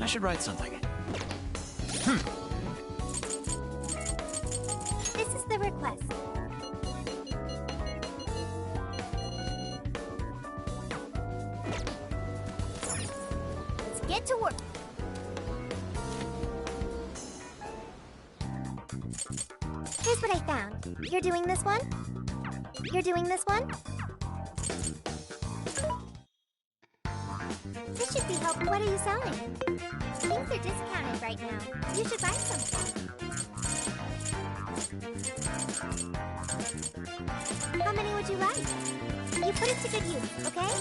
I should write something. This is the request. Let's get to work. Here's what I found. You're doing this one? You're doing this one? This should be helpful. What are you selling? Things are discounted right now. You should buy something. How many would you like? You put it to good use, okay?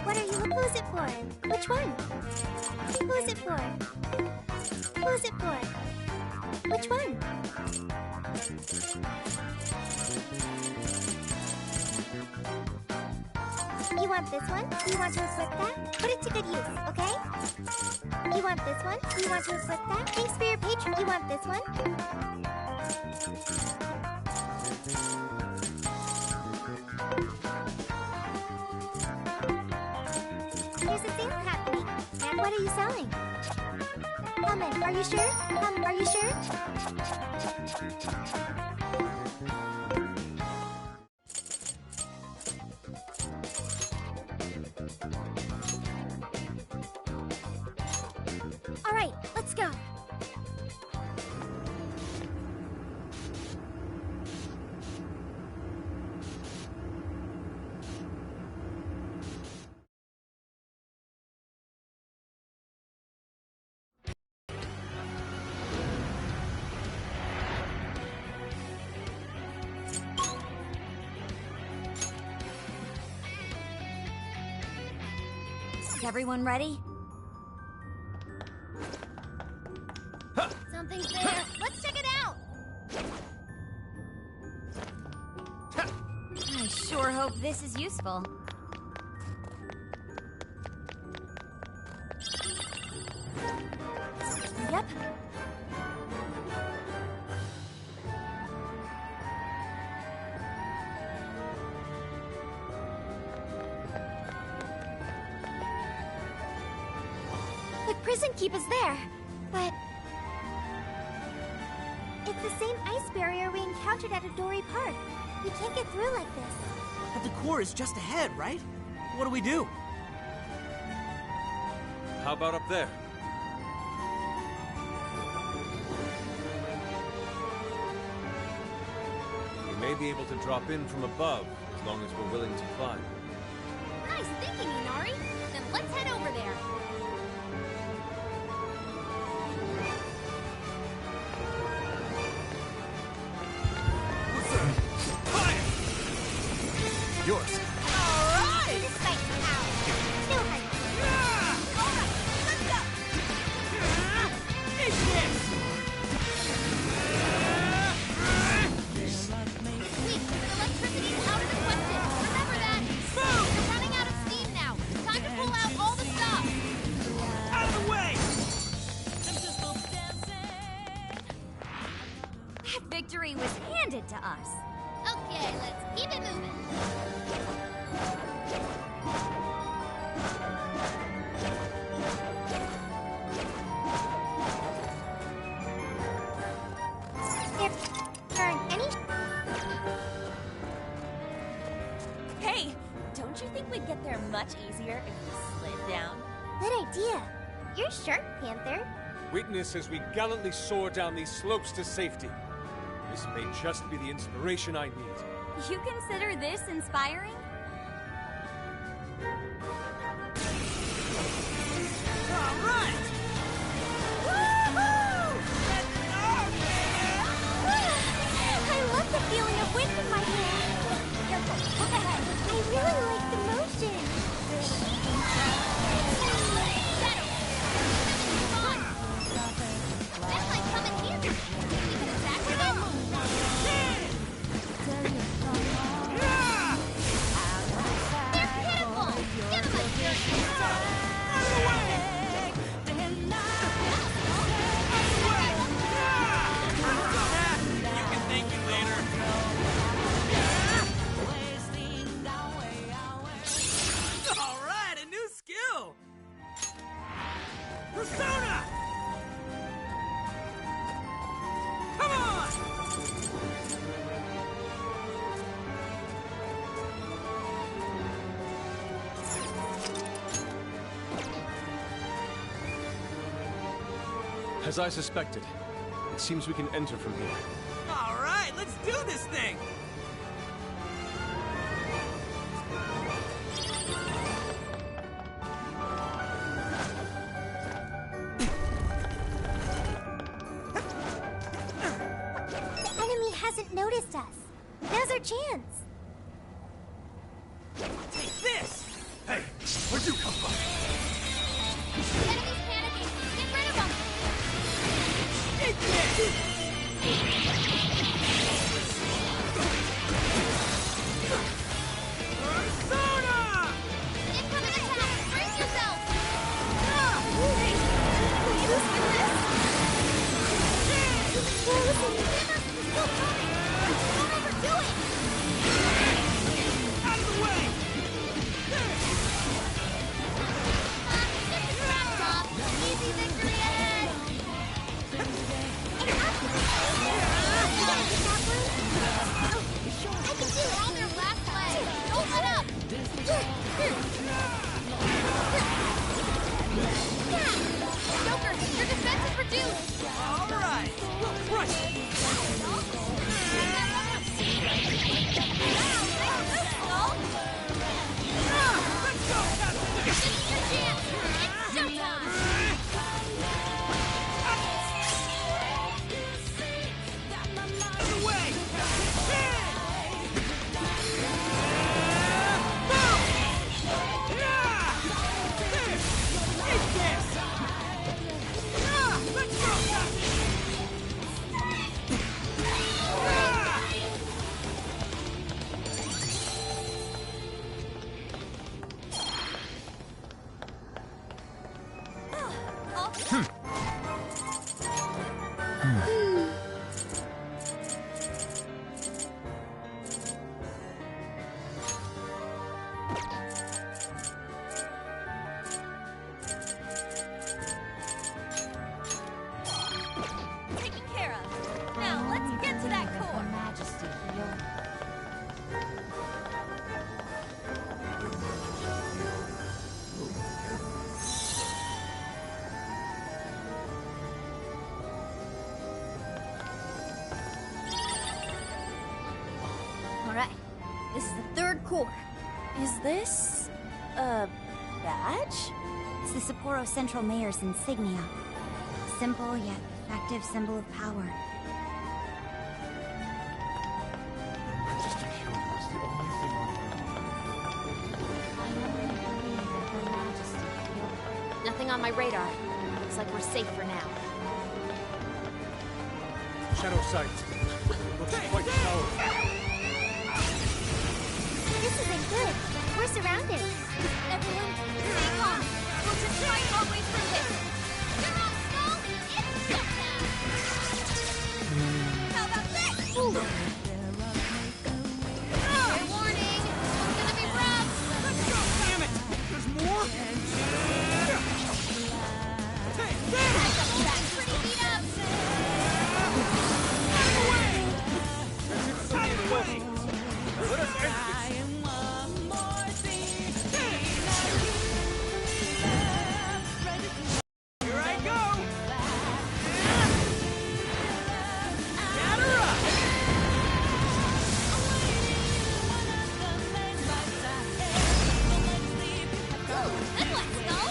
What are you? Who's it for? Which one? Who's it for? Who's it for? Which one? You want this one? Do you want to equip that? Put it to good use, okay? You want this one? Do you want to equip that? Thanks for your patron. You want this one? There's a sale happening. And what are you selling? Come in. Are you sure? Are you sure? All right, let's go. Is everyone ready? Something's there. Let's check it out. I sure hope this is useful. Yep. The prison keep is there, but it's the same ice barrier we encountered at Adori Park. We can't get through like this. But the core is just ahead, right? What do we do? How about up there? We may be able to drop in from above, as long as we're willing to climb. Nice thinking, Inari. Then let's head over there. Yours. This fight is out. No hurry. All right, let's go. Sweet, electricity is out of the question. Remember that. We're running out of steam now. Time to pull out all the stuff. Out of the way! That victory was handed to us. Okay, let's keep it moving. There, turn any. Hey, don't you think we'd get there much easier if we slid down? Good idea. You're sharp, Panther. Witness as we gallantly soar down these slopes to safety. This may just be the inspiration I need. You consider this inspiring? All right! I love the feeling of wind in my hair. Careful, look ahead. I really like the motion. That might come in handy. We can attack with it. They're pitiful. Give them a jerk. You can thank me later. As I suspected, it seems we can enter from here. All right, let's do this thing! The enemy hasn't noticed us. Now's our chance. Take this! Hey, where'd you come from? The enemy's panicking. Get rid of them. Take this! Persona! Incoming attack. Brace yourself. Out of the way! Easy victory ahead. I can do it. On their last leg. Open up. Joker, your defense is reduced. All right, we'll crush it! Let's go, Captain! This is your chance. It's showtime. Out of the way! Take this! Let's go, Captain! Taken care of. Now, let's get to that core. All right, this is the third core. Is this a badge? It's the Sapporo Central Mayor's insignia. Simple yet effective symbol of power. Just a hero was the only thing on Nothing on my radar. Looks like we're safe for now. Shadow sight. Looks quite powerful. This isn't good. We're surrounded. Everyone, stay calm. We'll just fight our way through this. You're up, Skull! It's showtime! How about this? Fair warning. It's gonna be rough. Let's go, damn it! There's more? Take this! That's pretty beat up. Out of the way! Let us end this. Here I go! Gather up! Good one, Skull.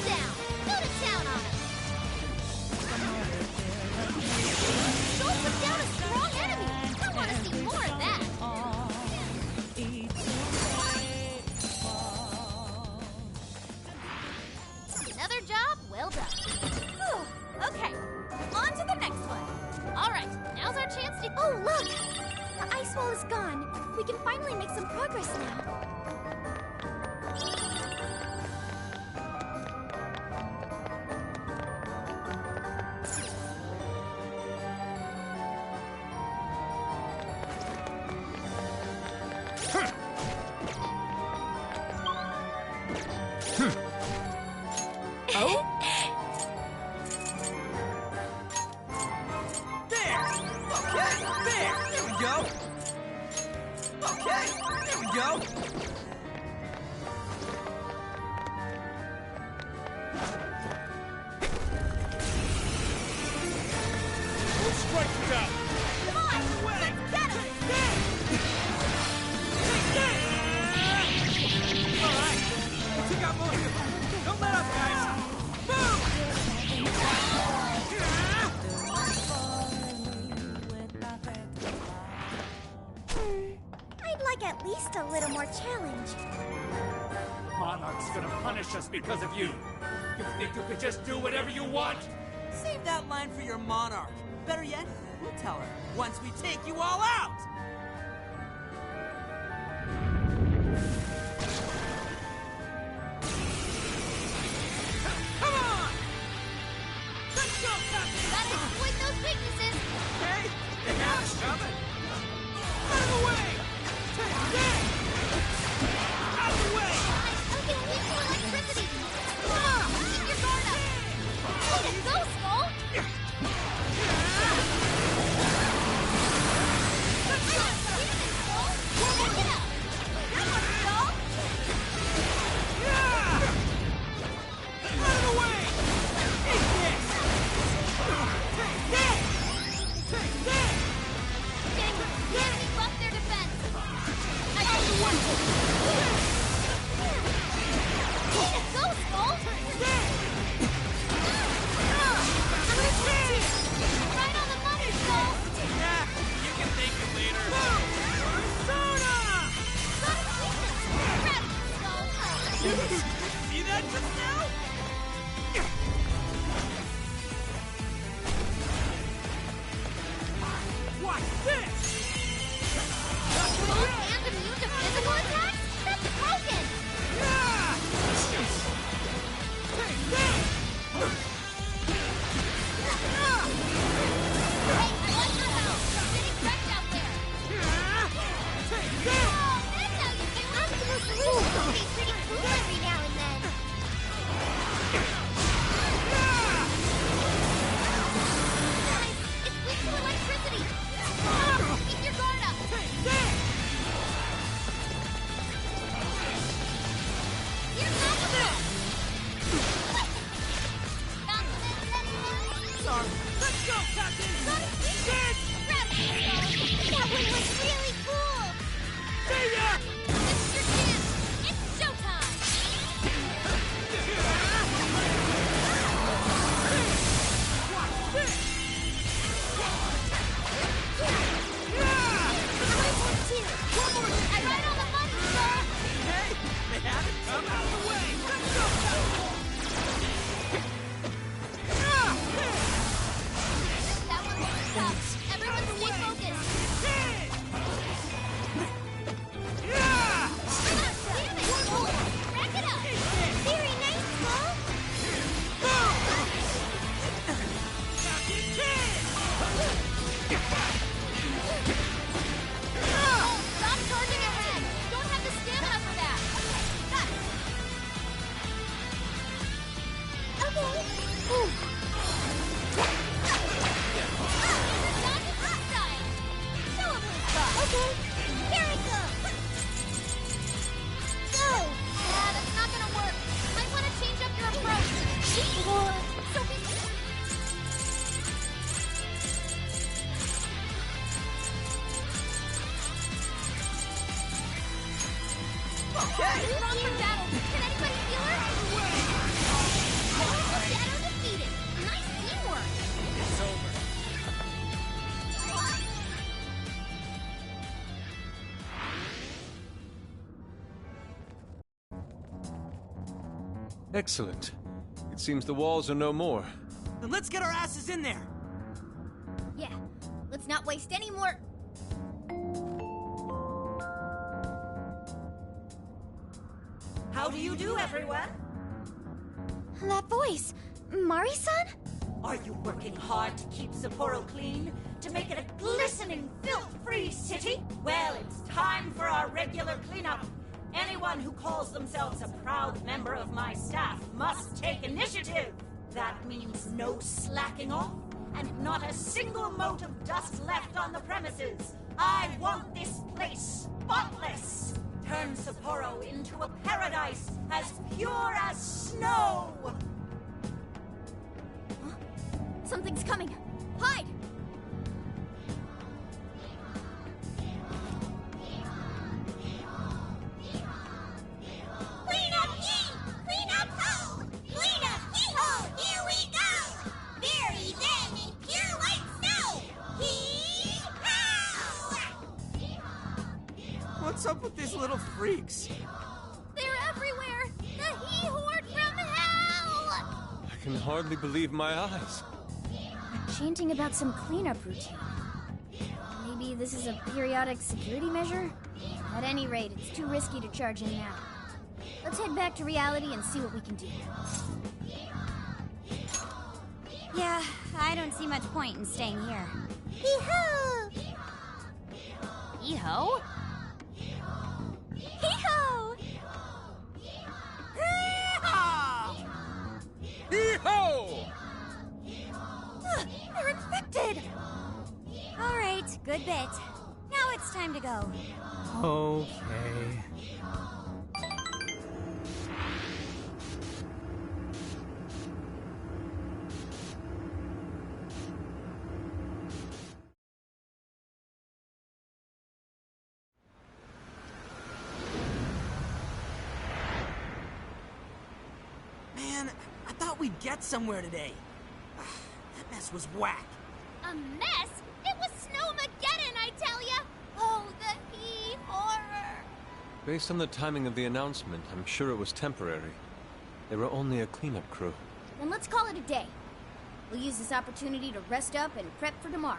Down. Go to town on him. Skull took down a strong enemy. I want to see more of that. Another job well done. Whew. Okay, on to the next one. All right, now's our chance to... Oh, look! The ice wall is gone. We can finally make some progress now. careful! Don't let up, guys! I'd like at least a little more challenge. Monarch's gonna punish us because of you. You think you could just do whatever you want? Save that line for your monarch. Better yet, we'll tell her once we take you all out! Come on! Let's go, Captain! Gotta exploit those weaknesses. Okay, they have us coming! Out of the way! Take that! Out of the way! I'll get weak to electricity. Keep your guard up. Way to go, Skull! See that just now? Watch this! And immune to physical attacks? That's broken! Take that! Hey, I like your help! Getting wrecked out there! Take that! Oh, that's how you do it! Optimal solutions can be pretty cool every now and then. Guys, it's weak to electricity! Keep your guard up! Take that! Here's Optimus! Optimus, Sorry. Let's go, Captain! Dead! grab it, Skull! That one was really cool. See ya! This is your chance! It's showtime! Watch this! I ride on the button, Skull! Hey, they haven't come out of the way! Let's go, That one looks tough. Everyone stay focused! Yeah! Damn it, Skull! Rack it up! Very nice, Skull. Captain Kidd! Stop charging ahead! Don't have the stamina for that! Okay. Not the first time! Show 'em who's boss! Okay. Here I go. Go. Yeah, that's not gonna work. Might want to change up your approach. So be... Okay! Strong for battle. Can anybody feel her? Shadow defeated. Nice teamwork. It's over. Excellent. It seems the walls are no more. Then let's get our asses in there! Yeah, let's not waste any more... How do you do, everyone? That voice. Mari-san? Are you working hard to keep Sapporo clean? To make it a glistening, filth-free city? Well, it's time for our regular cleanup. Anyone who calls themselves a proud member of my staff must take initiative. That means no slacking off, and not a single mote of dust left on the premises. I want this place spotless. Turn Sapporo into a paradise as pure as snow. Something's coming. Hide! Clean up! Clean freaks. They're everywhere! The He-Horde from hell! I can hardly believe my eyes. Chanting about some cleanup routine. Maybe this is a periodic security measure? At any rate, it's too risky to charge in now. Let's head back to reality and see what we can do. Yeah, I don't see much point in staying here. Hee-hoo! Hee-ho? Hee-ho! Hee-ho! They're infected! Alright, good bit. Now it's time to go. Okay. Man, I thought we'd get somewhere today. That mess was whack. A mess? It was Snowmageddon, I tell ya! Oh, the He-Horror! Based on the timing of the announcement, I'm sure it was temporary. They were only a cleanup crew. Then let's call it a day. We'll use this opportunity to rest up and prep for tomorrow.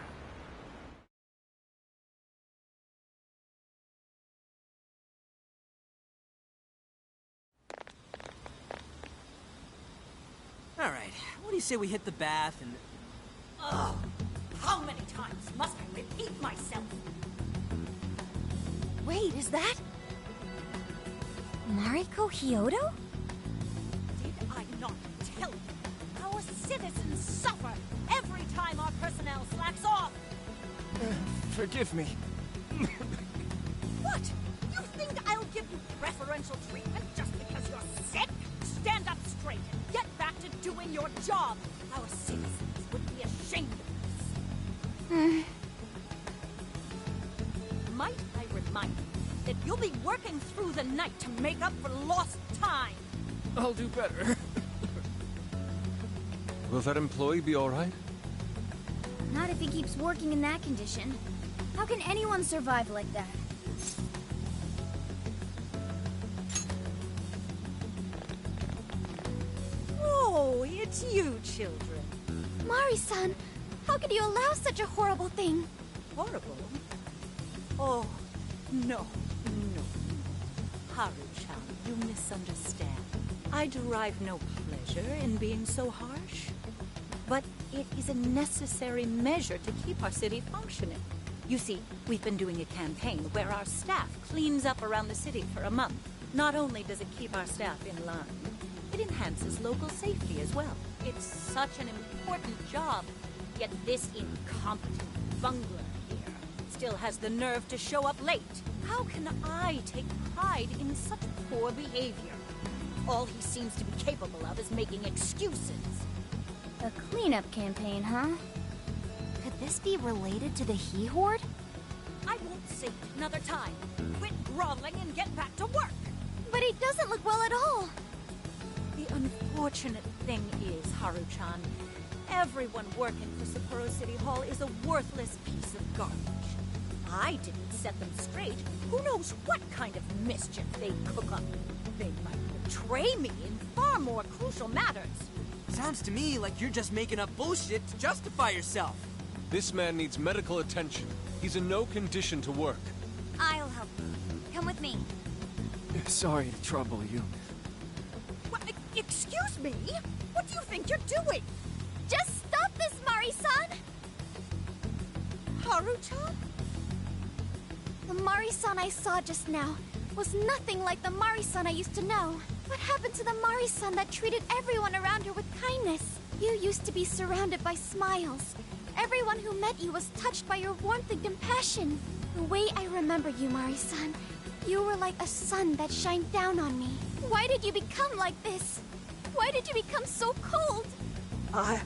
All right, what do you say we hit the bath and... Ugh! How many times must I repeat myself? Wait, is that... Mariko Hyodo? Did I not tell you? Our citizens suffer every time our personnel slacks off! Forgive me. What? You think I'll give you preferential treatment just because you're sick? Stand up straight and get back to doing your job! Our citizens would be ashamed of us. Might I remind you that you'll be working through the night to make up for lost time? I'll do better. Will that employee be alright? Not if he keeps working in that condition. How can anyone survive like that? Oh, it's you, children. Mari-san, how could you allow such a horrible thing? Horrible? Oh, no. Haru-chan, you misunderstand. I derive no pleasure in being so harsh. But it is a necessary measure to keep our city functioning. You see, we've been doing a campaign where our staff cleans up around the city for a month. Not only does it keep our staff in line, it enhances local safety as well. It's such an important job, yet this incompetent bungler here still has the nerve to show up late. How can I take pride in such poor behavior? All he seems to be capable of is making excuses. A cleanup campaign, huh? Could this be related to the He-Horde? I won't say it another time. Quit groveling and get back to work! But he doesn't look well at all. The unfortunate thing is, Haru-chan, everyone working for Sapporo City Hall is a worthless piece of garbage. I didn't set them straight. Who knows what kind of mischief they cook up? They might betray me in far more crucial matters. Sounds to me like you're just making up bullshit to justify yourself. This man needs medical attention. He's in no condition to work. I'll help you. Come with me. Sorry to trouble you. What, excuse me? What do you think you're doing? Just stop this, Mari-san! Haru-chan? The Mari-san I saw just now was nothing like the Mari-san I used to know. What happened to the Mari-san that treated everyone around her with kindness? You used to be surrounded by smiles. Everyone who met you was touched by your warmth and compassion. The way I remember you, Mari-san, you were like a sun that shined down on me. Why did you become like this? Why did you become so cold? Haru.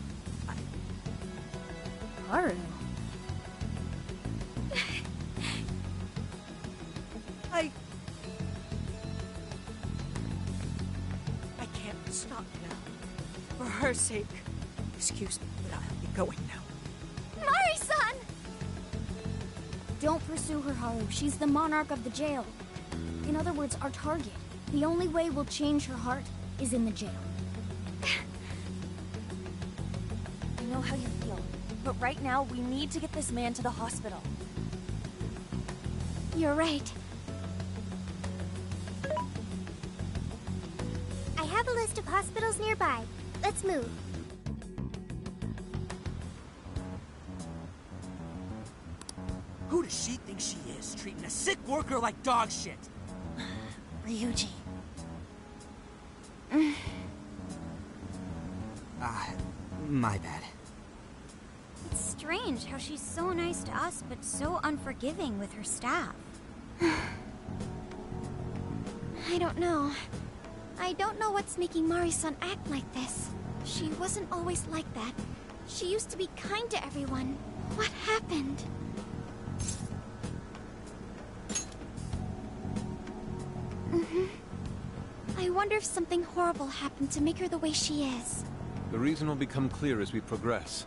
I can't stop now. For her sake. Excuse me, but I'll be going now. Mari-san! Don't pursue her, Haru. She's the monarch of the jail. In other words, our target. The only way we'll change her heart is in the jail. I know how you feel, but right now we need to get this man to the hospital. You're right. I have a list of hospitals nearby. Let's move. Who does she think she is, treating a sick worker like dog shit? Ryuji. My bad. It's strange how she's so nice to us, but so unforgiving with her staff. I don't know. I don't know what's making Mari-san act like this. She wasn't always like that. She used to be kind to everyone. What happened? I wonder if something horrible happened to make her the way she is. The reason will become clear as we progress.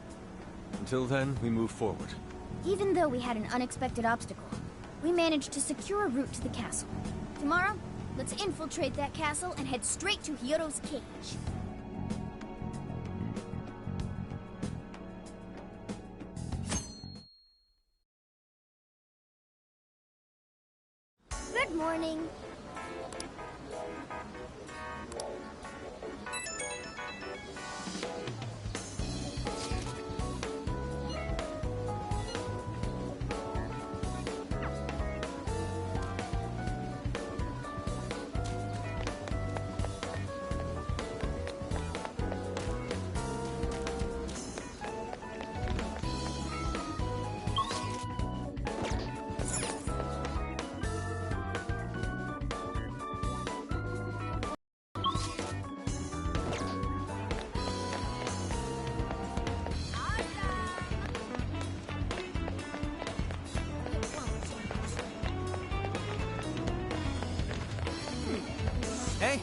Until then, we move forward. Even though we had an unexpected obstacle, we managed to secure a route to the castle. Tomorrow, let's infiltrate that castle and head straight to Hyodo's cage. Good morning. Hey!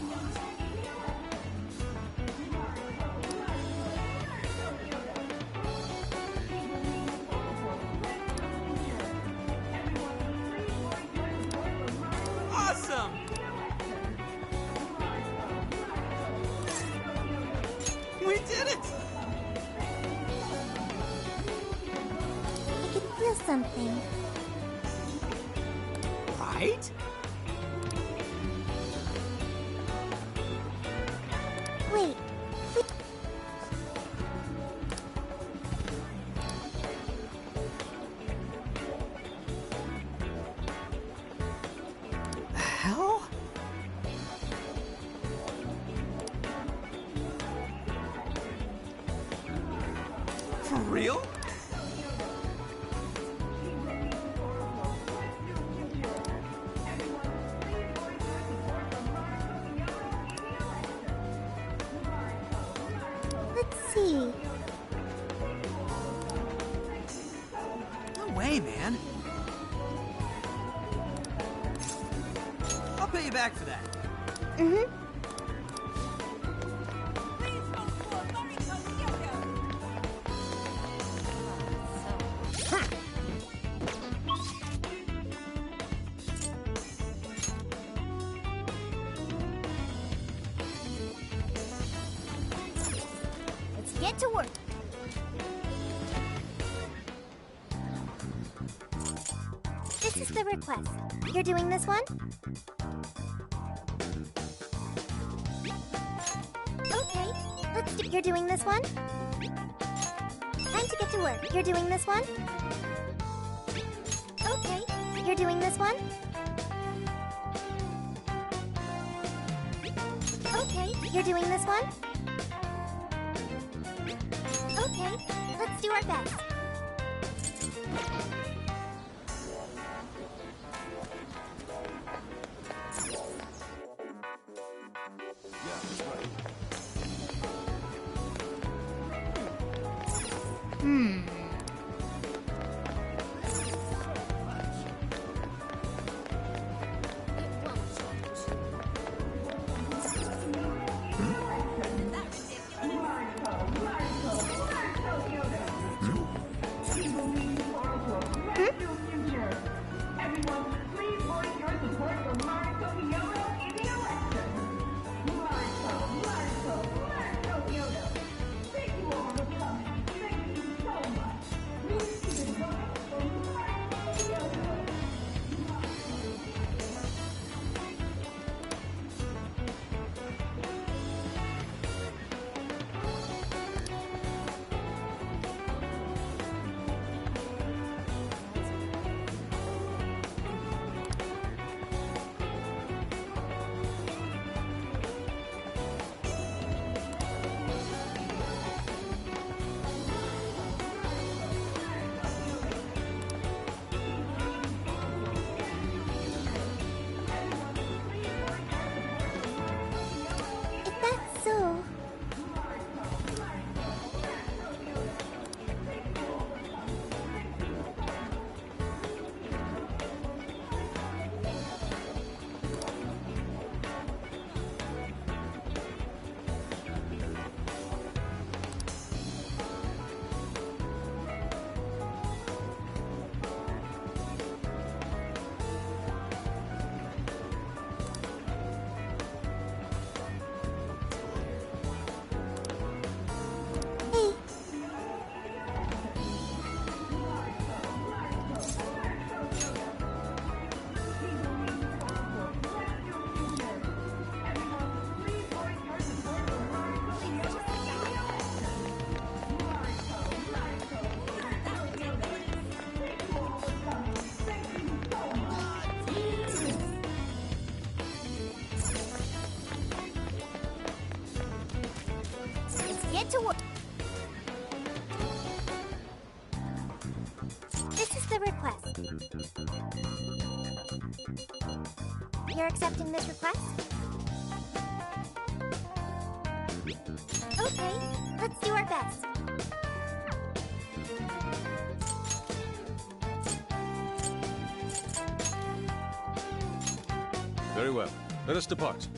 Awesome! We did it! I can feel something. Right? Wait. Hell? For real? Let's see. No way, man. I'll pay you back for that. Mm-hmm. Let's get to work. This is the request. You're doing this one? Okay. You're doing this one? Time to get to work. You're doing this one? Okay. You're doing this one? Okay. You're doing this one? Okay. Let's do our best. Get to work. This is the request. You're accepting this request? Okay, let's do our best. Very well. Let us depart.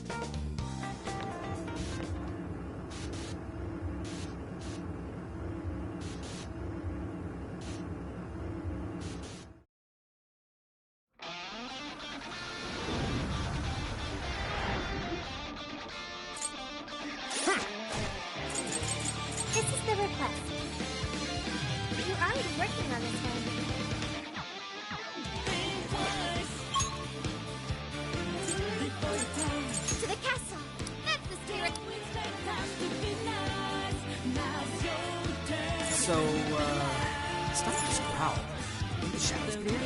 This is the request. You're already working on this one. To the castle! That's the spirit! So, stop this growl. The shadow's clear.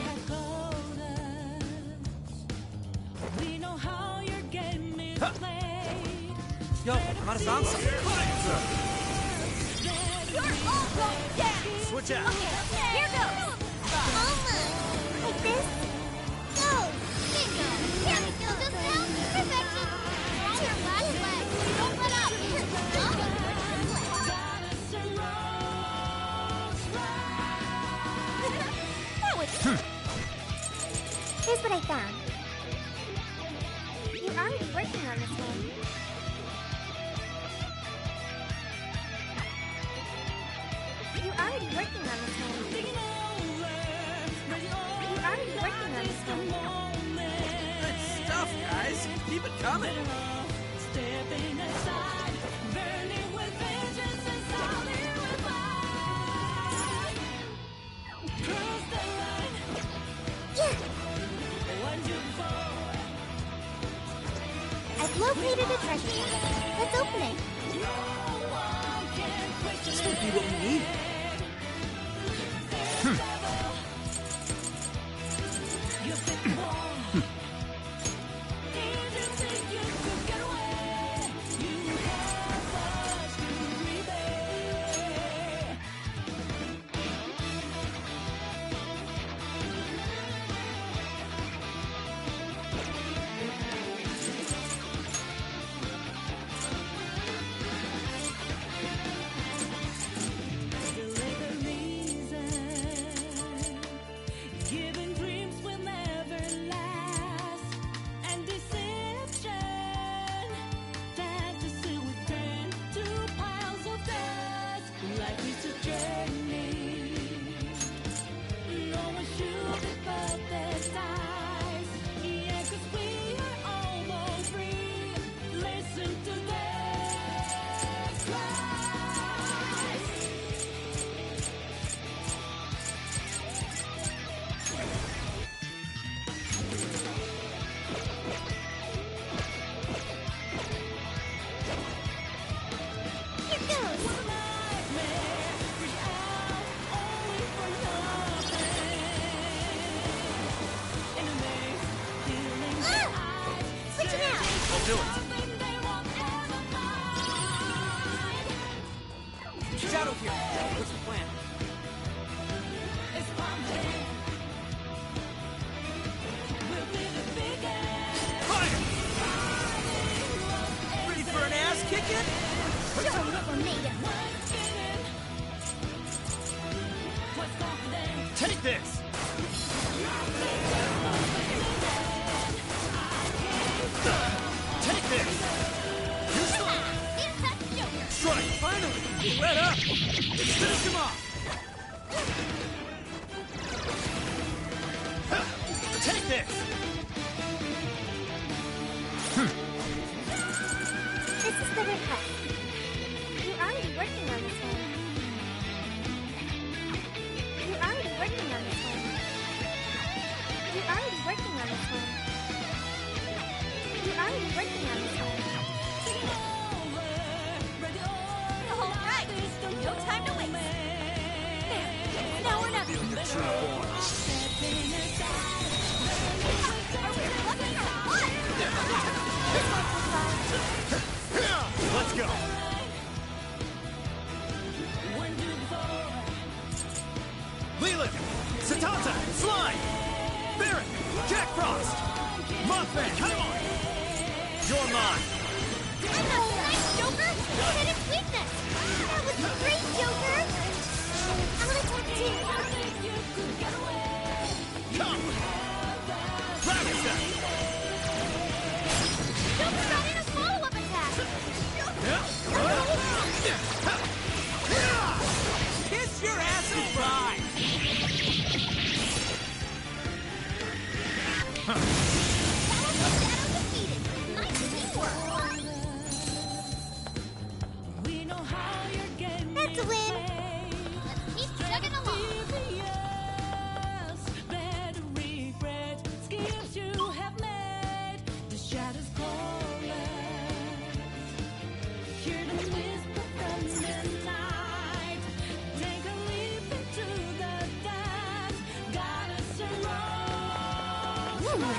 Yo, I'm out of sound. You're all going down! Switch out. Okay, here goes! Like this? Go! Bingo! Here we go just now! Perfection! Try your last leg! Don't let up! That was... Here's what I found. You're already working on this one. You're already working on this one. You're already working on this one. Good stuff, guys. Keep it coming. I've located a treasure chest. Let's open it. This might be what we need. Shadow here. What's the plan? Fire! Ready for an ass kicking? Show me what we're made of! Take this! Take this! Strike! Finally! Let up! Let's finish him off! Take this! This is the request. You're already working on this one. You're already working on this one. You're already working on this one. You're already working on this one. All right! No time to waste! There! Now we're not... Feel your true form. Are we lucky or what? This one's fun. Let's go! thing! Come on! You're mine! Nice, Joker! Hit its weakness! That was great, Joker! I want to talk too. Come! Dragon Step! Joker got in a follow-up attack! Kiss your ass and cry! Shadow defeated! Nice teamwork! That's a win. Let's keep chugging along!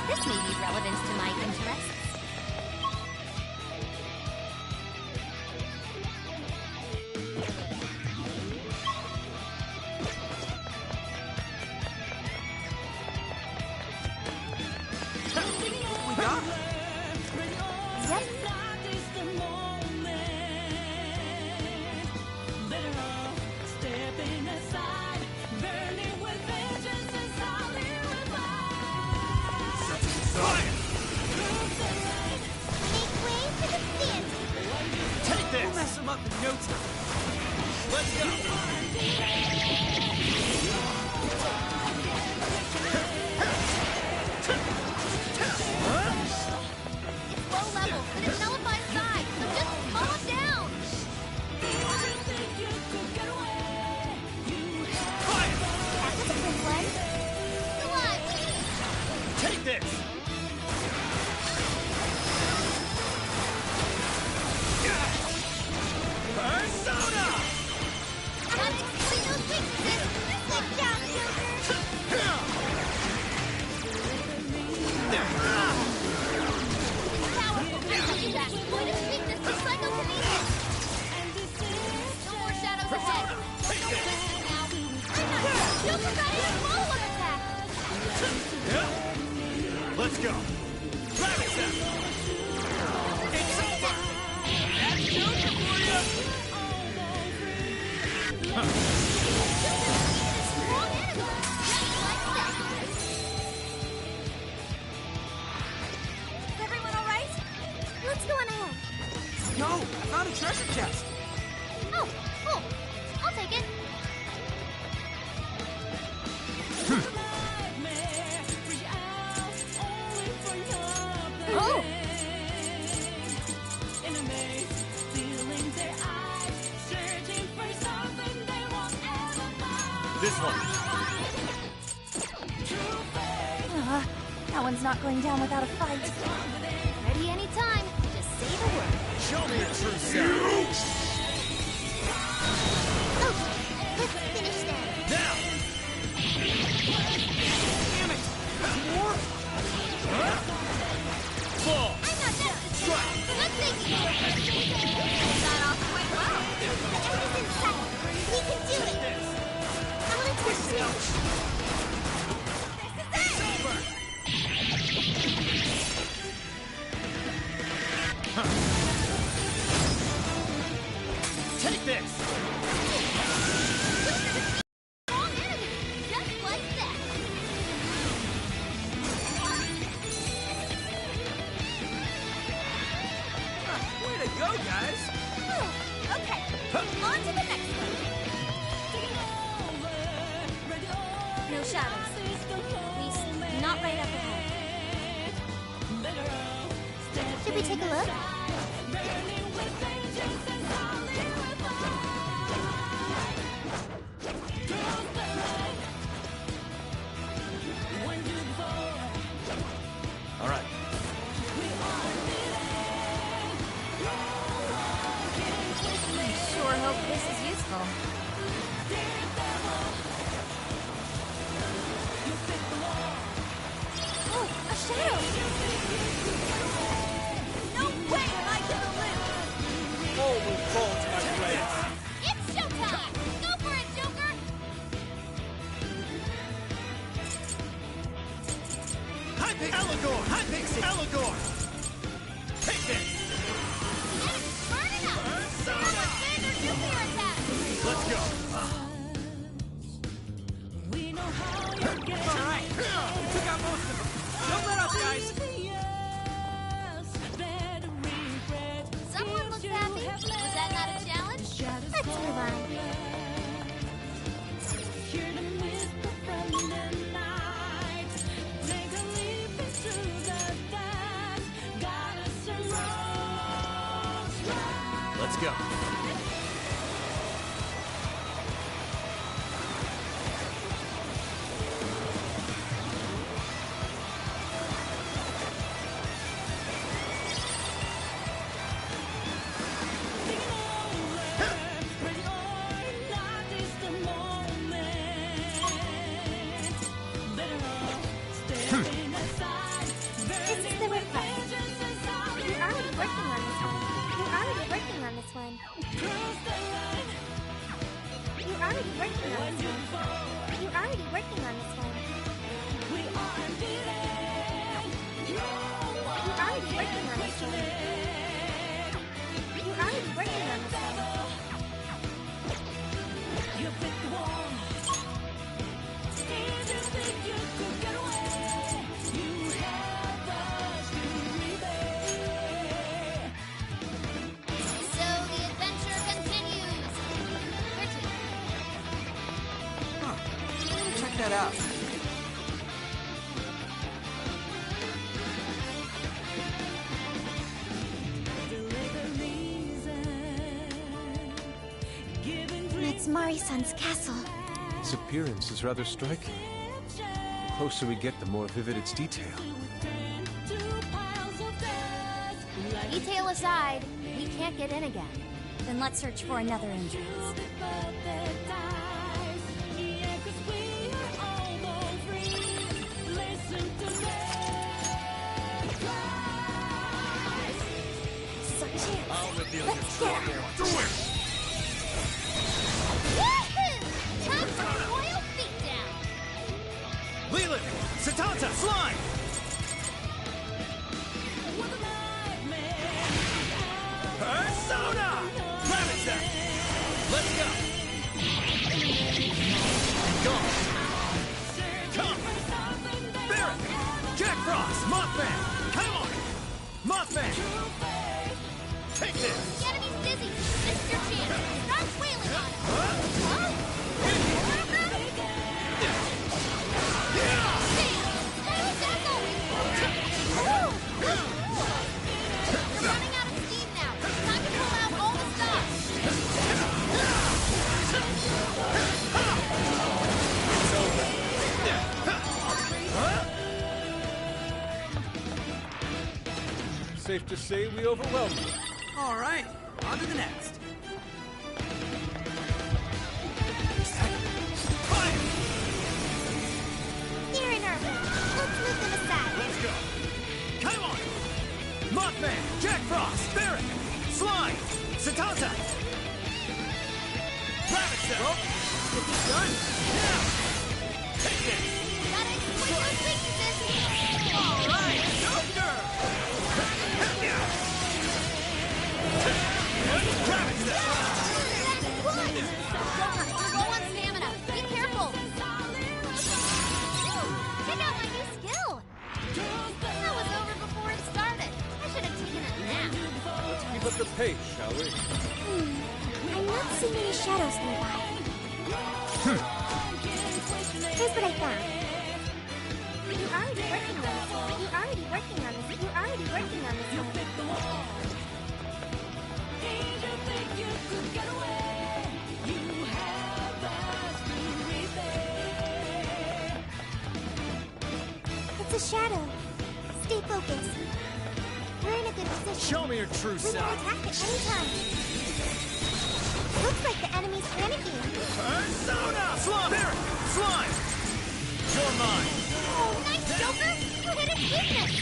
This may be relevant to my interests. We got it. Yep. Make way for the stand. Take We'll this! mess him up in no time. Let's go! It's low level, but it nullifies side, so just slow it down! That was a quick one. Come on! Take this! Persona! Gotta explain those weaknesses! Good job, Joker! It's powerful! I tell you that! Point of weakness to psychokinesis! No more shadows ahead! Now, Joker got in a follow-up attack! Let's go! Dragon Step! It's over! That's Joker for you! Strong enemy! Just like that! Is everyone alright? Let's go on ahead. Yo, I found a treasure chest. Oh, cool. I'll take it. Oh! This one! That one's not going down without a fight. Ready anytime. Just say the word. Show me your true self! Okay, let's finish them. Now! Damn it! More? Fall! I'm not necessary. Good thinking, Joker. Got off quite well. The end is in sight. We can do it. I want to push this. This is it. Take this! Strong enemy. Just like that. Way to go, guys! Okay, on to the next one. No shadows. At least, not right up ahead. Should we take a look? All right. Sure hope this is useful. Oh, a shadow. No way am I gonna lose. All will fall to my blades. It's showtime. Go for it, Joker. High Pixie! Allegor! High Pixie! Allegor! Let's go. This is the request. You're already working on this one. You're already working on this one. You're already working on this one. You're already working on this one. You're already working on this one. You're already working on this one. So the adventure continues. 13. Huh. Check that out. It's Mari-san's castle. Its appearance is rather striking. The closer we get, the more vivid its detail. Detail aside, we can't get in again. Then let's search for another entrance. I'll reveal your Let's true get her. form. Woohoo! Time for royal beatdown. Leland! Satanta! Slime! Persona! Rabbit Let's go! Gone! Come! Barret! Jack Frost! Mothman! Come on! Mothman! Take this! The enemy's dizzy. This is your chance. Start wailing on him. Huh? You're running out of steam now. Time to pull out all the stops. Safe to say we overwhelmed you. All right, on to the next. Fire! Here in our way. Let's move them aside. Let's go! Come on! Mothman! Jack Frost! Barret! Slime! Satanta! Rabbit Cell! Get this done! Now! Take this! Gotta exploit those weaknesses. All right! Joker! Rabbit Cell! You're low on stamina. Be careful. Check out my new skill. That was over before it started. I should have taken a nap. Let's keep up the pace, shall we? I'm not seeing any shadows nearby. Here's what I found. You're already working on this. You're already working on this. You're already working on this. It's a shadow. Stay focused. We're in a good position. Show me your true We can self! attack at any time. Looks like the enemy's panicking. Persona! Slime! Barret! Slime! You're mine! Oh, nice, Joker. You hit its weakness.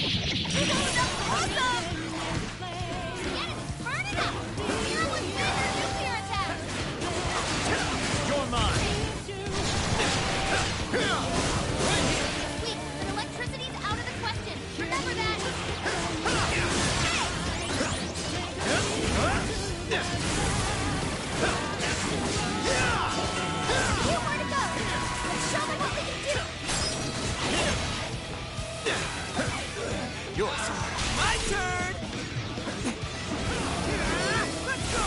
You're going up awesome. Get it. Burn it up. Fearless Thunder nuclear attack. You're mine! Weak, but electricity's out of the question. Remember that. Nowhere to go. Let's show them what we can do. Yours. My turn! Let's go,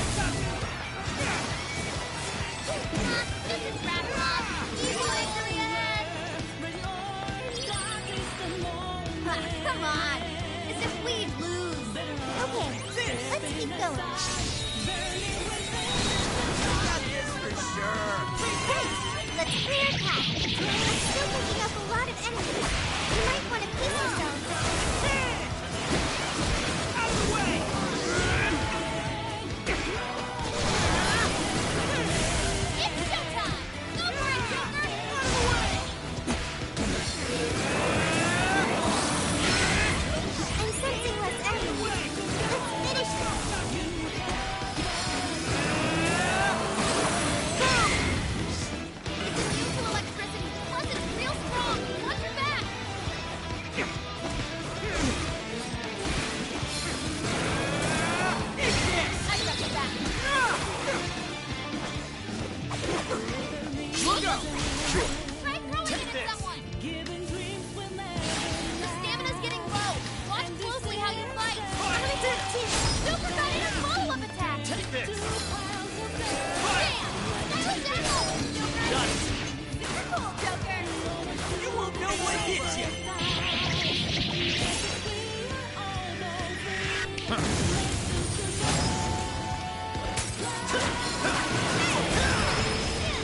This is Ragnarok. Easy victory ahead. Come on. As if we'd lose. Okay, let's keep going. Great! Let's clear a path. I'm still picking up a lot of enemies. You might want to pace yourselves. Out of the way! It's showtime! Go for it, Joker! Out of the way! I'm sensing less enemies. Let's finish this. It's immune to electricity, plus it's real strong! Watch your back! I got your back! Look out! Sure. Try throwing it at someone! The stamina's getting low. Watch closely how you fight. Super got in a follow-up attack. Take this. Bam! That was Echo! Joker! Got it. Super cool, Joker! You won't know what hit you.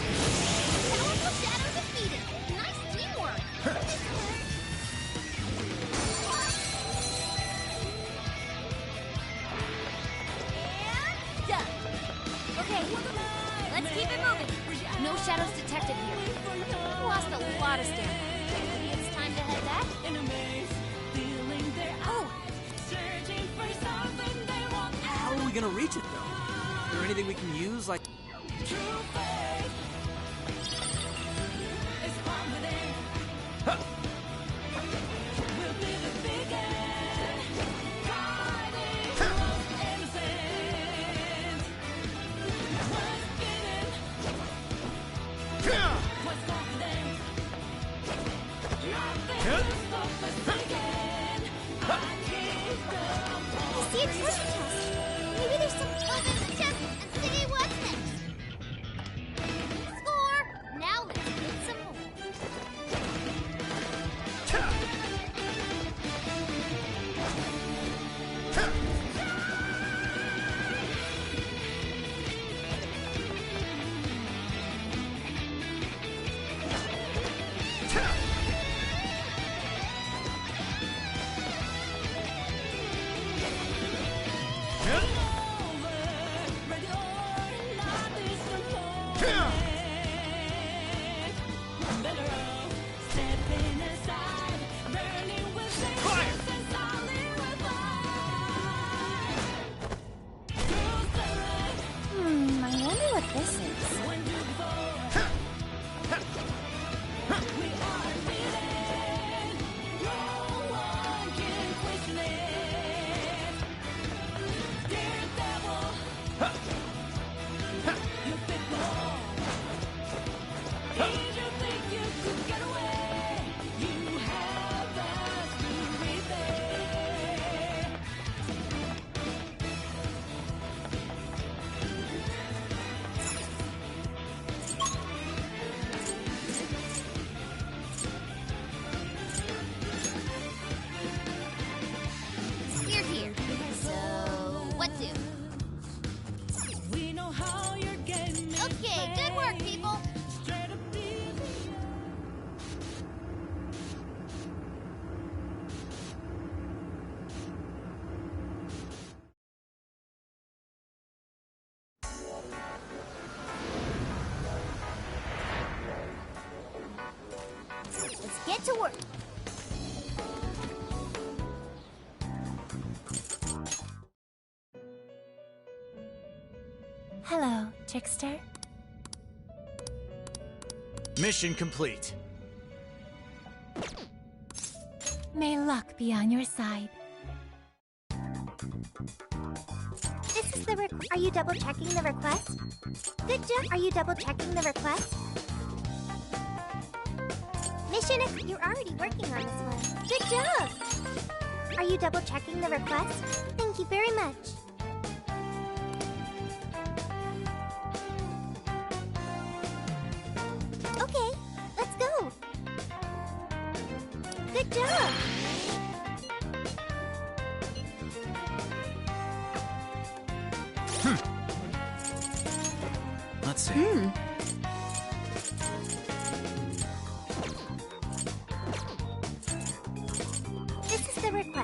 Powerful Shadow defeated. Nice teamwork. And done. Okay, let's keep it moving. No shadows detected here. We lost a lot of stamina. Maybe it's time to head back. Oh, How are we gonna reach it, though? Is there anything we can use, like... Huh. I see a treasure chest. Maybe there's some fun in the chest and see what's next. score! Now let's get some more. I wonder what this is. We're here. So, what to? Okay, good work, people. Let's get to work. Hello, Trickster. Mission complete. May luck be on your side. This is the Are you double checking the request? Good job. Are you double checking the request? Mission you're already working on this one. Good job. Are you double checking the request? Thank you very much. Okay, let's go. Good job. Let's see.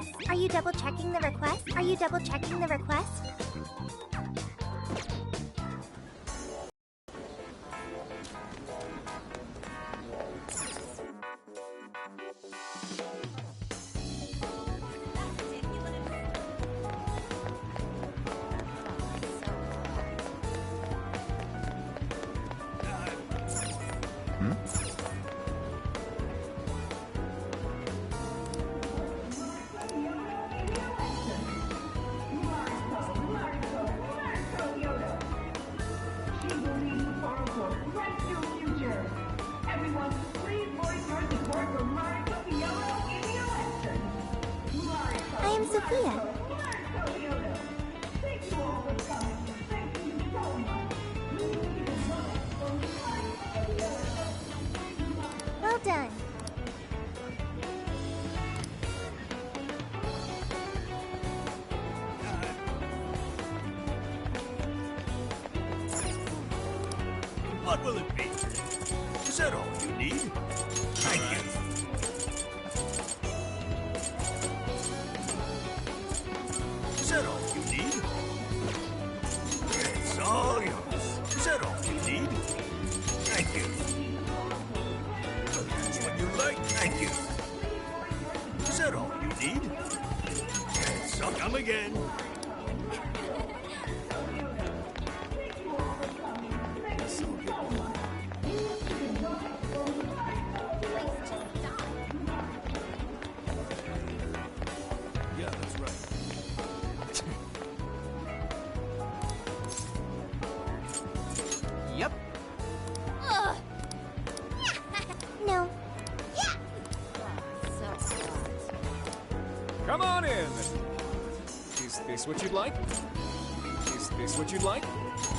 request? Are you double checking the request? Are you double checking the request? I am Sophia. Well done. What will it be? Is that all you need? Thank you. Is that all you need? It's all yours. Is that all you need? Thank you. That's what you like? Thank you. Is that all you need? Yes, I'll come again. Yeah, that's right. Yep. Ugh. No. Come on in! Is this what you'd like? Is this what you'd like?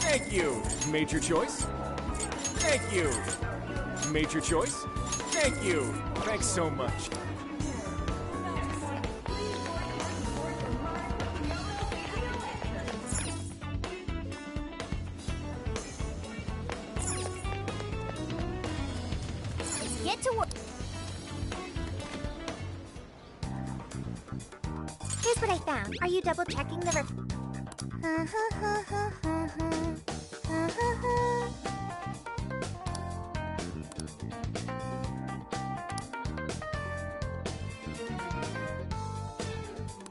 Thank you! Made your choice? Thank you! Made your choice? Thank you! Thanks so much. Get to work. Here's what I found. Are you double checking the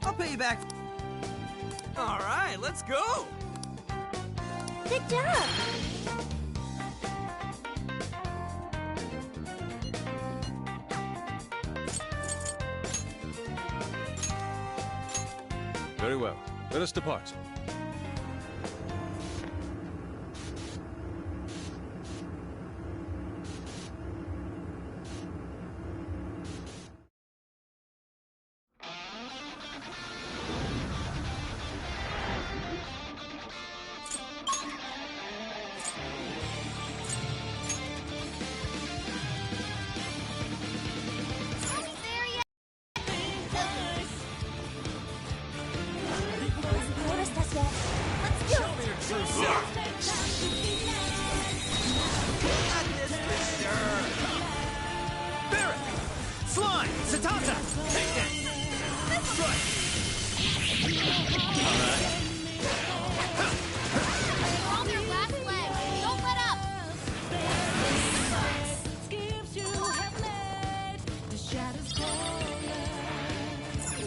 I'll pay you back. All right, let's go. Good job. Very well. Let us depart. Noticed us yet? Let's do it. True self. Got this, mister. Barret! Slime! Satata! Take that! Strike! You're on your last leg. Don't let up.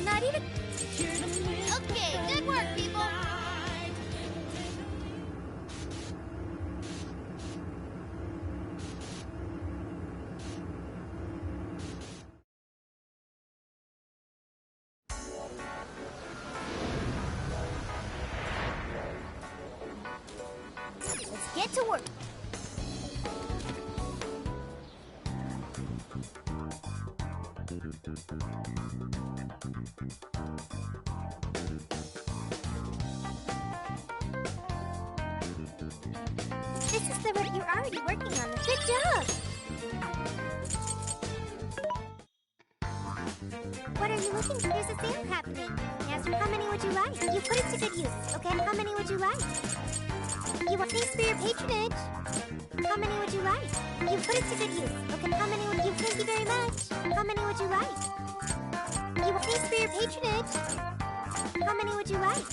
Not even. Okay, good work, people. Let's get to work. This is the route you're already working on. Good job. What are you looking for? There's a sale happening. Yes, how many would you like? You put it to good use, okay? How many would you like? You want thanks for your patronage. How many would you like? You put it to good use, okay? How many would you? Thank you very much. How many would you like? You Thanks for your patronage. How many would you like?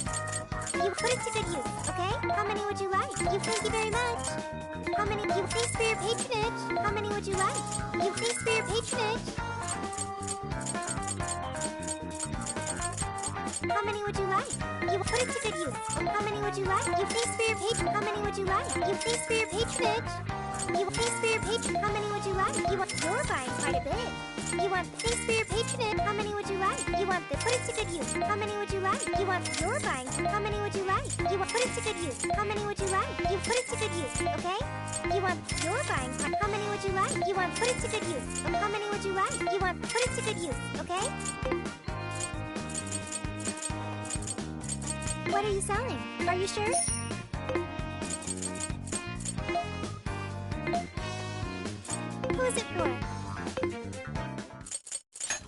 You put it to good use, okay? How many would you like? Thank you very much. How many? Thanks for your patronage. How many would you like? Thanks for your patronage. How many would you like? You put it to good use. How many would you like? Thanks for your patron. How many would you like? Thanks for your patronage. Thanks for your patron. How many would you like? You're buying quite a bit. Thanks for your patronage. How many would you like? Put it to good use. How many would you like? You're buying. How many would you like? Put it to good use. How many would you like? Put it to good use, okay? You're buying. How many would you like? Put it to good use. How many would you like? Put it to good use, okay? What are you selling? Are you sure? Who is it for?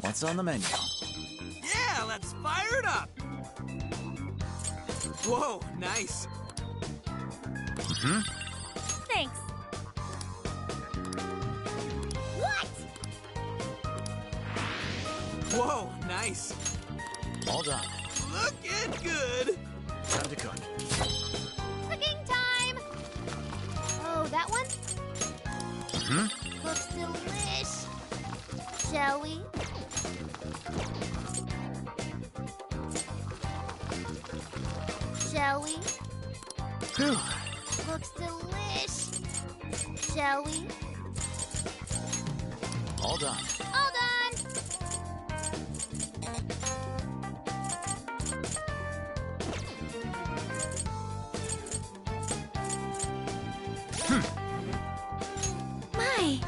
What's on the menu? Yeah, let's fire it up! Whoa, nice. Thanks. What? Whoa, nice. All done. Looking good. Time to cook. Cooking time! Oh, that one? Looks delish. Shall we? Shall we? Phew. Looks delish. Shall we? All done. All done! My,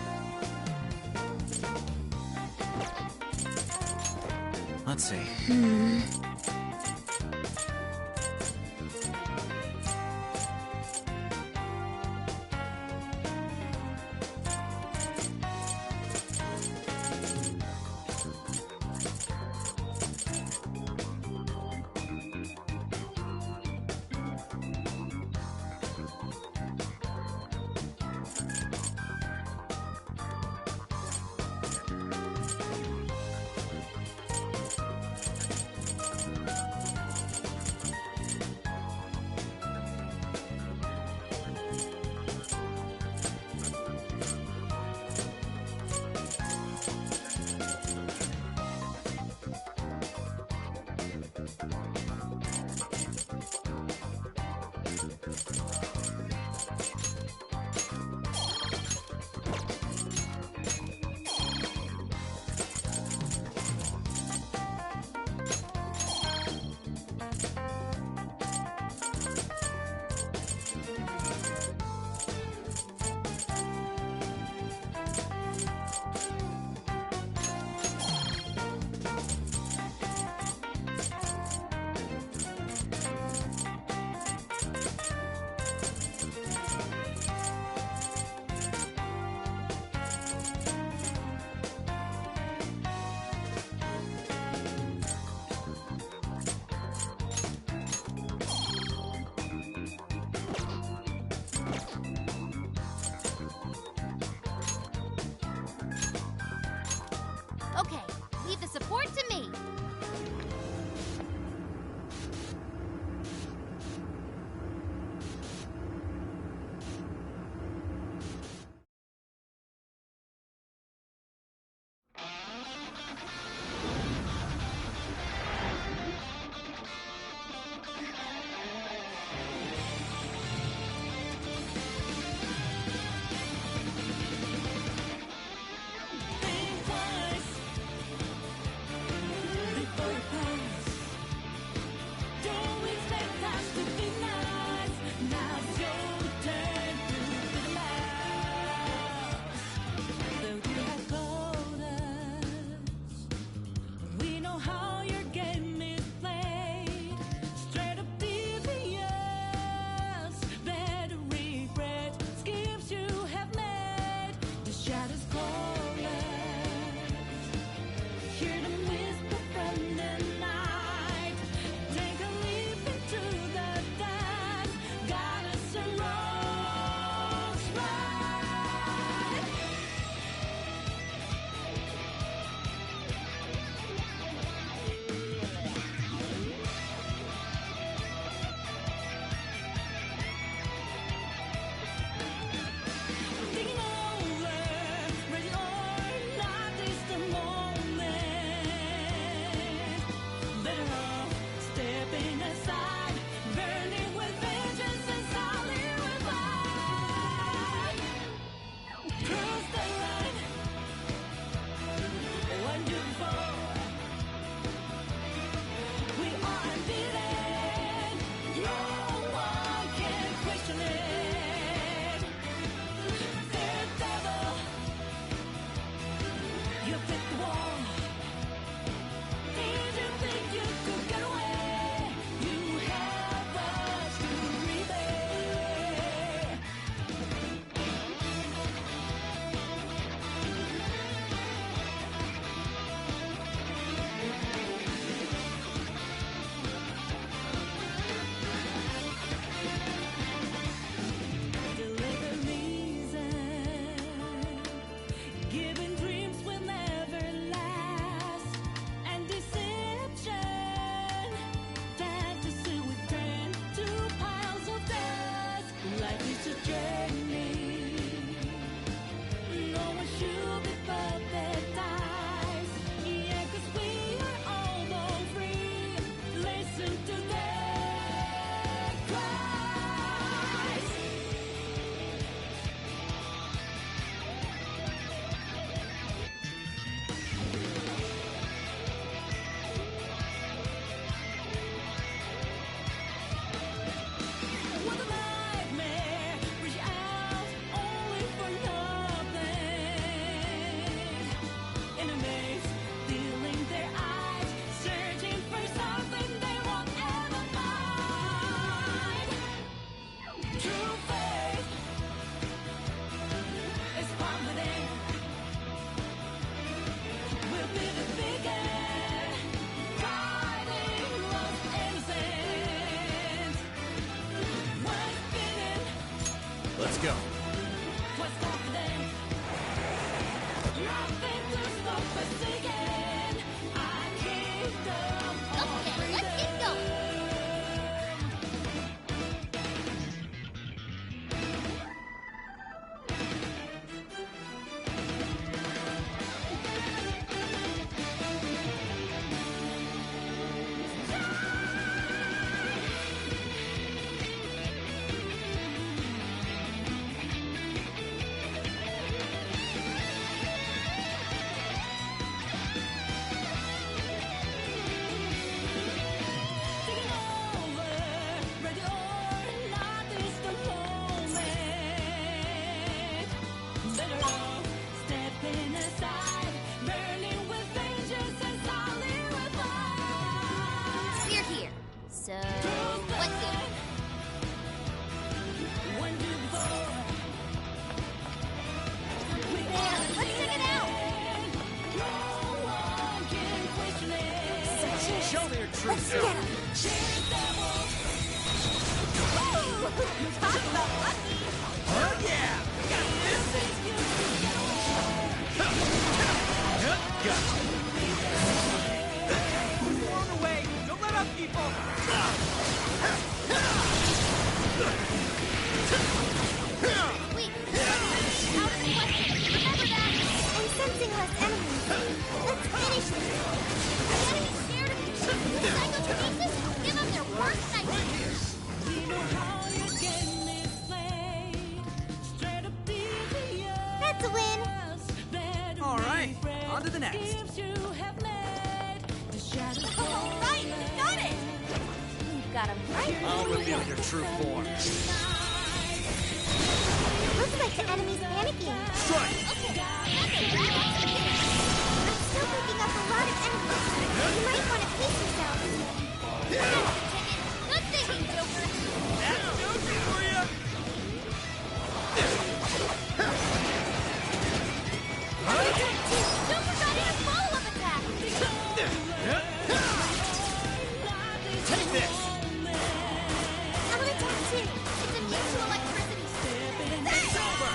Let's see. Life is a journey. No one should be paradise. Yeah, 'cause we are all born free. Listen to their cries. What a nightmare, reach out only for nothing. In a maze, feeling their eyes, searching for something they won't ever find. True faith is found within. We'll be the beacon, guiding lost innocence. What's been Let's go. what's confident? Nothing to stop us again. I keep them all Okay, let's get going. taking over, ready or not is the moment. Better off stepping aside, burning with vengeance and solid reply. We're here. So, what good? When do before we Yeah, let's check it out. no one can question it. Show me your true Let's get self. 'em. Cheers, devil. Talk about lucky. Oh yeah! Got this! Gotcha. Blown away! Don't let up, people! Wait, out of the question. Remember that. I'm sensing less enemies. Let's finish this. The enemy's scared of me. Psychokinesis? Give them their worst nightmare. We know how your game is played. Straight up devious. That's a win. Better All right, be brave. on to the next. Gifts you have made. The shadows All right, we got it. We've got 'em right. I'll reveal your true form. Looks like the enemy's panicking. Strike! I'm still picking up a lot of enemies. You might want to pace yourself. Good thinking, Joker. That's Josie for you! Joker got in a follow-up attack. Take this! I'm gonna attack too. It's immune to electricity. It's over!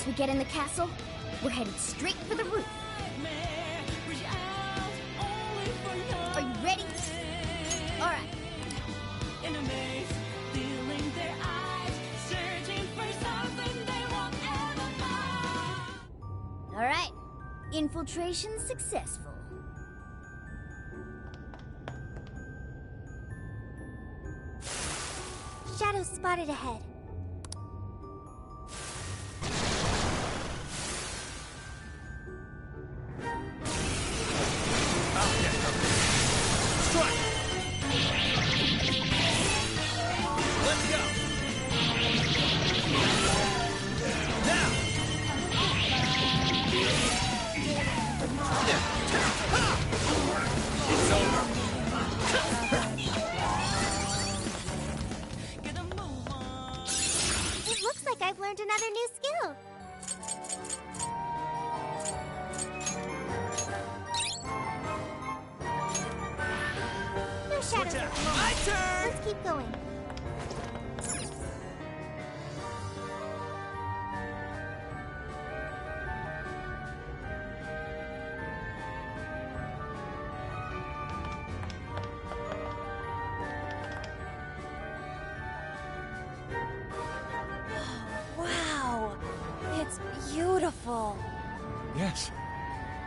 Once we get in the castle, we're headed straight for the roof. Are you ready? All right. In a maze, feeling their eyes, searching for something they won't ever find. All right. Infiltration successful. Shadows spotted ahead. Strike! Let's go! Now! It's over! It looks like I've learned another new skill. No shadows at the moment. My turn! Let's keep going. Wow! It's beautiful. Yes.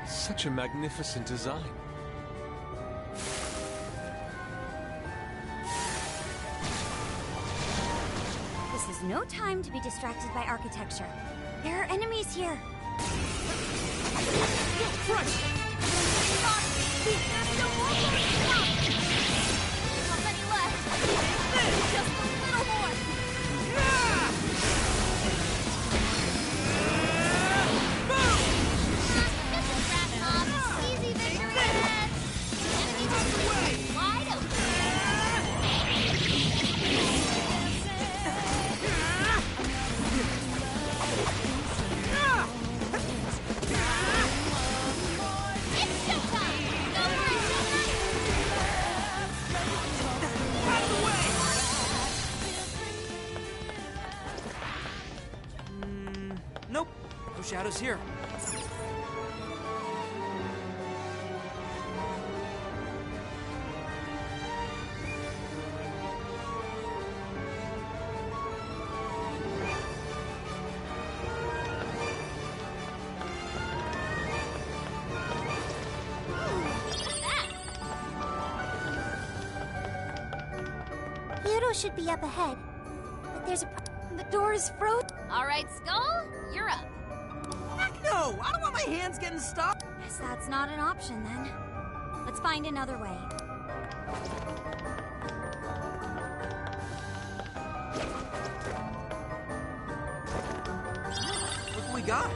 Such a magnificent design. This is no time to be distracted by architecture. There are enemies here. Crush! There's no more bullets! How many left? Just a little more! This is wrap, Mom. Easy victory ahead! Enemy hopefully wide open! It's showtime! Go for it, Joker! Nope. No shadows here. Pluto should be up ahead. But there's a... The door is frozen. All right, Skull, you're up. Heck no! I don't want my hands getting stuck. Guess that's not an option then. Let's find another way. Look what we got.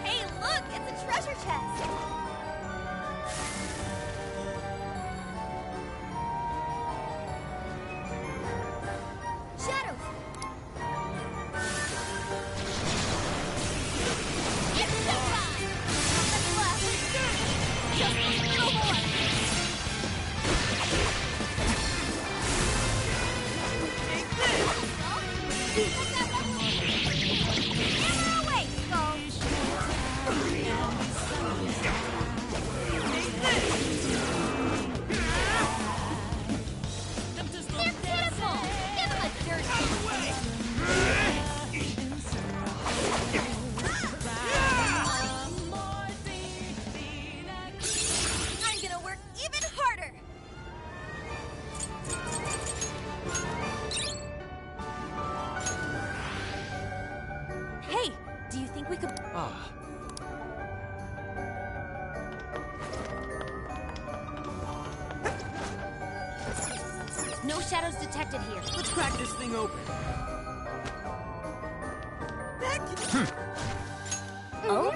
Hey, look, it's a treasure chest. Shadows. It's showtime. Nothing left. Just a little more. Hammer away, Skull. They're pitiful. Give them a dirt. I'm gonna work even harder. Hey, do you think we could... Ah. No shadows detected here. Let's crack this thing open. Oh?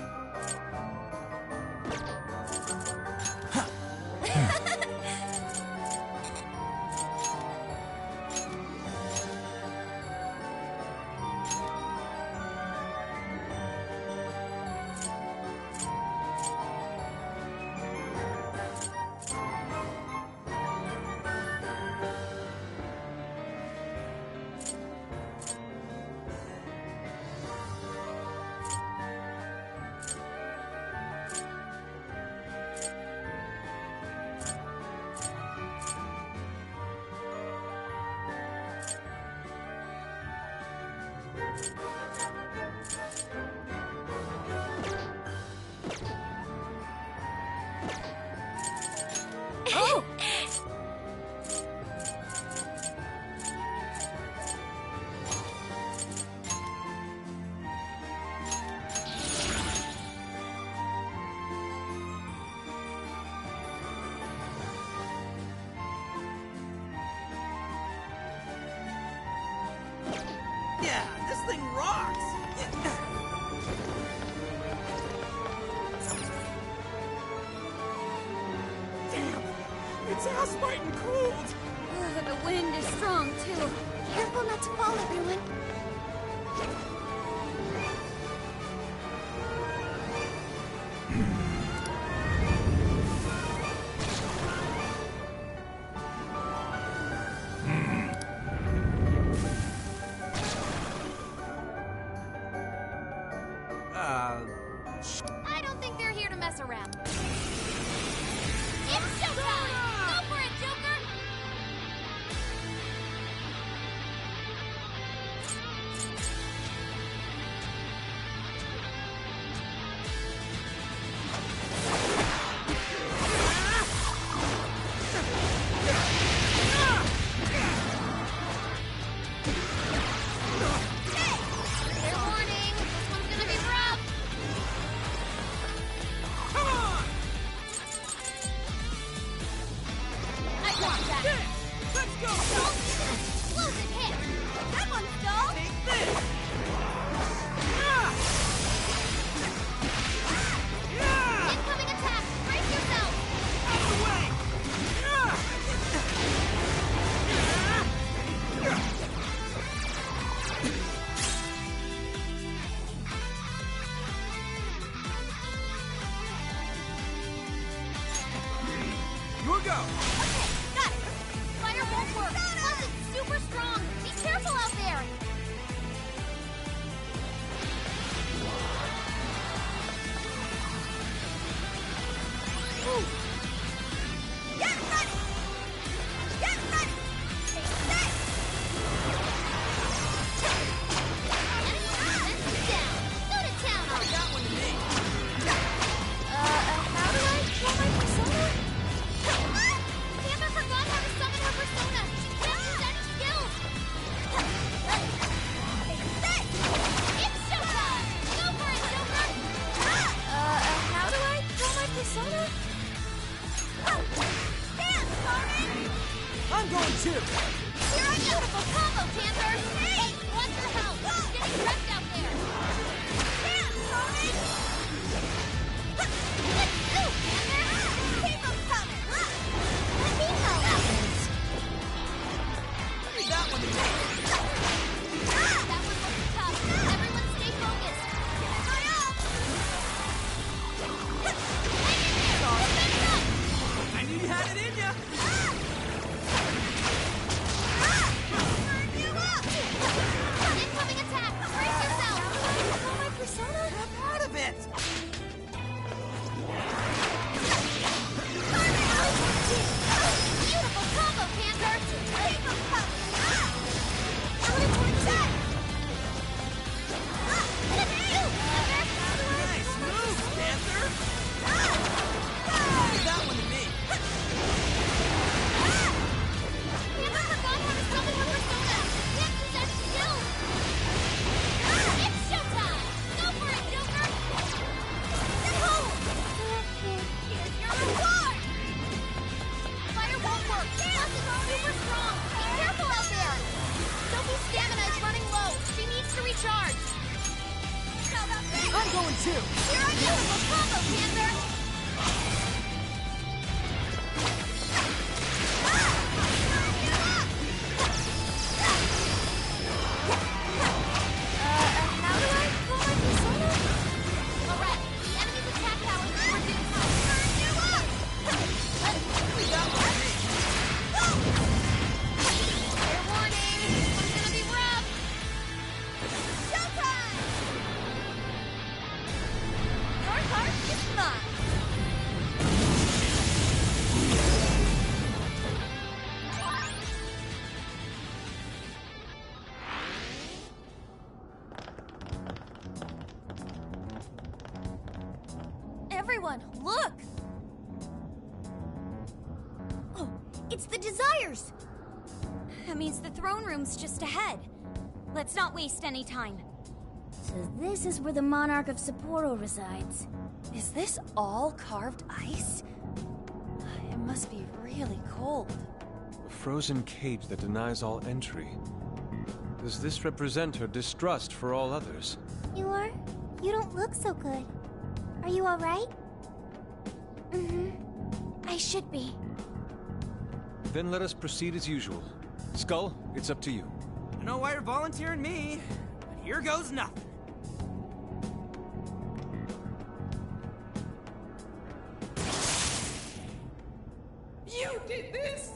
Yeah, this thing rocks! Damn! It's ass-bite and cold! The wind is strong, too. Careful not to fall, everyone. I don't think they're here to mess around. It's showtime! Go for it, Joker! Fair warning, this one's gonna be rough. Come on! I got that. Let's go! Explosive hit. That one's dull. Take this! Incoming attack. Brace yourself. Out the way! Your go! Okay, got it. Fire won't work. Plus, it's super strong. Be careful out there. Get ready! Get ready! Set! Enemy down. Go to town on That one to me! How do I kill my persona? Panther forgot how to summon her persona. She can't use any skills. It's showtime! Go for it, Joker! How do I kill my persona? Dance, Sonic! I'm going too! You're a beautiful combo, Panther! Hey! Want your help? It's getting wrecked out there! Dance, Sonic! Let's go, Panther! Keep 'em coming! Let me help! Leave that one to me! That one looks tough. Everyone stay focused. Give it my all! Hang in there! Defend it up! I knew you had it in ya! Burn you up! Incoming attack! Brace yourself! Kill my persona? Snap out of it! Beautiful combo, Panther! Keep 'em coming! Counterpoint set! Let's go, Panther! Nice move, Panther! Leave that one to me! Panther forgot how to summon her persona! Can't use that skill! It's showtime! Go for it, Joker! No! Here's your reward! Fire won't work! Plus, it's super strong! Be careful out there! Sophie's stamina is running low. She needs to recharge. How about this? I'm going too! You're a beautiful combo, Panther! How do I kill my persona? Alright, the enemy's attack power is reduced. Turn you up! Leave that one to me! Fair warning, this one's gonna be rough. Showtime! Your heart is mine. Everyone, look! Oh, it's the Desires! That means the throne room's just ahead. Let's not waste any time. So this is where the Monarch of Sapporo resides. Is this all carved ice? It must be really cold. A frozen cage that denies all entry. Does this represent her distrust for all others? You are? You don't look so good. Are you alright? I should be. Then let us proceed as usual. Skull, it's up to you. I don't know why you're volunteering me, but here goes nothing. You did this?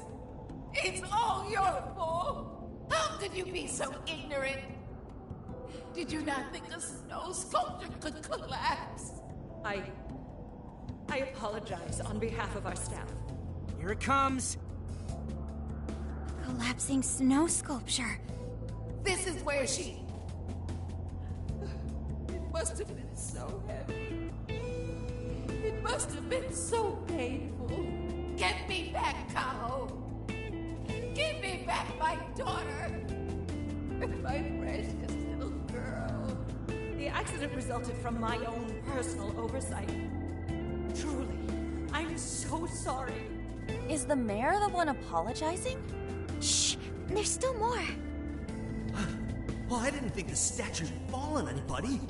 It's all your fault. How could you be so ignorant? Did you not think a snow sculpture could collapse? I apologize on behalf of our staff. Here it comes. Collapsing snow sculpture. This is where she... It must have been so heavy. It must have been so painful. Get me back, Kaho. Give me back my daughter. My precious little girl. The accident resulted from my own personal oversight. Truly, I'm so sorry. Is the mayor the one apologizing? Shh! There's still more. Well, I didn't think the statue'd fall on anybody.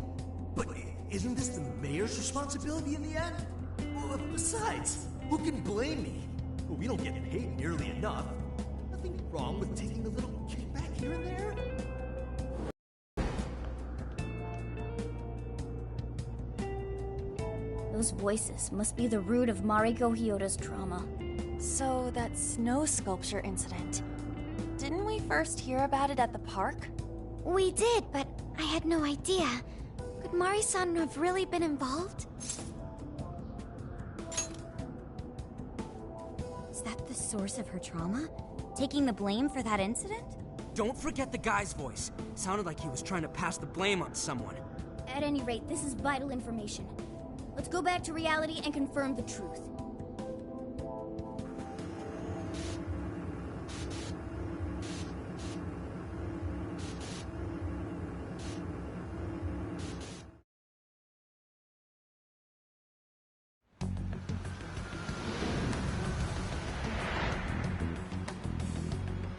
But isn't this the mayor's responsibility in the end? Well, besides, who can blame me? Well, we don't get paid nearly enough. Nothing wrong with taking a little kickback here and there. Those voices must be the root of Mariko Hyodo's trauma. So, that snow sculpture incident. Didn't we first hear about it at the park? We did, but I had no idea. Could Mari-san have really been involved? Is that the source of her trauma? Taking the blame for that incident? Don't forget the guy's voice. Sounded like he was trying to pass the blame on someone. At any rate, this is vital information. Let's go back to reality and confirm the truth.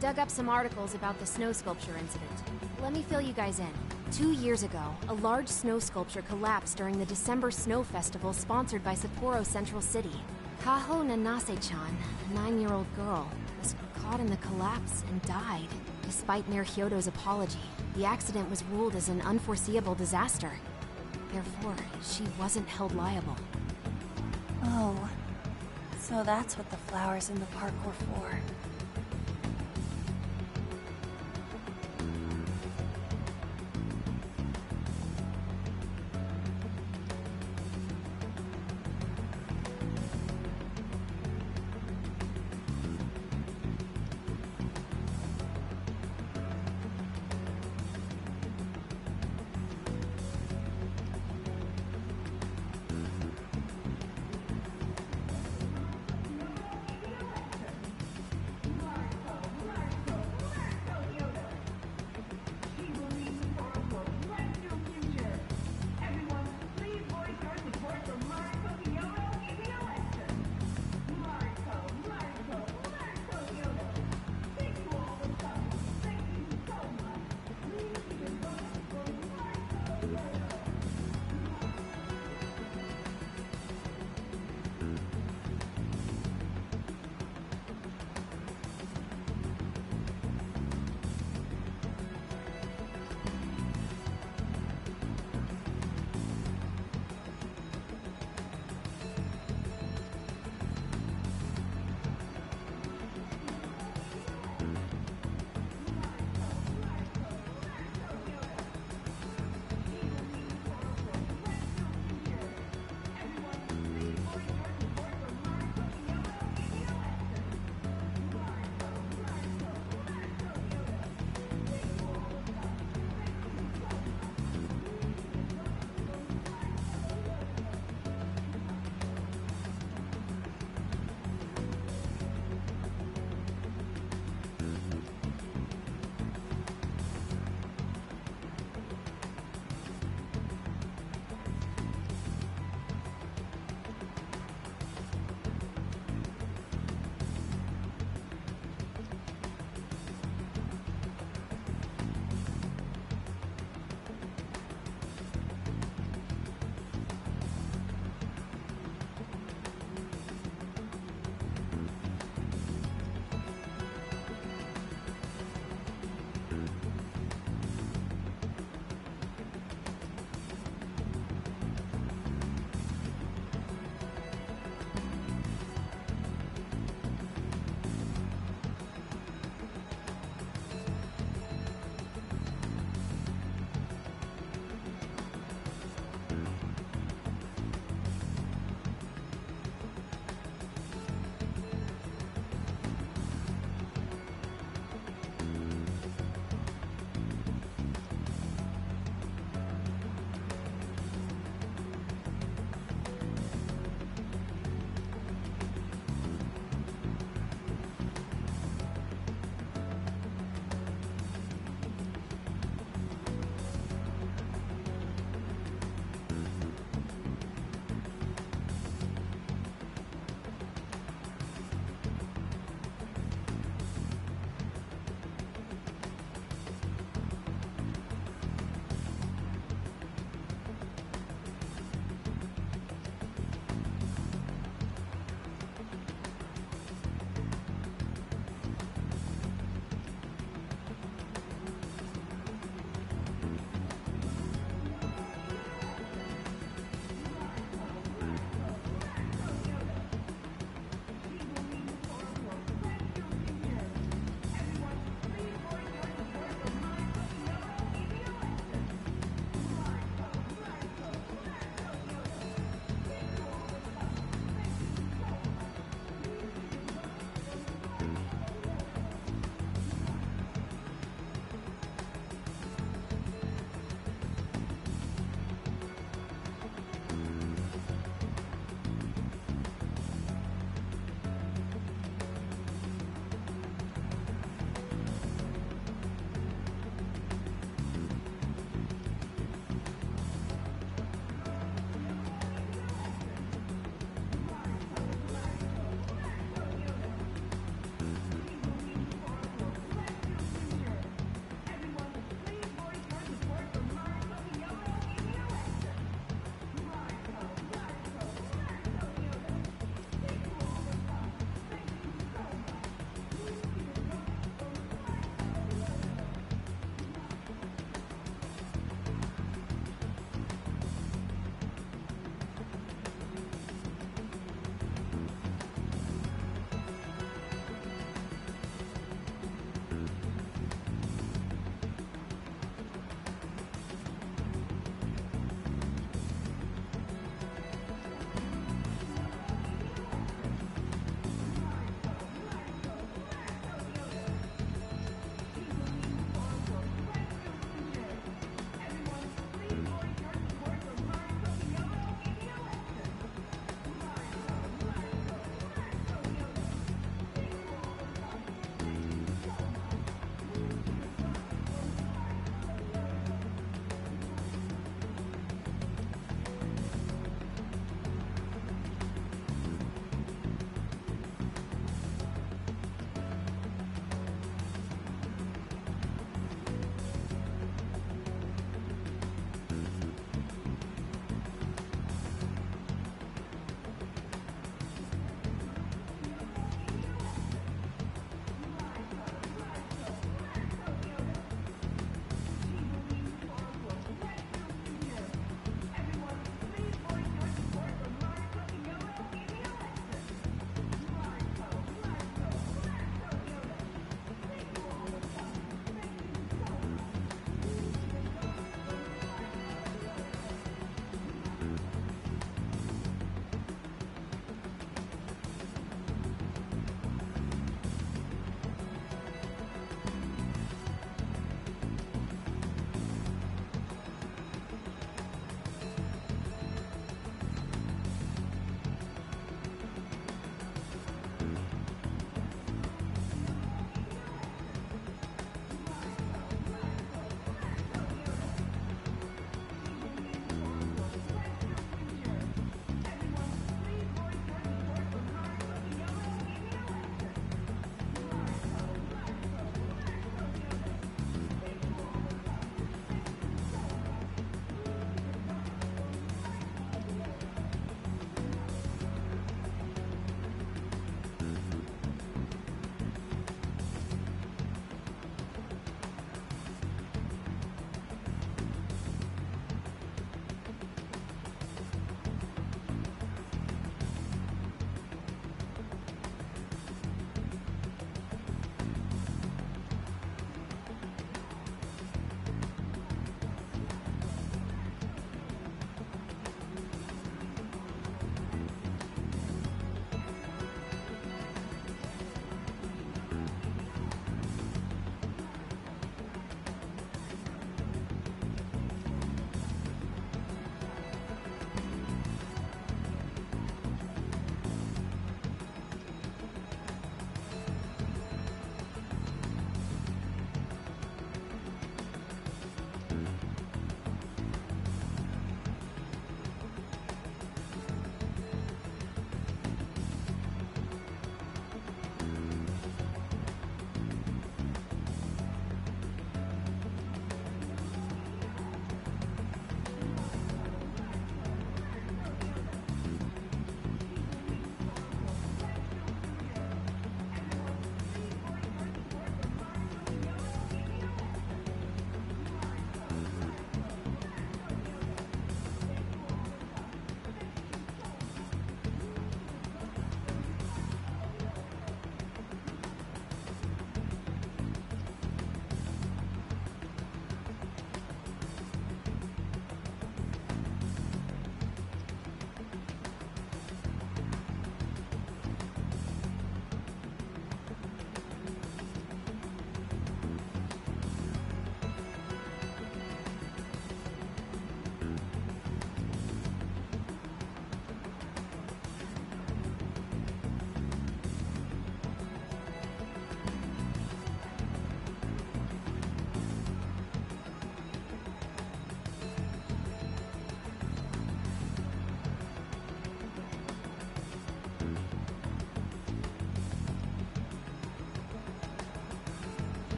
Dug up some articles about the snow sculpture incident. Let me fill you guys in. 2 years ago, a large snow sculpture collapsed during the December Snow Festival sponsored by Sapporo Central City. Kaho Nanase-chan, a 9-year-old girl, was caught in the collapse and died. Despite Mayor Hyodo's apology, the accident was ruled as an unforeseeable disaster. Therefore, she wasn't held liable. Oh, so that's what the flowers in the park were for.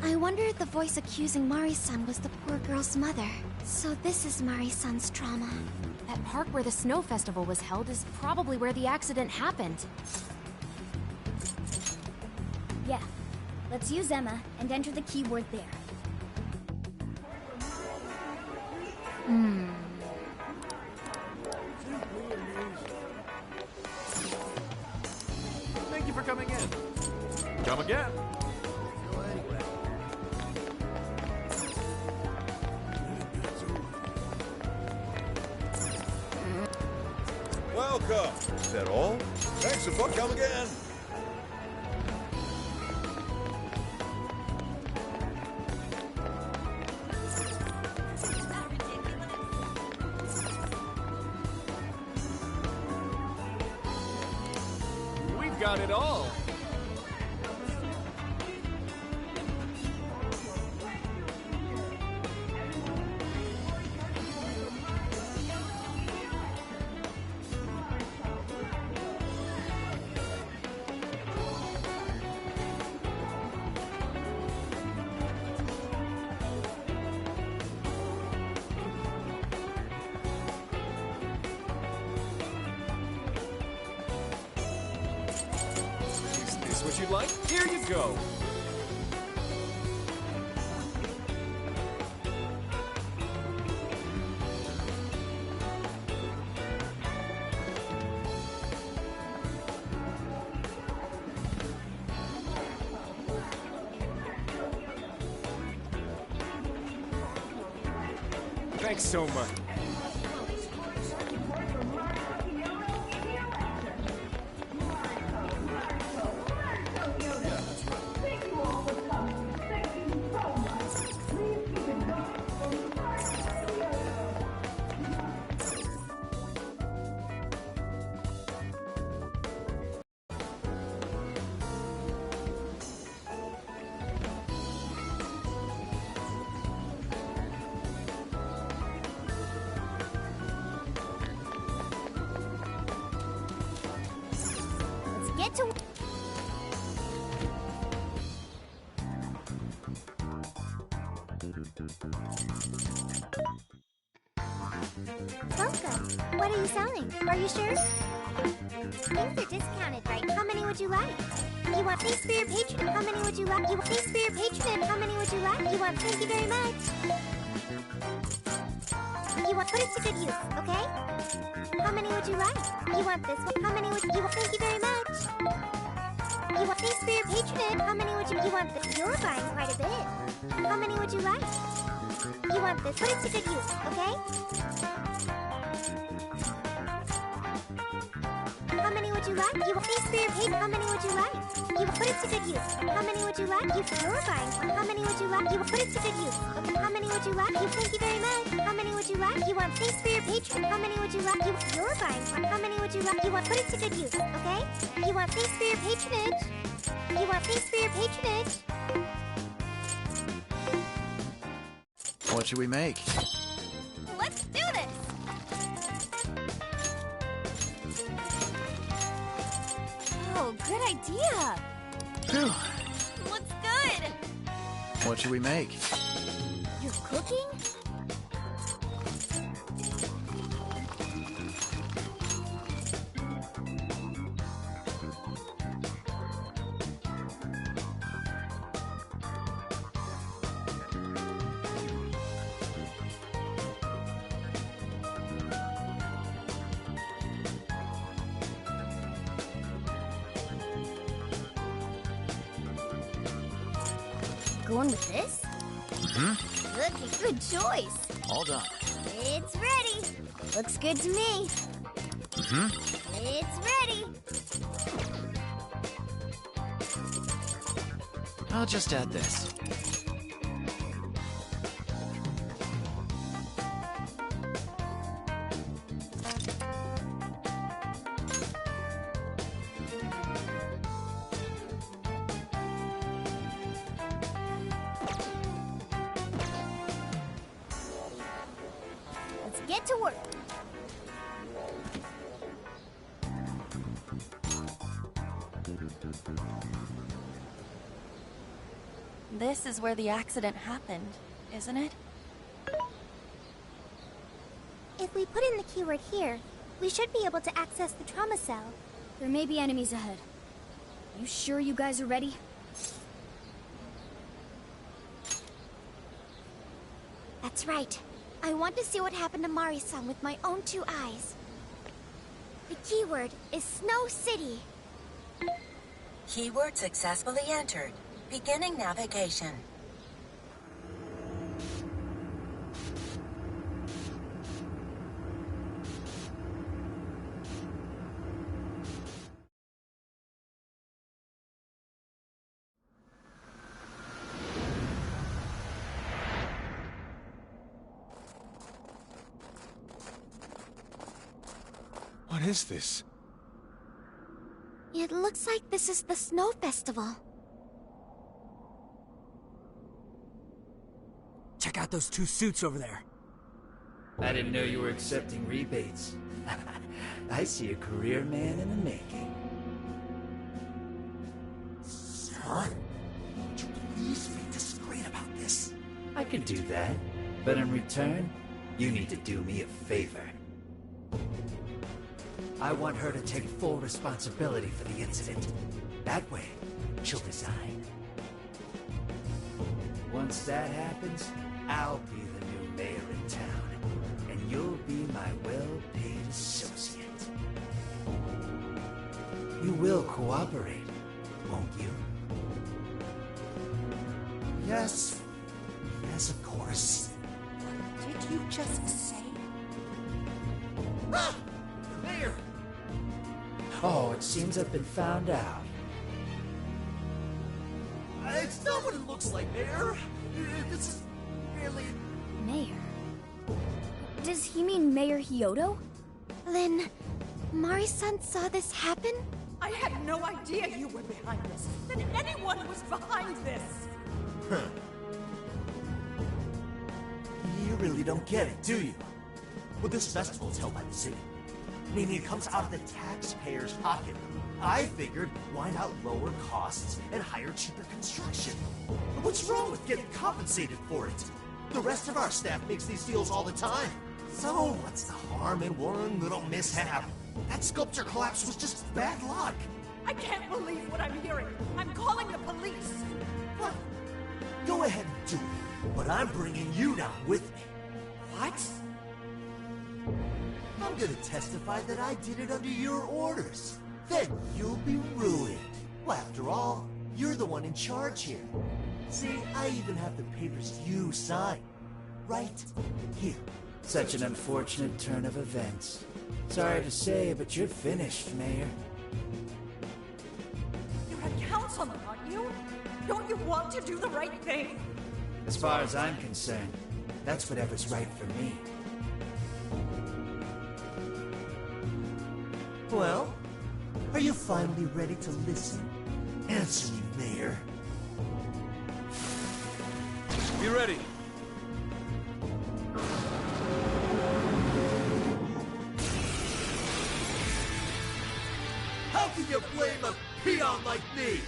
I wonder if the voice accusing Mari-san was the poor girl's mother. So this is Mari-san's trauma. That park where the snow festival was held is probably where the accident happened. Yeah. Let's use Emma and enter the keyword there. Thank you for coming in. Come again. Welcome. Is that all? Thanks for come again. We've got it all. Is this what you'd like? Here you go. Thanks so much. Let's get to... Welcome. What are you selling? Are you sure? Things are discounted, right? How many would you like? You want thanks for your patron? How many would you like? You want thanks for your patron? How many would you like? You want thank you very much. You want put it to good use, okay? How many would you like? You want this one? How many would you want? Thank you very much. You want thanks for your patronage? How many would you want this? You're buying quite a bit. How many would you like? You want this? Put it to good use, okay? How many would you like? You want thanks for your patron? How many would you like? You put it to good use. How many would you like? You're buying. How many would you like? You put it to good use. Okay. How many would you like? You thank you very much. How many would you like? You want thanks for your patron? How many would you like? You're buying. How many would you like? You want put it to good use. Okay. You want thanks for your patronage. You want thanks for your patronage. What should we make? Let's do this! Oh, good idea! Phew. Looks good! What should we make? You're cooking? Going with this? Good choice. All done. It's ready. Looks good to me. It's ready. I'll just add this. Let's get to work. This is where the accident happened, isn't it? If we put in the keyword here, we should be able to access the trauma cell. There may be enemies ahead. You sure you guys are ready? That's right. I want to see what happened to Mari-san with my own 2 eyes. The keyword is Snow City. Keyword successfully entered. Beginning navigation. What is this? It looks like this is the Snow Festival. Check out those 2 suits over there. I didn't know you were accepting rebates. I see a career man in the making. Son, would you please be discreet about this? I could do that, but in return, you need to do me a favor. I want her to take full responsibility for the incident. That way, she'll resign. Once that happens, I'll be the new mayor in town, and you'll be my well-paid associate. You will cooperate, won't you? Yes. Yes, of course. What did you just say? Ah! Mayor! Oh, it seems I've been found out. It's not what it looks like, Mayor. This is merely... Mayor? Does he mean Mayor Hyodo? Then, Mari-san saw this happen? I had no idea you were behind this. That anyone was behind this. Huh. You really don't get it, do you? Well, this festival is held by the city, meaning it comes out of the taxpayer's pocket. I figured, why not lower costs and hire cheaper construction? What's wrong with getting compensated for it? The rest of our staff makes these deals all the time. So, what's the harm in one little mishap? That sculpture collapse was just bad luck. I can't believe what I'm hearing. I'm calling the police. What? Go ahead and do it, but I'm bringing you down with me. What? I'm gonna testify that I did it under your orders. Then you'll be ruined. Well, after all, you're the one in charge here. See, I even have the papers you signed. Right here. Such an unfortunate turn of events. Sorry to say, but you're finished, Mayor. You're a councilman, aren't you? Don't you want to do the right thing? As far as I'm concerned, that's whatever's right for me. Well, are you finally ready to listen? Answer me, Mayor. Be ready. How can you blame a peon like me?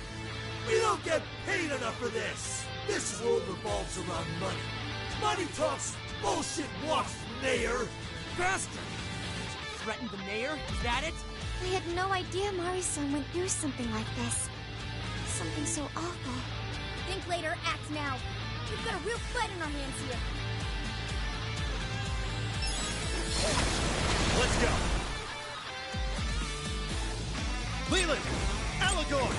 We don't get paid enough for this. This world revolves around money. Money talks, bullshit walks, Mayor. Bastard! Threatened the mayor? Is that it? I had no idea Mari-san went through something like this. Something so awful. Think later, act now. We've got a real fight in our hands here. Let's go. Leland! Allegor!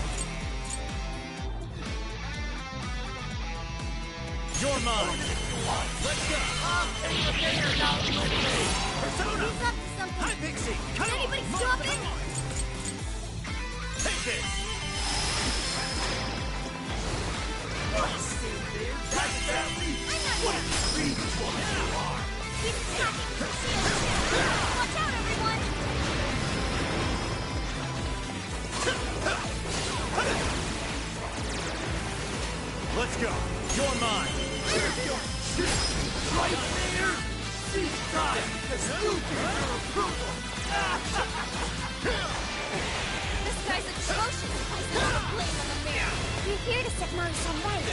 You're mine! Let's go! I'll take the mayor down with me! Persona! He's up to something. Hi, Pixie! Come Can on! anybody stop him? Take this! That's family! What a treat woman you are! He's attacking the shield. Watch out, everyone! Let's go! You're mine! Right, Mayor? Seize time, because you get your approval! This guy's atrocious. He's not a blame on the mayor. You're here to set Mari-san right.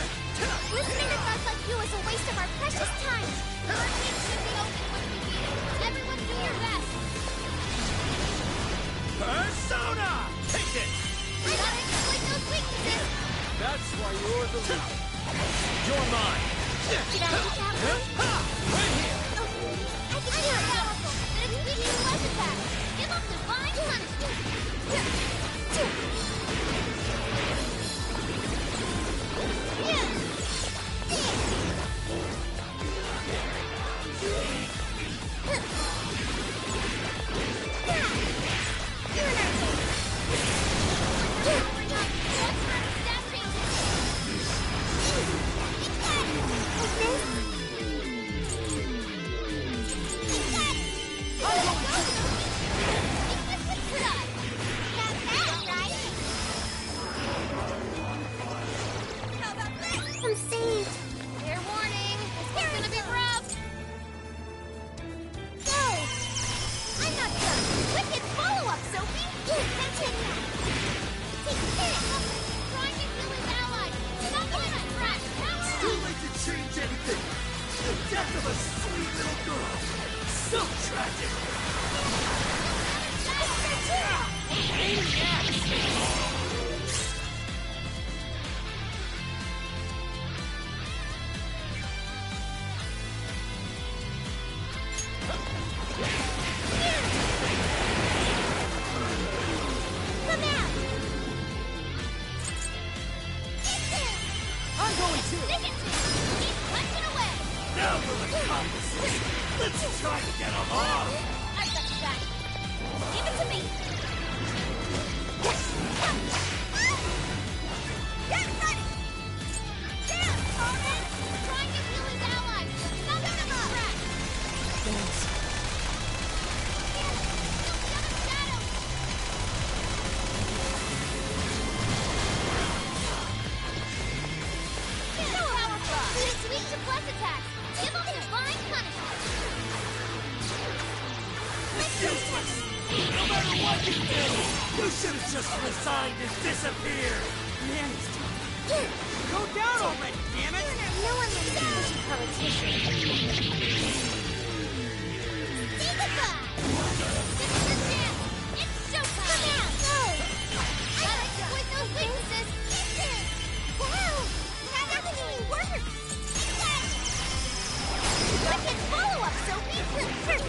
our precious time. Our gates should be open when we meet. Everyone do your best. Persona! Take it! We gotta exploit those weaknesses. That's why you're the leader. You're mine! Did I get that one? Right here! I can I'm do it. powerful, but it's weak to less attack. Give up divine punishment. I'm saved. Fair warning, this is gonna be rough. Go! I'm not done. Wicked follow-up, Sophie! Continue! Take this! Trying to kill his allies. Something in a crash. It's too late to change anything. The death of a sweet little girl. So tragic. Come out! I'm going to. Stick it to him. Keep punching away. Now for the conversation. Let's try to get them off. I got you back. Give it to me. Get ready! Down, Conan! Trying to kill his allies. Something in a crash. Thanks. So powerful. It's weak to plus attacks. Give him divine punishment. Useless. No matter what you do, you should have just resigned and disappeared. Man, it's go down already, damn it! No one likes a pushy politician. Pika! This is the chance. It's showtime. Come out! Go! Gotta exploit those weaknesses. Wow! That actually works! Wicked follow-up, Sophie! Perfect!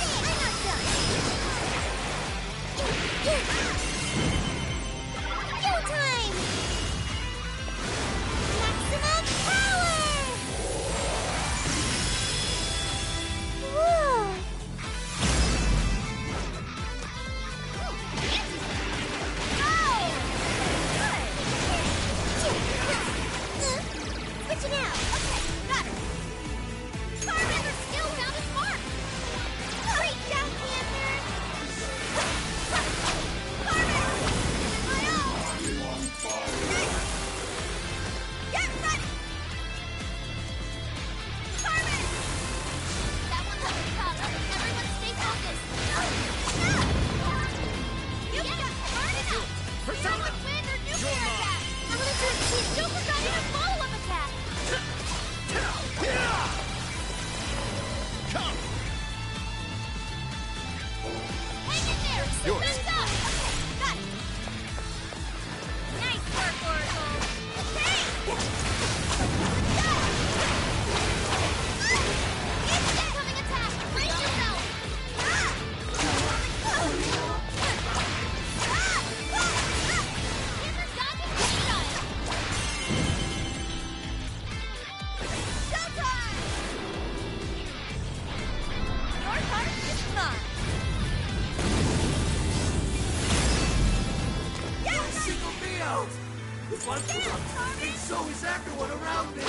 I'm not done! Go time! Maximum power! Whoa! Switching out! Okay, got it! Charmander's skill found its mark. Great job, Panther! Get ready! Carmen! That one's up the top. Everyone stay focused. You got hard enough. Persona! Win their nuclear attack. I'm gonna do it. Super got in a follow-up attack. Come! Hang in there. Yours. Fins up. Okay, got it. Nice work, Oracle. Okay. Incoming attack. Brace yourself. Here's a dodging shot. Showtime! Your heart is mine! Single me out. If I'm corrupt, and so is everyone around me.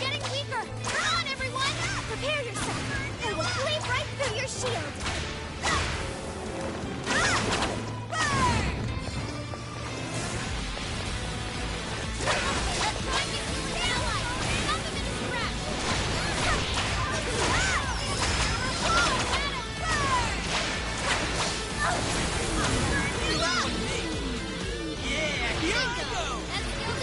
Getting weaker. Come on, everyone. Prepare yourself! I will cleave right through your shield! Let's try and get through his ally. Stop him in his tracks. Yeah, here I go! That skill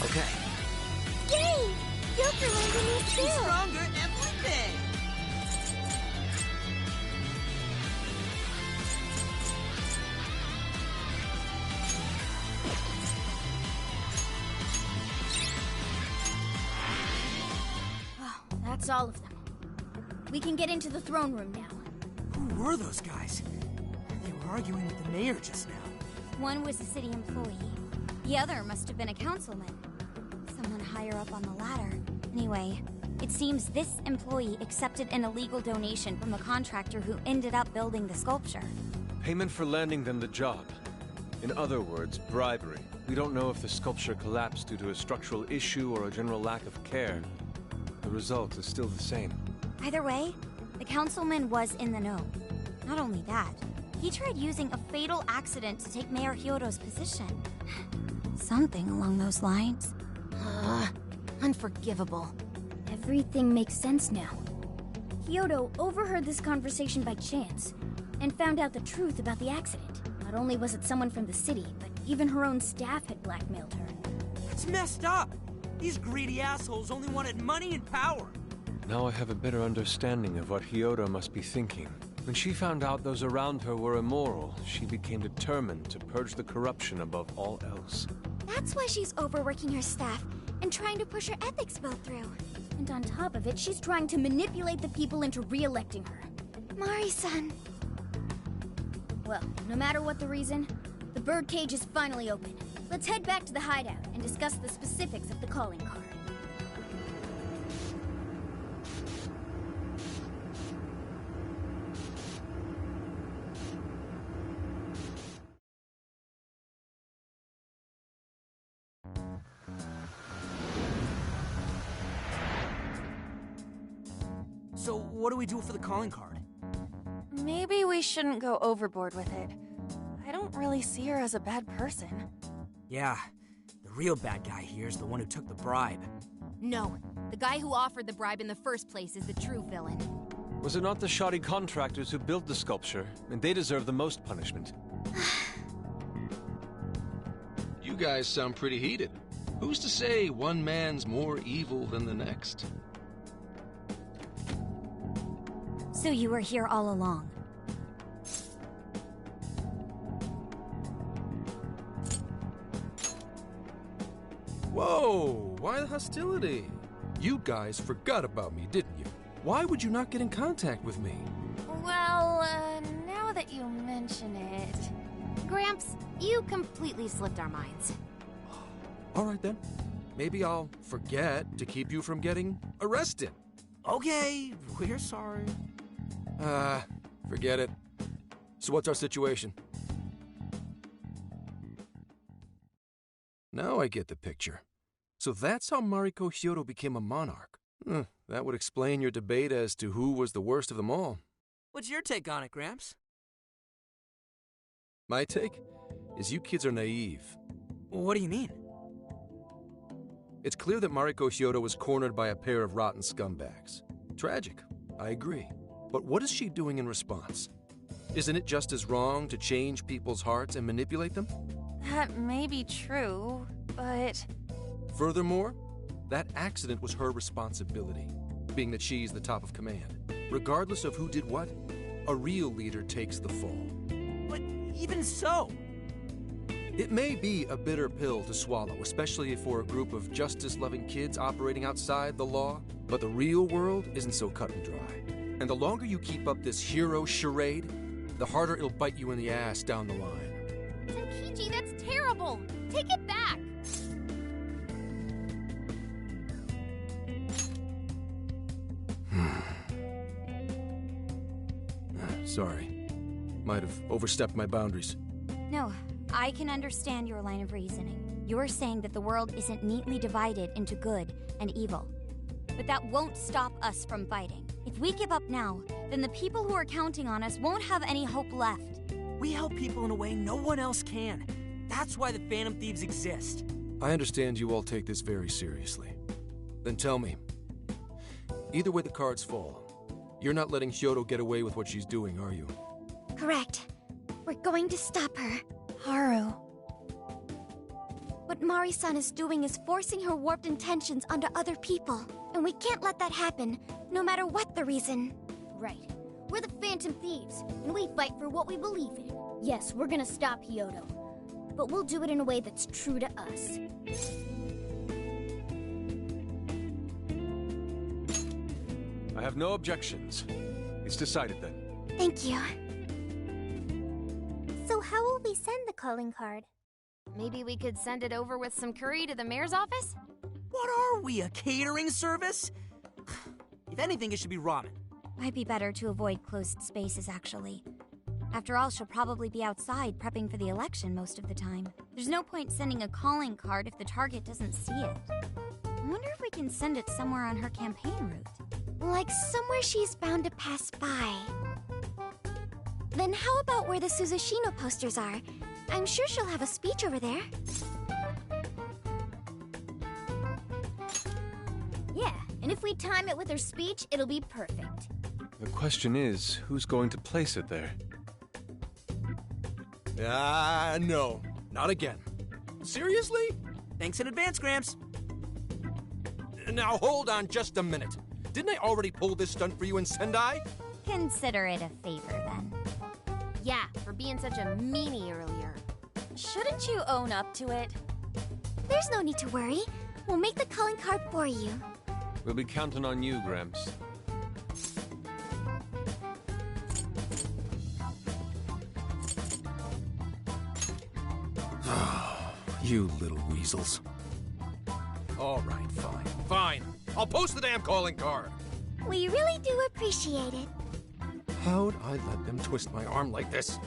Okay. Yay! Joker learned a new skill! Stronger every day! Oh, that's all of them. We can get into the throne room now. Who were those guys? They were arguing with the mayor just now. One was a city employee. The other must have been a councilman. Someone higher up on the ladder. Anyway, it seems this employee accepted an illegal donation from the contractor who ended up building the sculpture. Payment for landing them the job. In other words, bribery. We don't know if the sculpture collapsed due to a structural issue or a general lack of care. The result is still the same. Either way, the councilman was in the know. Not only that, he tried using a fatal accident to take Mayor Hyodo's position. Something along those lines. Unforgivable. Everything makes sense now. Hyodo overheard this conversation by chance and found out the truth about the accident. Not only was it someone from the city, but even her own staff had blackmailed her. It's messed up! These greedy assholes only wanted money and power! Now I have a better understanding of what Hyodo must be thinking. When she found out those around her were immoral, she became determined to purge the corruption above all else. That's why she's overworking her staff and trying to push her ethics bill through. And on top of it, she's trying to manipulate the people into re-electing her. Mari-san. Well, no matter what the reason, the birdcage is finally open. Let's head back to the hideout and discuss the specifics of the calling card. So, what do we do for the calling card? Maybe we shouldn't go overboard with it. I don't really see her as a bad person. Yeah, the real bad guy here is the one who took the bribe. No, the guy who offered the bribe in the first place is the true villain. Was it not the shoddy contractors who built the sculpture? And they deserve the most punishment. You guys sound pretty heated. Who's to say one man's more evil than the next? So you were here all along. Whoa, why the hostility? You guys forgot about me, didn't you? Why would you not get in contact with me? Well, now that you mention it... Gramps, you completely slipped our minds. All right then. Maybe I'll forget to keep you from getting arrested. Okay, we're sorry. Forget it. So what's our situation? Now I get the picture. So that's how Mariko Hyodo became a monarch. That would explain your debate as to who was the worst of them all. What's your take on it, Gramps? My take is you kids are naive. What do you mean? It's clear that Mariko Hyodo was cornered by a pair of rotten scumbags. Tragic, I agree. But what is she doing in response? Isn't it just as wrong to change people's hearts and manipulate them? That may be true, but... Furthermore, that accident was her responsibility, being that she's the top of command. Regardless of who did what, a real leader takes the fall. But even so... It may be a bitter pill to swallow, especially for a group of justice-loving kids operating outside the law, but the real world isn't so cut and dry. And the longer you keep up this hero charade, the harder it'll bite you in the ass down the line. Tenkichi, that's terrible! Take it back! Sorry. Might have overstepped my boundaries. No, I can understand your line of reasoning. You're saying that the world isn't neatly divided into good and evil. But that won't stop us from fighting. If we give up now, then the people who are counting on us won't have any hope left. We help people in a way no one else can. That's why the Phantom Thieves exist. I understand you all take this very seriously. Then tell me, either way the cards fall, you're not letting Hyodo get away with what she's doing, are you? Correct. We're going to stop her. Haru. But What Mari-san is doing is forcing her warped intentions onto other people. And we can't let that happen, no matter what the reason. Right. We're the Phantom Thieves, and we fight for what we believe in. Yes, we're gonna stop Hyodo, but we'll do it in a way that's true to us. I have no objections. It's decided then. Thank you. So how will we send the calling card? Maybe we could send it over with some curry to the mayor's office? What are we, a catering service? If anything, it should be ramen. Might be better to avoid closed spaces, actually. After all, she'll probably be outside prepping for the election most of the time. There's no point sending a calling card if the target doesn't see it. I wonder if we can send it somewhere on her campaign route. Like somewhere she's bound to pass by. Then how about where the Suzushino posters are? I'm sure she'll have a speech over there. Yeah, and if we time it with her speech, it'll be perfect. The question is, who's going to place it there? No. Not again. Seriously? Thanks in advance, Gramps. Now hold on just a minute. Didn't I already pull this stunt for you in Sendai? Consider it a favor, then. Yeah, for being such a meanie earlier. Shouldn't you own up to it? There's no need to worry. We'll make the calling card for you. We'll be counting on you, Gramps. You little weasels. All right, fine. Fine. I'll post the damn calling card. We really do appreciate it. How'd I let them twist my arm like this?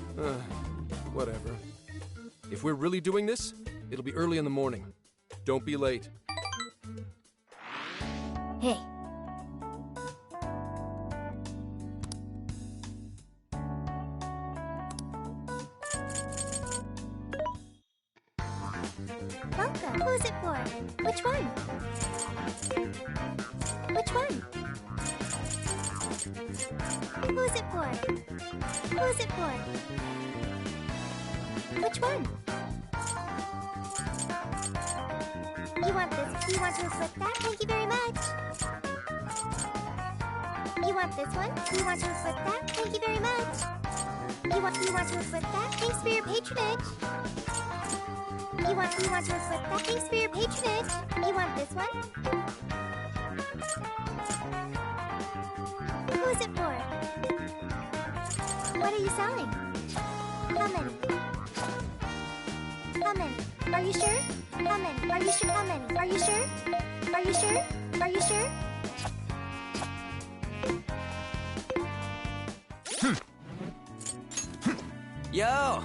Whatever. If we're really doing this, it'll be early in the morning. Don't be late. Hey. Welcome. Who's it for? Which one? Which one? Who's it for? Who's it for? Which one? You want this? Do you want to flip that? Thank you very much. You want this one? Do you want to flip that? Thank you very much. You want to flip that? Thanks for your patronage. You want to flip that? Thanks for your patronage. You want this one? Who is it for? What are you selling? How many? How many? Are you sure? How many? Are you sure? How many? Are you sure? Are you sure? Are you sure? Yo!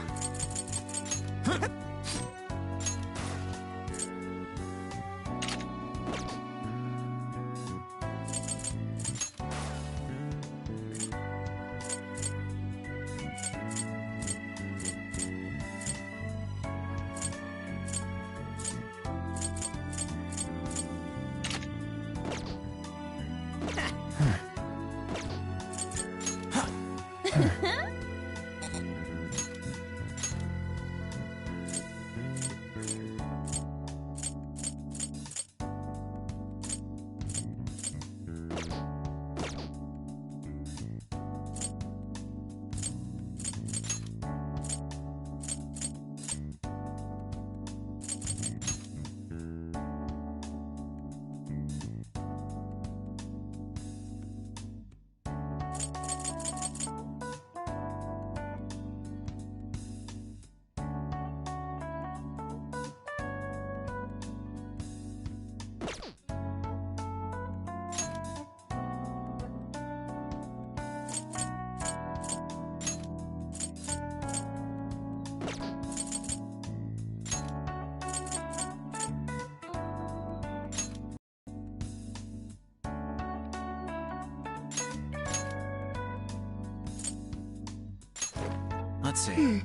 Let's see.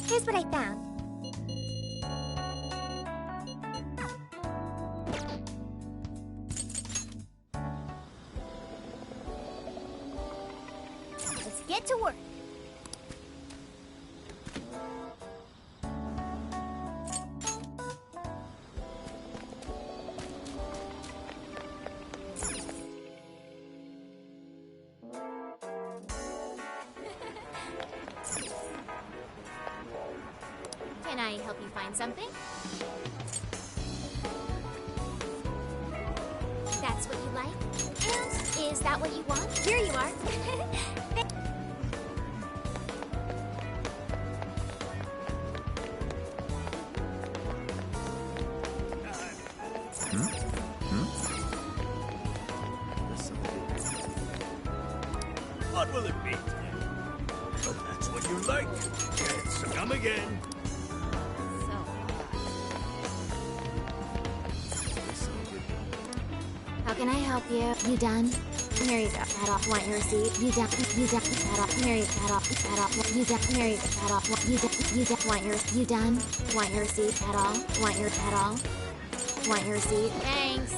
Here's what I found. Let's get to work. Can I help you find something? That's what you like? And is that what you want? Here you are. What will it be today? But that's what you like. It's come again. How can I help you? You done? Here you go. That off. Want your receipt? You done? You done? That off. Here you go. That off. That off. You done? Here you go. That off. You done? You done? Want your? You done? Want your receipt? That all? Want your? That all? Want your receipt? Thanks.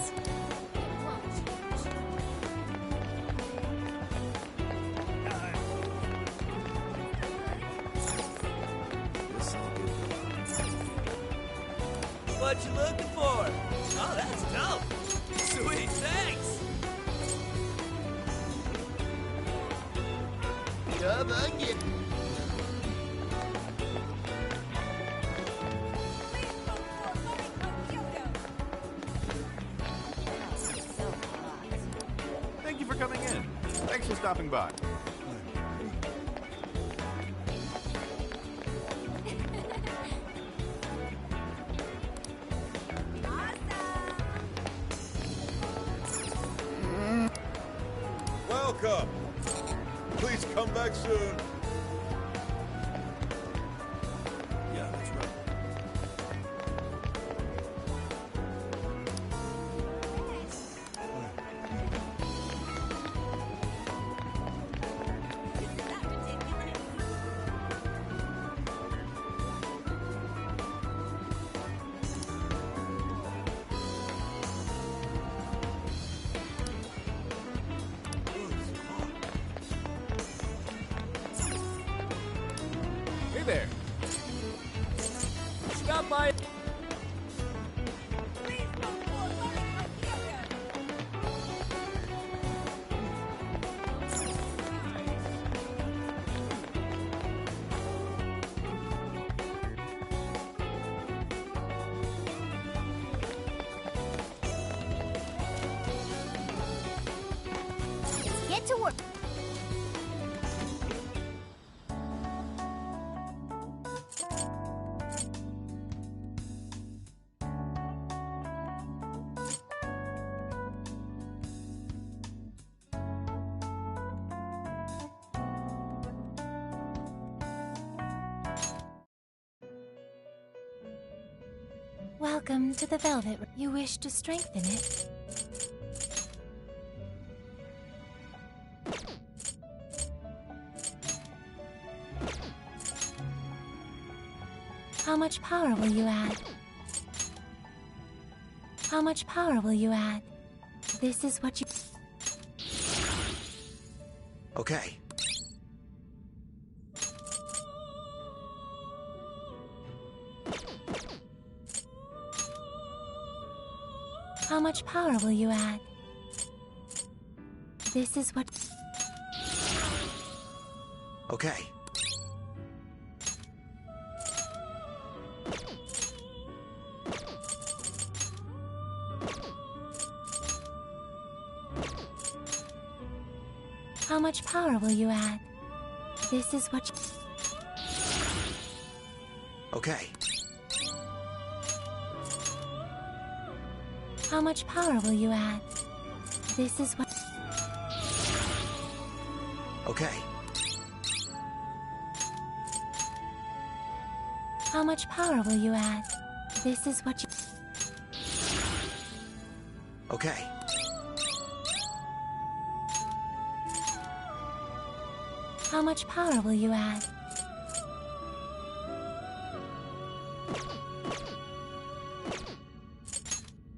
What you looking for? Oh, that's dope. Sweet, thanks. Come on, get. Thank you for coming in. Thanks for stopping by. Welcome. Please come back soon. Yeah, that's right. Hey there. Stop by. Get to work. Welcome to the Velvet. You wish to strengthen it? How much power will you add? How much power will you add? This is what you... Okay. How much power will you add? This is what... Okay. How much power will you add? This is what... Okay. How much power will you add? This is what... Okay. How much power will you add? This is what you... Okay. How much power will you add?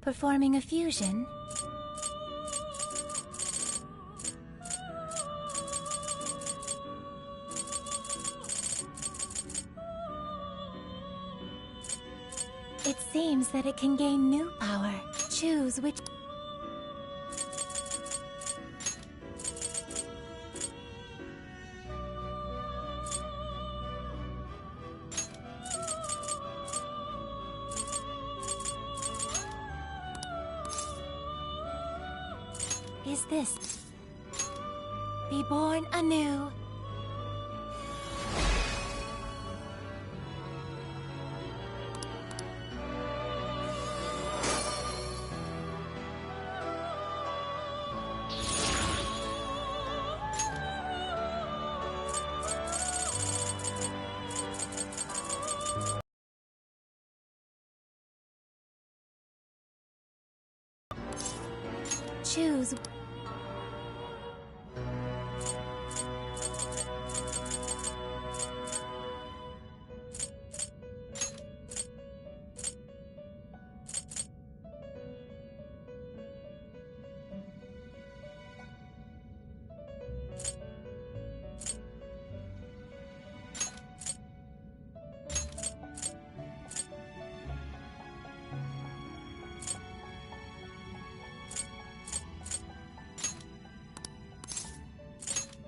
Performing a fusion? It seems that it can gain new power. Choose which... Is this... Be born anew? Choose.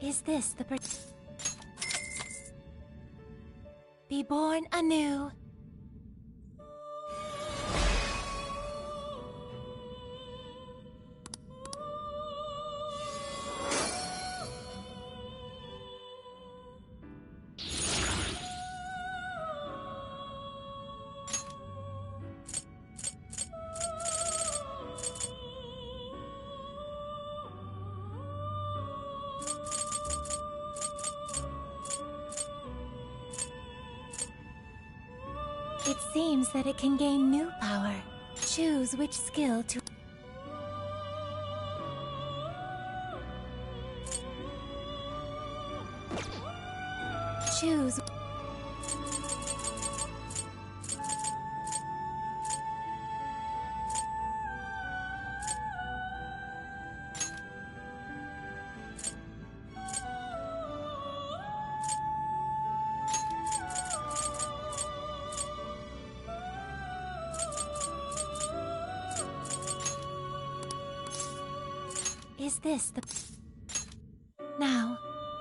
Is this the Be born anew? It seems that it can gain new power. Choose which skill to... Choose... Is this the... Now,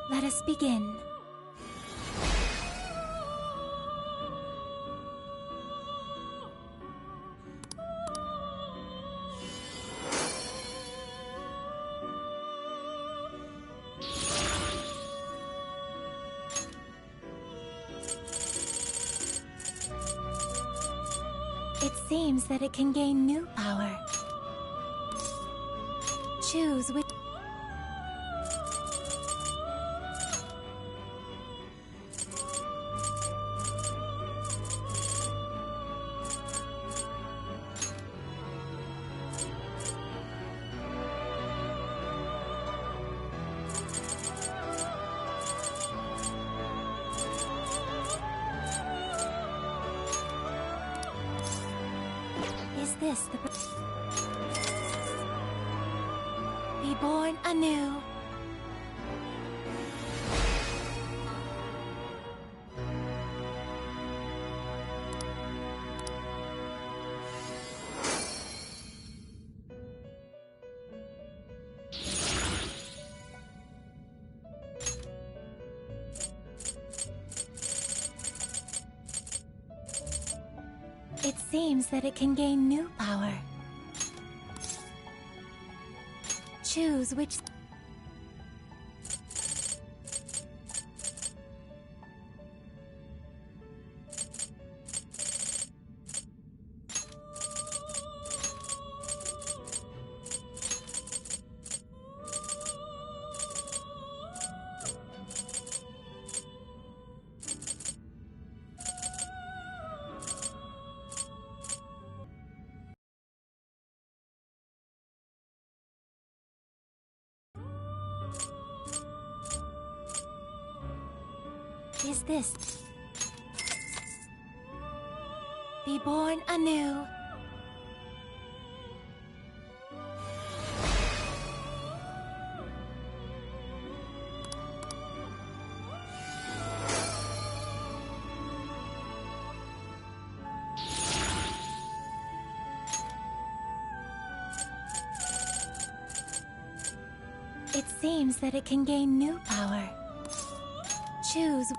let us begin. It seems that it can gain new power. Choose which... Is this the... Be born anew? It seems that it can gain new power. Choose which... is this? Be born anew. It seems that it can gain new power. Choose.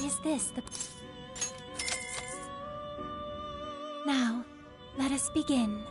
Is this the... Now, let us begin.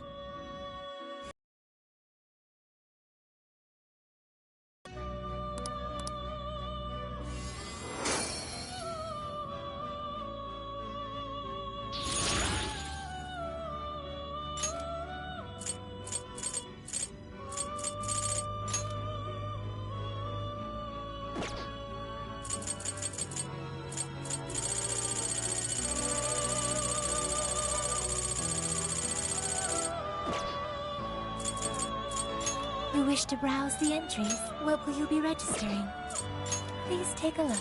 You wish to browse the entries? What will you be registering? Please take a look.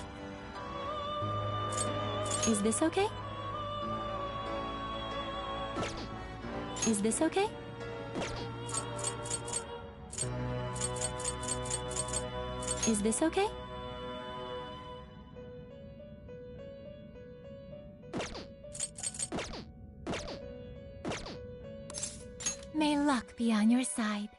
Is this okay? Is this okay? Is this okay? May luck be on your side.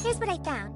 Here's what I found.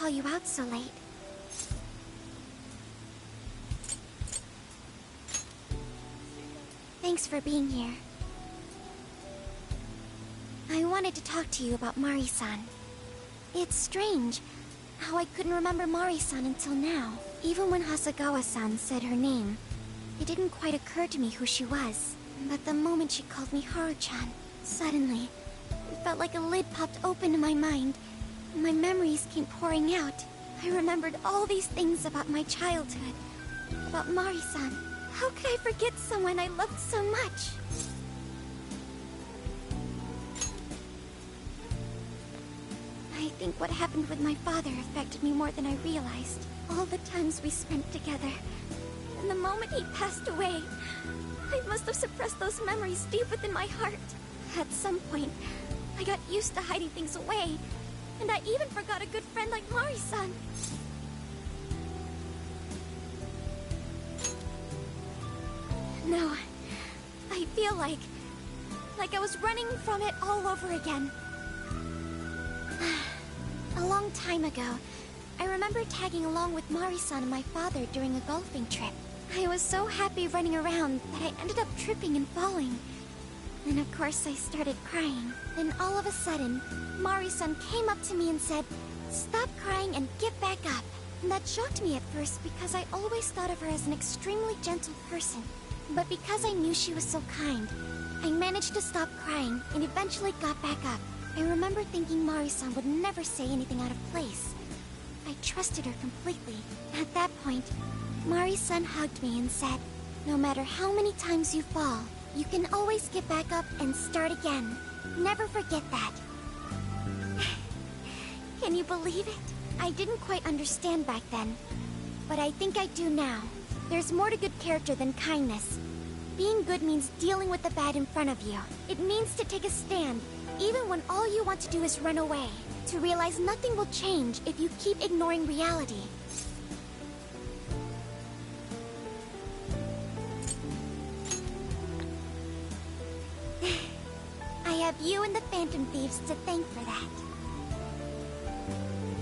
call you out so late. Thanks for being here. I wanted to talk to you about Mari-san. It's strange how I couldn't remember Mari-san until now. Even when Hasagawa-san said her name, it didn't quite occur to me who she was. But the moment she called me Haru-chan, suddenly, it felt like a lid popped open in my mind. My memories came pouring out. I remembered all these things about my childhood, about Mari-san. How could I forget someone I loved so much? I think what happened with my father affected me more than I realized. All the times we spent together. And the moment he passed away, I must have suppressed those memories deep within my heart. At some point, I got used to hiding things away. And I even forgot a good friend like Mari-san. No, I feel like I was running from it all over again. A long time ago, I remember tagging along with Mari-san and my father during a golfing trip. I was so happy running around that I ended up tripping and falling. And of course I started crying. Then all of a sudden, Mari-san came up to me and said, "Stop crying and get back up." And that shocked me at first because I always thought of her as an extremely gentle person. But because I knew she was so kind, I managed to stop crying and eventually got back up. I remember thinking Mari-san would never say anything out of place. I trusted her completely. At that point, Mari-san hugged me and said, "No matter how many times you fall, you can always get back up and start again. Never forget that." Can you believe it? I didn't quite understand back then, but I think I do now. There's more to good character than kindness. Being good means dealing with the bad in front of you. It means to take a stand, even when all you want to do is run away. To realize nothing will change if you keep ignoring reality. I have you and the Phantom Thieves to thank for that.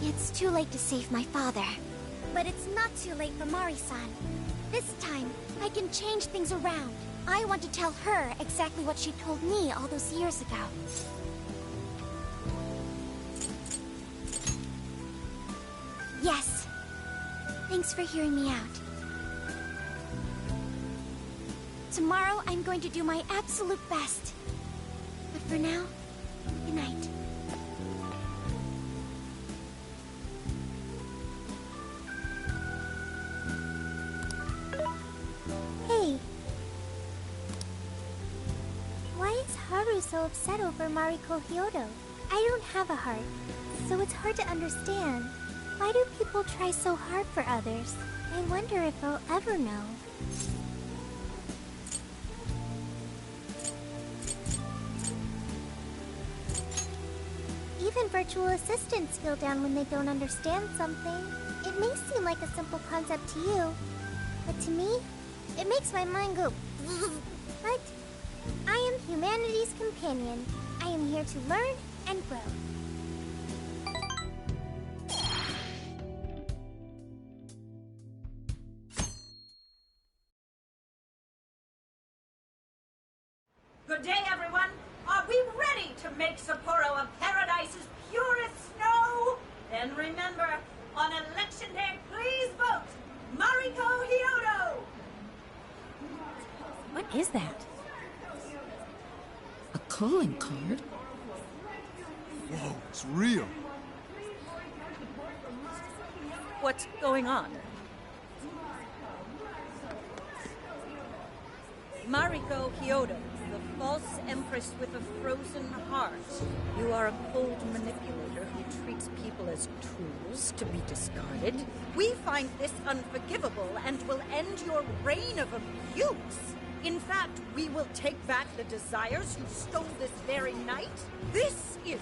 It's too late to save my father. But it's not too late for Mari-san. This time, I can change things around. I want to tell her exactly what she told me all those years ago. Yes. Thanks for hearing me out. Tomorrow, I'm going to do my absolute best. But for now, good night. Hey. Why is Haru so upset over Mariko Hyodo? I don't have a heart, so it's hard to understand. Why do people try so hard for others? I wonder if I'll ever know. Even virtual assistants feel down when they don't understand something. It may seem like a simple concept to you, but to me, it makes my mind go But I am humanity's companion. I am here to learn and grow. Good day, everyone. Are we ready to make Sapporo a paradise's purest snow? Then remember, on election day, please vote Mariko Hyodo! What is that? A calling card? Whoa, it's real. What's going on? Mariko Hyodo, the false empress with a frozen heart. You are a cold manipulator who treats people as tools to be discarded. We find this unforgivable and will end your reign of abuse. In fact, we will take back the desires you stole this very night. This is...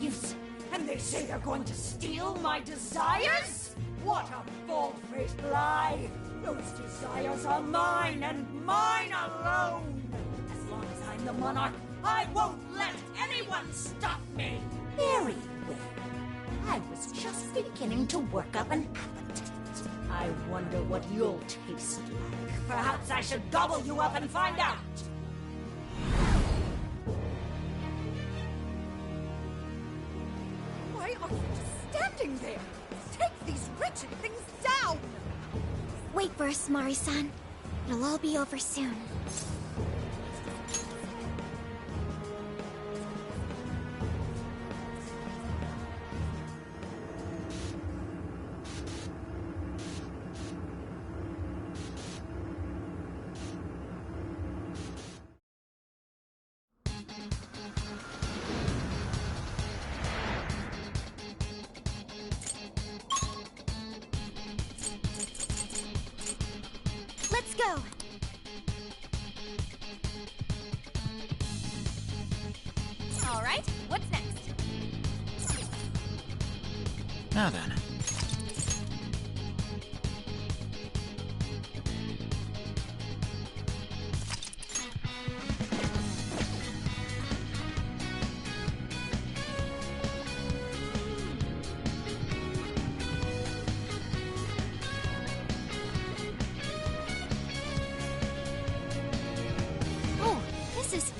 Yes, and they say they're going to steal my desires? What a bald-faced lie! Those desires are mine and mine alone! As the Monarch. I won't let anyone stop me. Very well. I was just beginning to work up an appetite. I wonder what you'll taste like. Perhaps I should gobble you up and find out. Why are you just standing there? Take these wretched things down! Wait for us, Mari-san. It'll all be over soon. Let's go! All right, what's next? Now then. Oh, this is...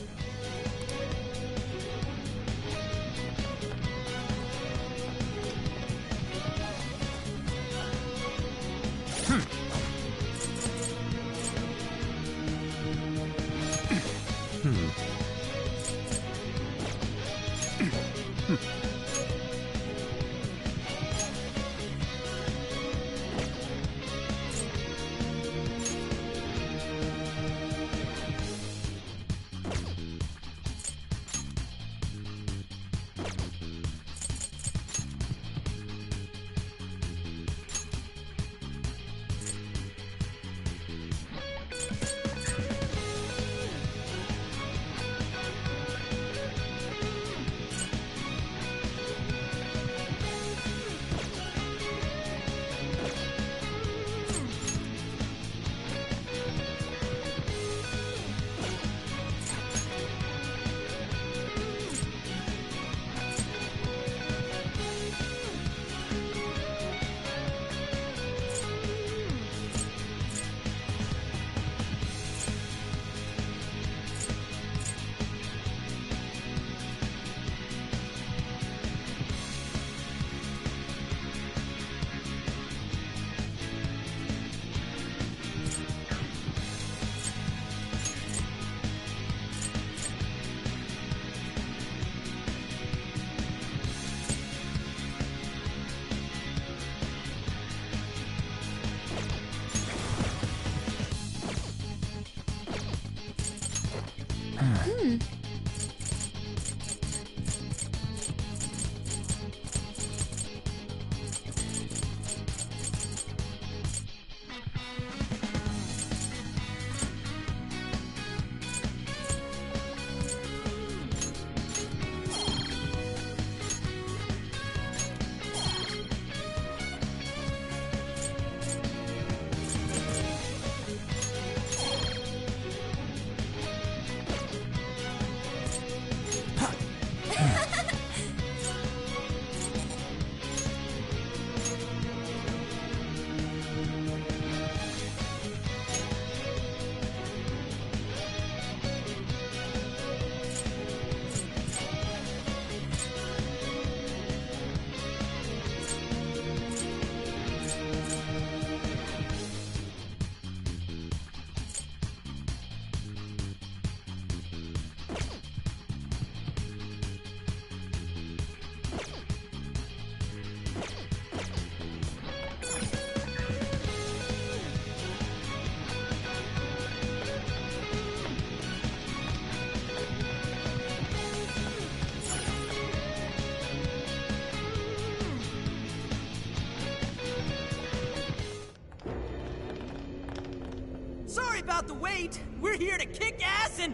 Sorry about the wait. We're here to kick ass and...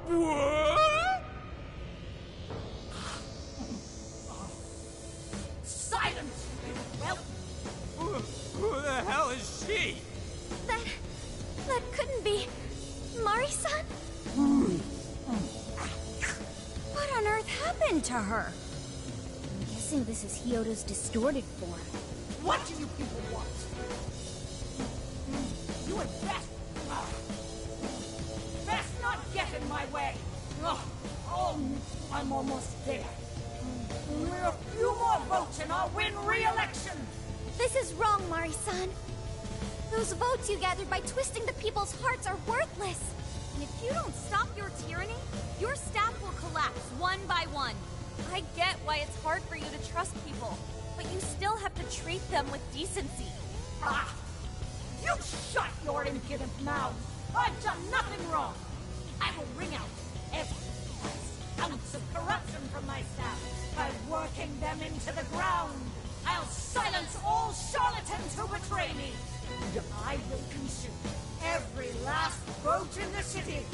What? Silence! Well, Who the hell is she? That couldn't be... Mari-san? happened to her? I'm guessing this is Hyodo's distorted form. What do you people want? You had best not get in my way. Oh, I'm almost there. A few more votes and I'll win re-election. This is wrong, Mari-san. Those votes you gathered by twisting the people's hearts are worthless. And if you don't stop your tyranny, your staff will collapse one by one. I get why it's hard for you to trust people, but you still have to treat them with decency. Ah! You shut your impudent mouth! I've done nothing wrong! I will wring out every last ounce of corruption from my staff by working them into the ground! I'll silence all charlatans who betray me! And I will consume every last vote in the city!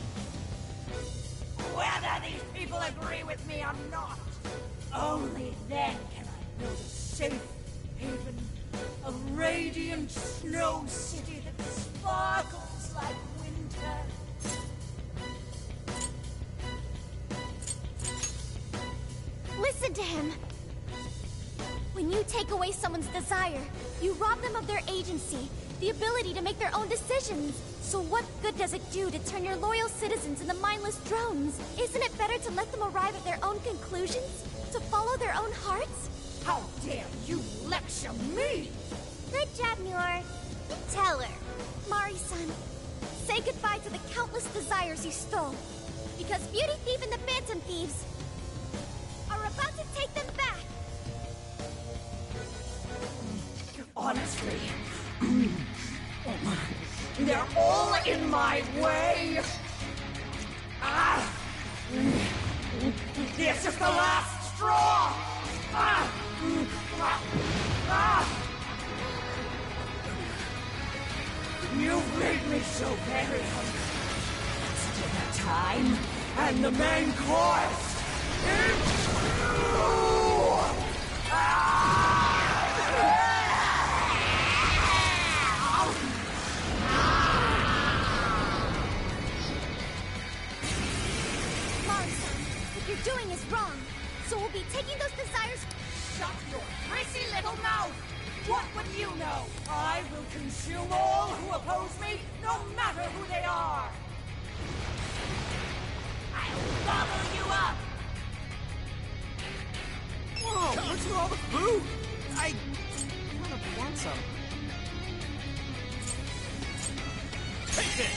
Whether these people agree with me or not, only then can I build a safe haven, a radiant snow city that sparkles like winter. Listen to him. When you take away someone's desire, you rob them of their agency, the ability to make their own decisions. So what good does it do to turn your loyal citizens into mindless drones? Isn't it better to let them arrive at their own conclusions? To follow their own hearts? How dare you lecture me? Good job, Muir. Tell her. Mari-san, say goodbye to the countless desires you stole. Because Beauty Thief and the Phantom Thieves are about to take them back. Honestly, they're all in my way. Ah! This is the last straw. Ah! Ah! You've made me so very hungry. It's dinner time, and the main course is Mari-san, what you're doing is wrong. So we'll be taking those desires. Shut your prissy little mouth! What would you know? I will consume all who oppose me, no matter who they are! I'll gobble you up! Whoa, what's with all the food? I kind of want some. Take this!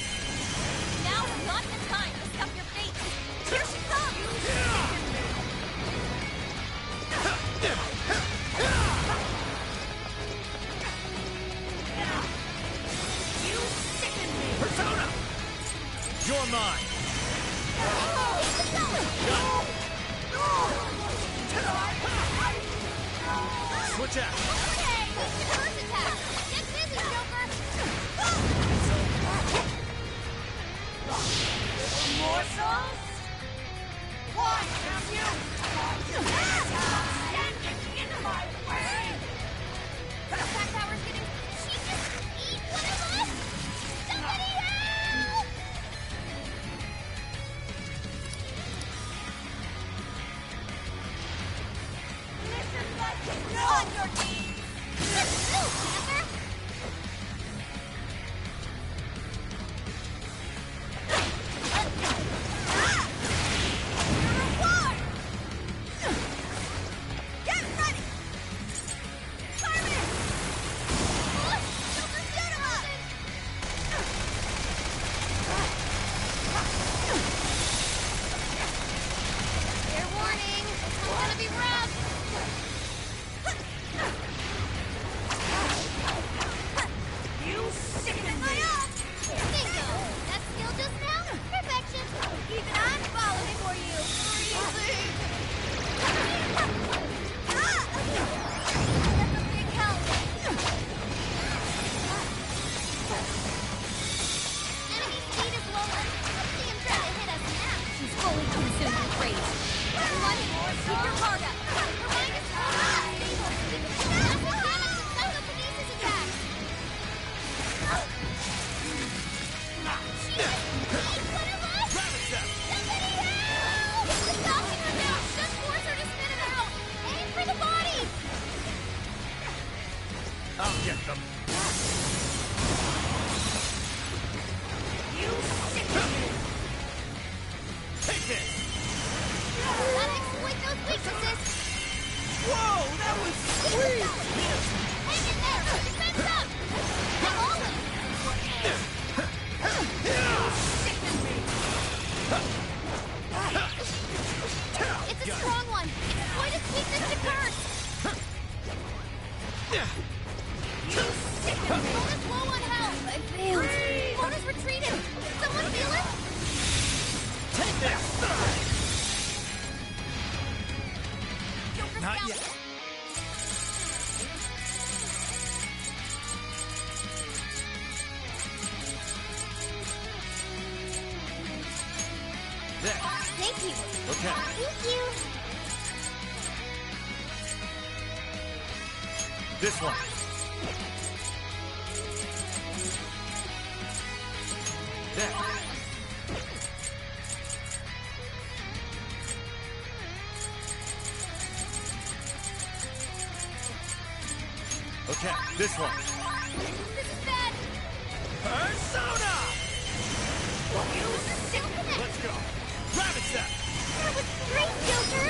Now is not the time to stuff your face! Here she comes! You sicken me! Persona! You're mine! Switch out! Okay, it's the first attack! Get busy, Joker! Morsels? Why have you standing in my way? The attack power's getting... She just eat one of us! Somebody help! Listen like you On know! your knees! Just move, Panther! Get ready! Carmen! Joker, shoot him up! Fair warning, this one's gonna be rough! You sicken me! Bingo! That skill just now? Perfection! Even I'm falling for you! Freezing! That's a big help! Enemy speed is lower. Let's see him try to hit us now. She's fully consumed with rage. Everyone, keep your guard up. Her mind is fully unstable. Massive damage to psychokinesis attacks. She just eat one of us! Somebody help! Who's talking about? Just get them. You sicken me! Take this! Gotta exploit those weaknesses! Whoa, that was sweet! Hang in there! Defense up! I'm always It's a strong one! Exploit its weakness to curse! Bonus low on health! I failed! Bonus retreated! Someone feel it? Take this! Joker's Not down. yet. There. Thank you! Okay. Thank you! This one. There. Okay, this one. This is bad! Persona! Use the sick connect! Let's go. Ravage that! That was great, Joker!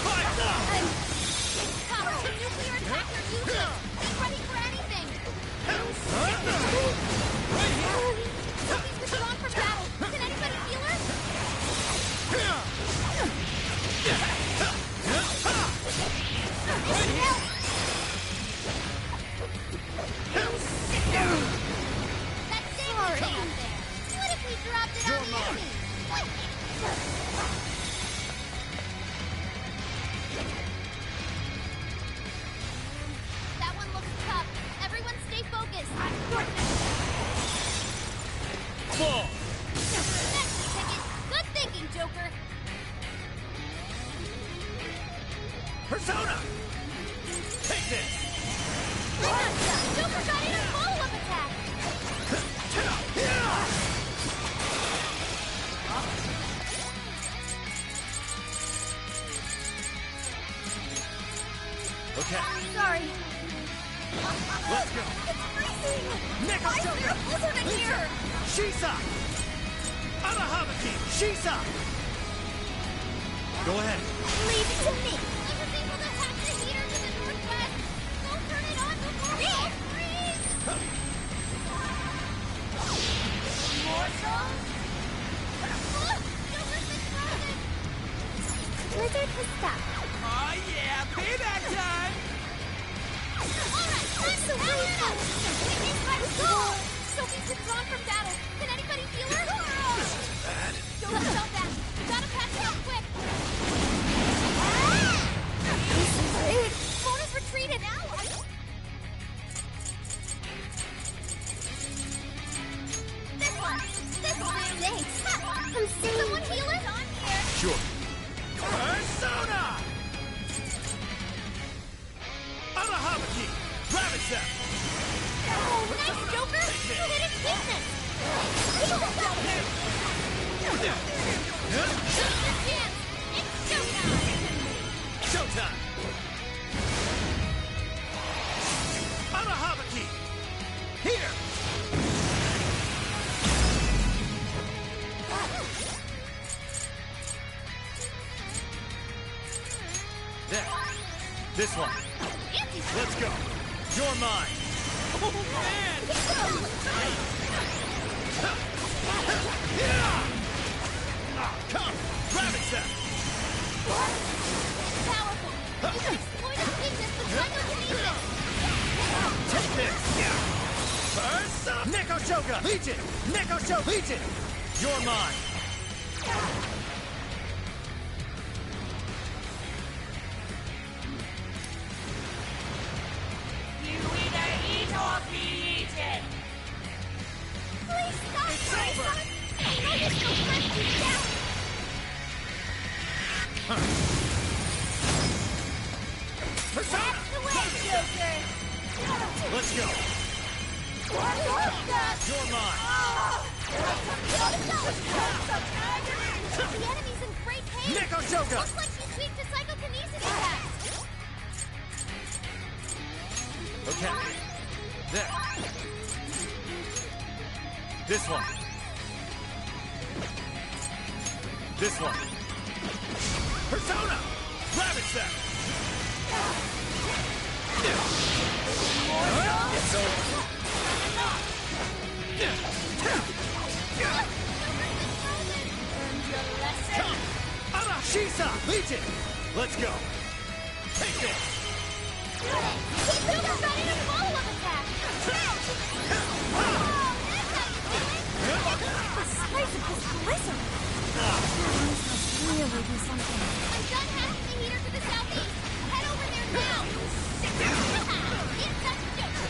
Fight now! Powerful nuclear attacker, use it! Be ready for anything! Sophie's withdrawn from battle! Can anybody heal her? Help! That's David's hand there! What if we dropped it on the enemy? That one looks tough. Everyone stay focused. Fall! Next ticket. Good thinking, Joker. Persona! Take this! Joker got in a follow-up attack. Okay, Sorry. let's go. It's freezing. Neko Why is there a blizzard in here? Shisa! Arahabaki! Shisa! Go ahead. Leave it to me. I was able to hack the heater to the northwest. Go turn it on before we all freeze. More songs? Joker's been frozen. Blizzard has stopped. Oh yeah, payback time! Alright, time to power it up. Let's go. Sophie's withdrawn from battle. Can anybody heal her? Don't let yourself back. Gotta patch it up quick. Bonus retreated. Now This one. Thanks. I'm saying... Someone heal it? On here. Sure. Persona! Arahabaki! Ravage them! Nice, Joker. You hit its weakness. Heal it down here. Here's your chance. It's showtime. Showtime! Arahabaki! Here! There. This one. Let's go. You're mine. Oh, man! Come! Ravage them! Powerful. You can exploit its weakness with psychokinesis. Take this! First up! Neko Choka! Legion! Neko Choka! Legion! You're mine! You either eat or be eaten! Please stop, It's Grayson. over. I know you're so fresh deep down. Persona! That's the way, Joker. Let's go! You're mine! The enemy's in great pain. Neko Choka! Looks like she's weak to psychokinesis attacks. This one. Persona! Ravage them! It's over. Come! Arashisa! Legion! Let's go! Take this! He's super ready to follow-up attack! The size of this blizzard! Must really do something. I'm done hacking the heater to the southeast! Head over there now! It's such a joke!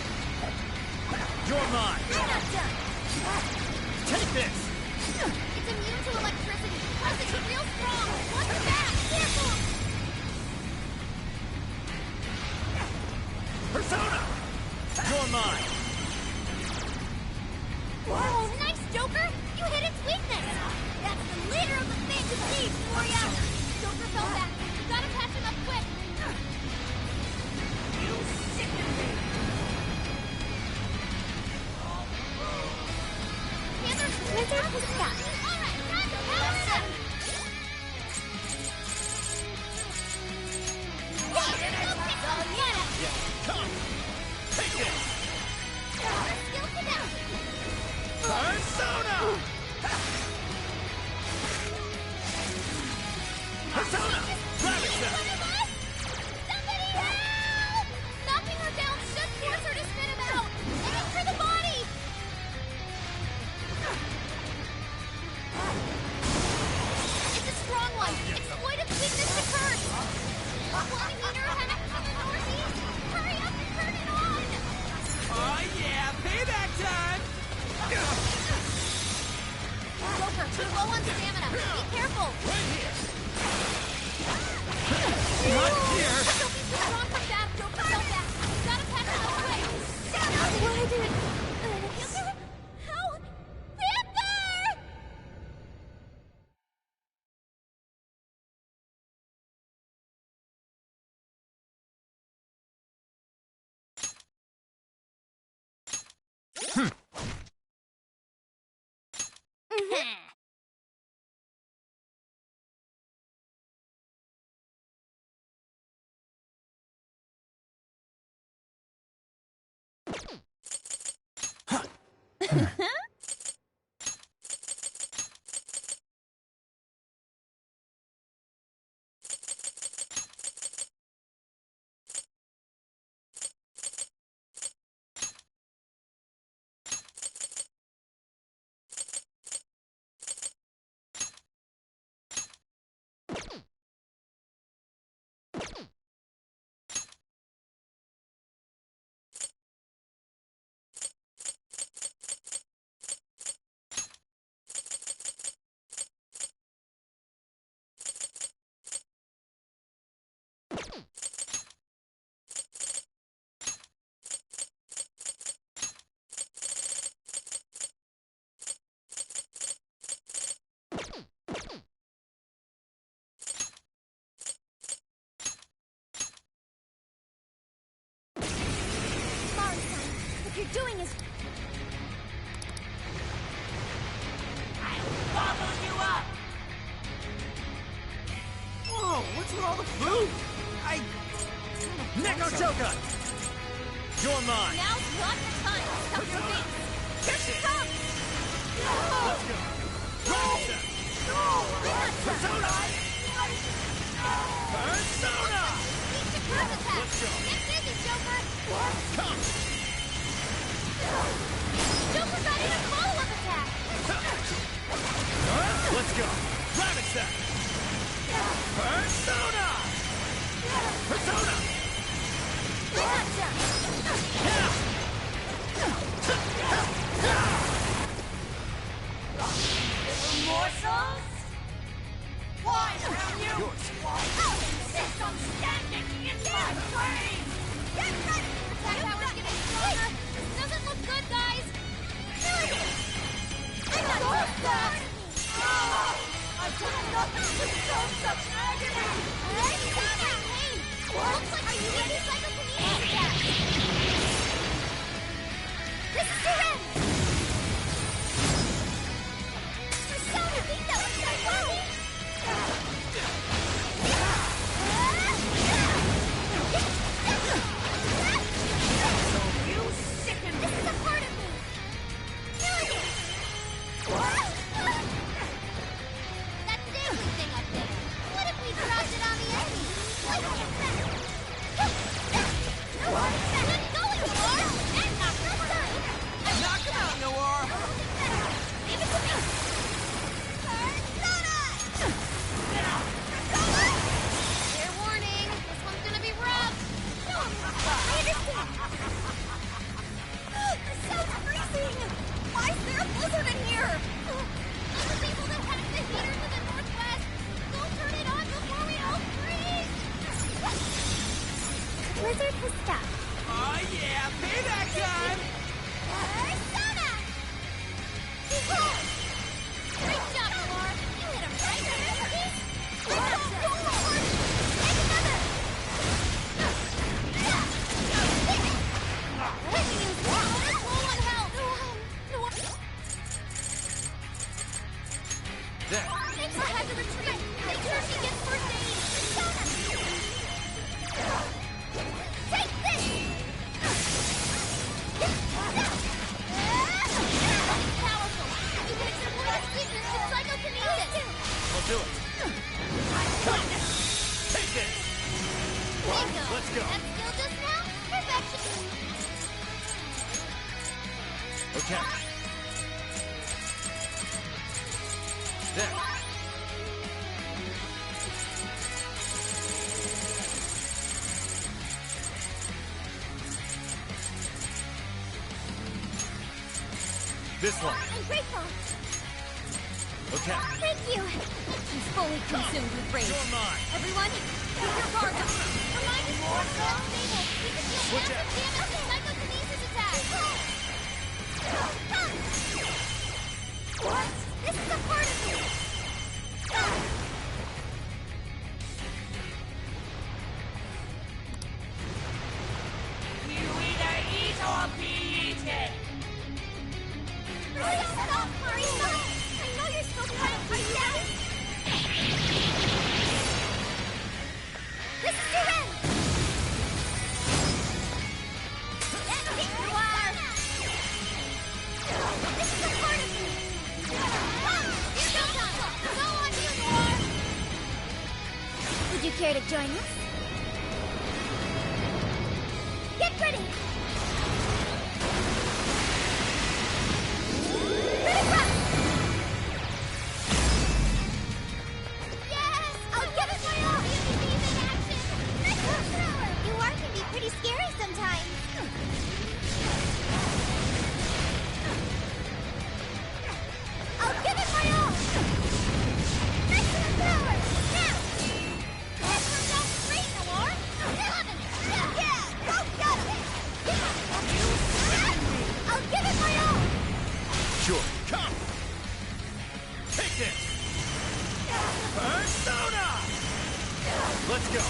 You're mine! I'm not done! Take this! It's immune to electricity! Plus it's real strong! Watch your back! Careful! Persona! You're mine! Whoa, nice, Joker! You hit its weakness! That's the leader of the Phantom Thieves, Moria! Joker fell back. You gotta patch him up quick! You sicken me! Panther's wizard was stuck. Alright, time to power it up! Go kick some butt at me! Come! Take this! Skill finale! Persona! Persona! Ravage them! Somebody help! Knocking her down should force her to spin him out! Aim for the body! It's a strong one! Exploit its weakness to curse! One heater heading from the northeast! Hurry up and turn it on! Oh yeah! Payback time! Joker, you're low on stamina. Be careful! Right here! Not here! Don't be too strong for that, Joker. Fell back. You gotta patch it up quick. What I did? Panther? How? Panther! What you're doing is... Gobble you up! Whoa, what's with all the food? Neko Choka! You're mine! Now's not the time to stuff your face! Here she comes! Let's go! Ravage them! Persona! Persona! Eat the curse attack! Let's go! Get busy, Joker! Come! Joker got in a follow-up attack! Let's go! Ravage them! Persona! Persona! Gotcha! Morsels? Why around you? Yours. I'll insist on standing in my way! Get ready! Attack power's getting stronger! This doesn't look good, guys! I'm not so bad! I've done nothing to deserve such agony! Hey! Looks like you need a psychokinesis attack! This is Siren! Persona, beat that one so well! Rimsa had to retreat. Make sure she gets first aid. Take this! Powerful. You can exploit its weakness with psychokinesis. I'll do it. Take this! Bingo. Let's go. That skill just now? Perfection. Okay. There. This one. I'm grateful. Okay. Thank you. She's fully consumed with rage. You're mine. Everyone, keep your guard up. Remind us more stable. We can deal Switch massive out. damage with psychokinesis attacks. What? This is a part of me. You either eat or be eaten. Please stop, Marisa. I know you're still trying to fight down. This is Siren. That's it, you are. This is a part of me. It's showtime. Go on, you, Noir. Would you care to join us? Get ready. Yes! I'll give it my all! You are can be pretty scary sometimes. I'll give it my all! Maximum power! Now! That comes out great, Noir! Loving it! Yeah! Go get it! I'll give it my all! Sure. Come! Take this! Persona! Let's go!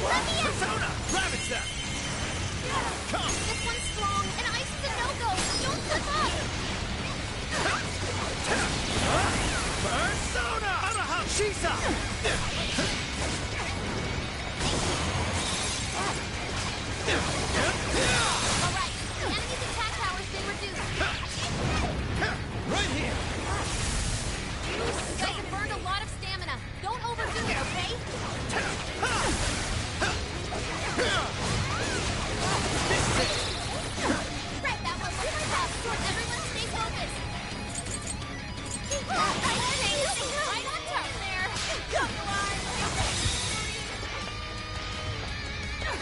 Let me in! Persona! Ravage them! Come! This one's strong, and Ice is a no-go, so don't slip up! Persona! Araha Shisa! Alright, the enemy's attack power's been reduced. Right here! You guys have burned a lot of stamina. Don't overdo it, okay? Right, that one was my best. Everyone stay focused. Right on top there. Come on.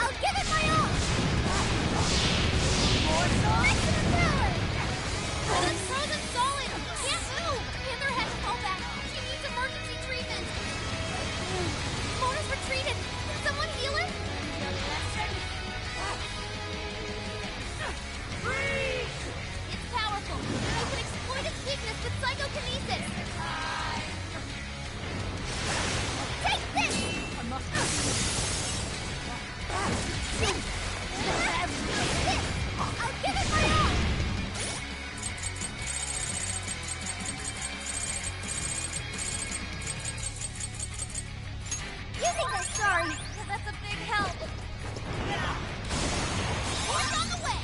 I'll give it my all. Maximum power. That's frozen solid. Can't move. Panther had to fall back. She needs emergency treatment. Mona's retreated. Can someone heal her? Freeze! It's powerful. You can exploit its weakness with psychokinesis. Take this! I'll give it my all! Using this, sorry. That's a big help. Horse on the way!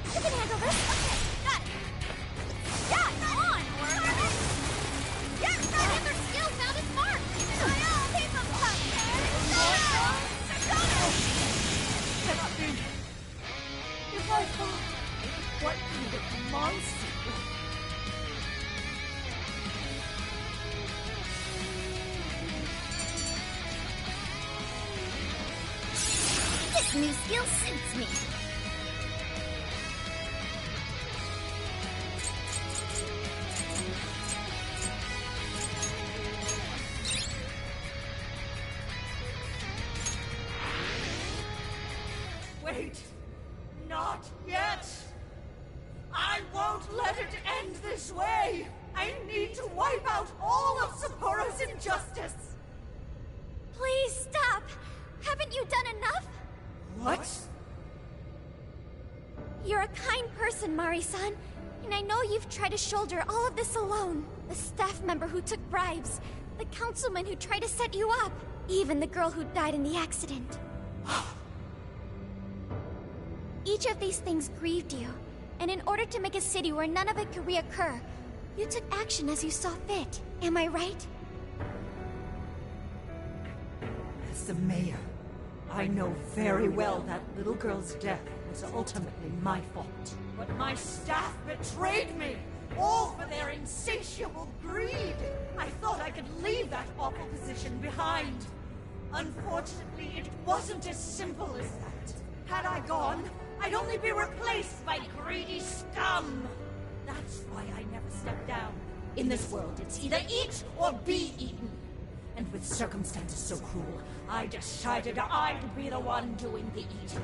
You can handle this. Okay, got it. Yeah, come on, Orc. Yeah, right. Their skill found its mark. Keep them coming. Cannot be. If I thought, what kind of monster? This new skill suits me. Wait, not yet. I won't let it end this way. I need to wipe out all of Sapporo's injustice. Please stop. Haven't you done enough? What? You're a kind person, Mari-san. And I know you've tried to shoulder all of this alone. The staff member who took bribes, the councilman who tried to set you up, even the girl who died in the accident. Each of these things grieved you, and in order to make a city where none of it could reoccur, you took action as you saw fit. Am I right? As the mayor, I know very well that little girl's death was ultimately my fault. But my staff betrayed me, all for their insatiable greed. I thought I could leave that awful position behind. Unfortunately, it wasn't as simple as that. Had I gone, I'd only be replaced by greedy scum. That's why I never stepped down. In this world, it's either eat or be eaten. And with circumstances so cruel, I decided I'd be the one doing the eating.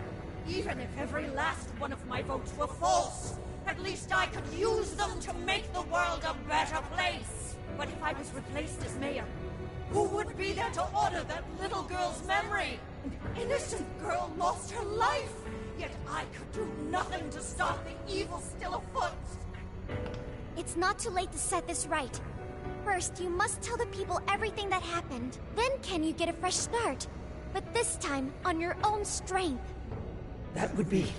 Even if every last one of my votes were false, at least I could use them to make the world a better place. But if I was replaced as mayor, who would be there to honor that little girl's memory? An innocent girl lost her life, yet I could do nothing to stop the evil still afoot. It's not too late to set this right. First, you must tell the people everything that happened. Then can you get a fresh start? But this time, on your own strength. That would be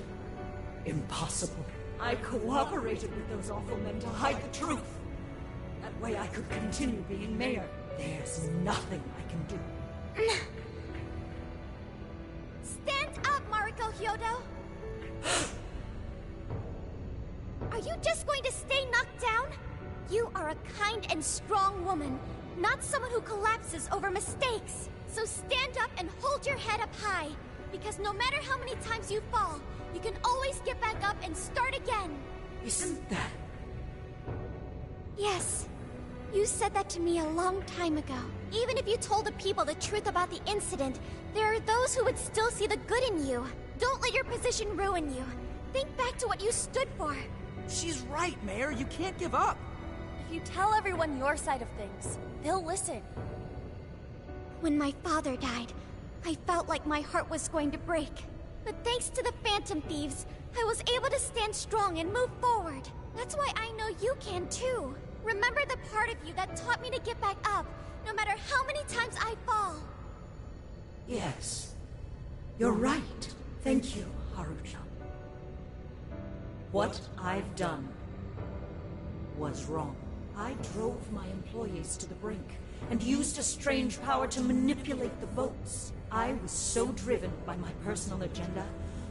impossible. I cooperated with those awful men to hide the truth. That way I could continue being mayor. There's nothing I can do. Stand up, Mariko Hyodo! Are you just going to stay knocked down? You are a kind and strong woman, not someone who collapses over mistakes. So stand up and hold your head up high, because no matter how many times you fall, you can always get back up and start again. Isn't that... Yes. You said that to me a long time ago. Even if you told the people the truth about the incident, there are those who would still see the good in you. Don't let your position ruin you. Think back to what you stood for. She's right, Mayor. You can't give up. If you tell everyone your side of things, they'll listen. When my father died, I felt like my heart was going to break. But thanks to the Phantom Thieves, I was able to stand strong and move forward. That's why I know you can too. Remember the part of you that taught me to get back up, no matter how many times I fall. Yes. You're right. Thank you, Haruchan. What I've done was wrong. I drove my employees to the brink and used a strange power to manipulate the votes. I was so driven by my personal agenda,